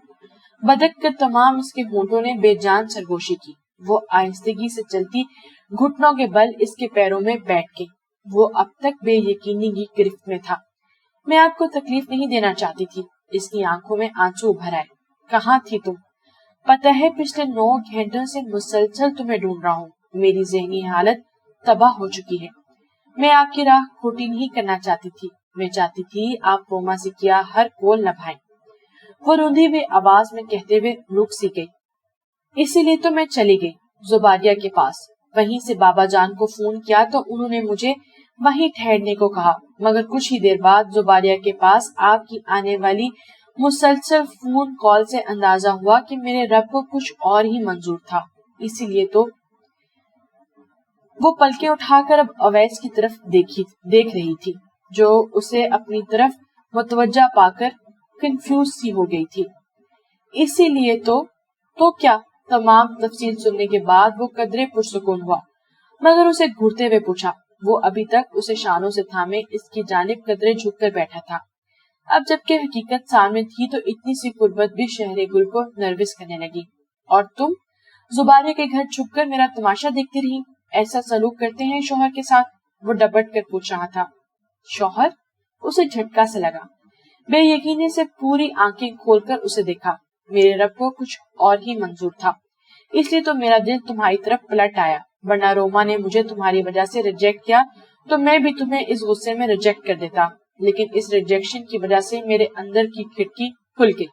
بدک کر تمام اس کے ہونٹوں نے بے جان سرگوشی کی۔ وہ آہستگی سے چلتی، گھٹنوں کے بل اس کے پیروں میں بیٹھ کے، وہ اب تک بے یقینی کی گرفت میں تھا۔ میں آپ کو تکلیف نہیں دینا چاہتی تھی۔ اس کی آنکھوں میں آنسو ابھر آئے۔ کہاں تھی تم؟ پتہ ہے پچھلے 9 گھنٹوں سے مسلسل تمہیں ڈھونڈ رہا ہوں، میری ذہنی حالت تباہ ہو چکی ہے۔ میں آپ کی راہ کھوٹی نہیں کرنا چاہتی تھی، میں چاہتی تھی آپ روما سے کیا ہر کول نبھائیں۔ وہ روندھی ہوئی آواز میں کہتے ہوئے رک سی گئی۔ اسی لیے تو میں چلی گئی زباریہ کے پاس، وہیں سے بابا جان کو فون کیا تو انہوں نے مجھے وہیں ٹھہرنے کو کہا، مگر کچھ ہی دیر بعد زباریہ کے پاس آپ کی آنے والی مسلسل فون کال سے اندازہ ہوا کہ میرے رب کو کچھ اور ہی منظور تھا، اسی لیے تو۔ وہ پلکیں اٹھا کر اب اویس کی طرف دیکھ رہی تھی، جو اسے اپنی طرف متوجہ پا کر کنفیوز سی ہو گئی تھی۔ اسی لیے تو کیا؟ تمام تفصیل سننے کے بعد وہ قدرے پرسکون ہوا، مگر اسے گھورتے ہوئے پوچھا۔ وہ ابھی تک اسے شانوں سے تھامے اس کی جانب قدرے جھک کر بیٹھا تھا، اب جبکہ حقیقت سامنے تھی تو اتنی سی قربت بھی شہر گل کو نروس کرنے لگی۔ اور تم زباریہ کے گھر چھپ کر میرا تماشا دیکھتی رہی؟ ایسا سلوک کرتے ہیں شوہر کے ساتھ؟ وہ ڈپٹ کر پوچھ رہا تھا۔ شوہر؟ اسے جھٹکا سے لگا، بے یقینی سے پوری آنکھیں کھول کر اسے دیکھا۔ میرے رب کو کچھ اور ہی منظور تھا، اس لیے تو میرا دل تمہاری طرف پلٹ آیا، ورنہ روما نے مجھے تمہاری وجہ سے ریجیکٹ کیا تو میں بھی تمہیں اس غصے میں ریجیکٹ کر دیتا، لیکن اس ریجیکشن کی وجہ سے میرے اندر کی کھڑکی کھل گئی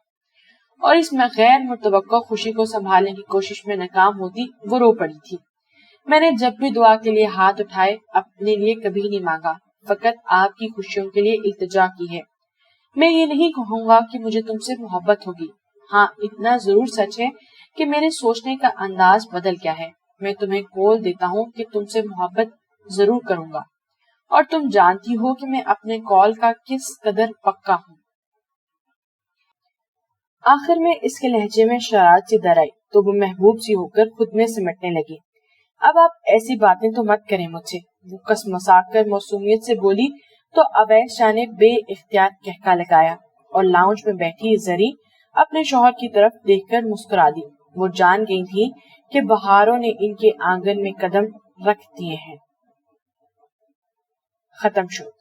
اور اس میں غیر متوقع خوشی کو سنبھالنے کی کوشش میں ناکام ہوتی وہ رو پڑی تھی۔ میں نے جب بھی دعا کے لیے ہاتھ اٹھائے اپنے لیے کبھی نہیں مانگا، فقط آپ کی خوشیوں کے لیے التجا کی ہے۔ میں یہ نہیں کہوں گا کہ مجھے تم سے محبت ہوگی، ہاں اتنا ضرور سچ ہے کہ میرے سوچنے کا انداز بدل گیا ہے۔ میں تمہیں قول دیتا ہوں کہ تم سے محبت ضرور کروں گا، اور تم جانتی ہو کہ میں اپنے قول کا کس قدر پکا ہوں۔ آخر میں اس کے لہجے میں شرارت سی در آئی تو وہ محبوب سی ہو کر خود میں سمٹنے لگی۔ اب آپ ایسی باتیں تو مت کریں مجھ سے، وہ کسمسا کر معصومیت سے بولی تو اویس شاہ نے بے اختیار کہکا لگایا اور لاؤنج میں بیٹھی زری اپنے شوہر کی طرف دیکھ کر مسکرا دی۔ وہ جان گئی تھی کہ بہاروں نے ان کے آنگن میں قدم رکھ دیے ہیں۔ ختم شد۔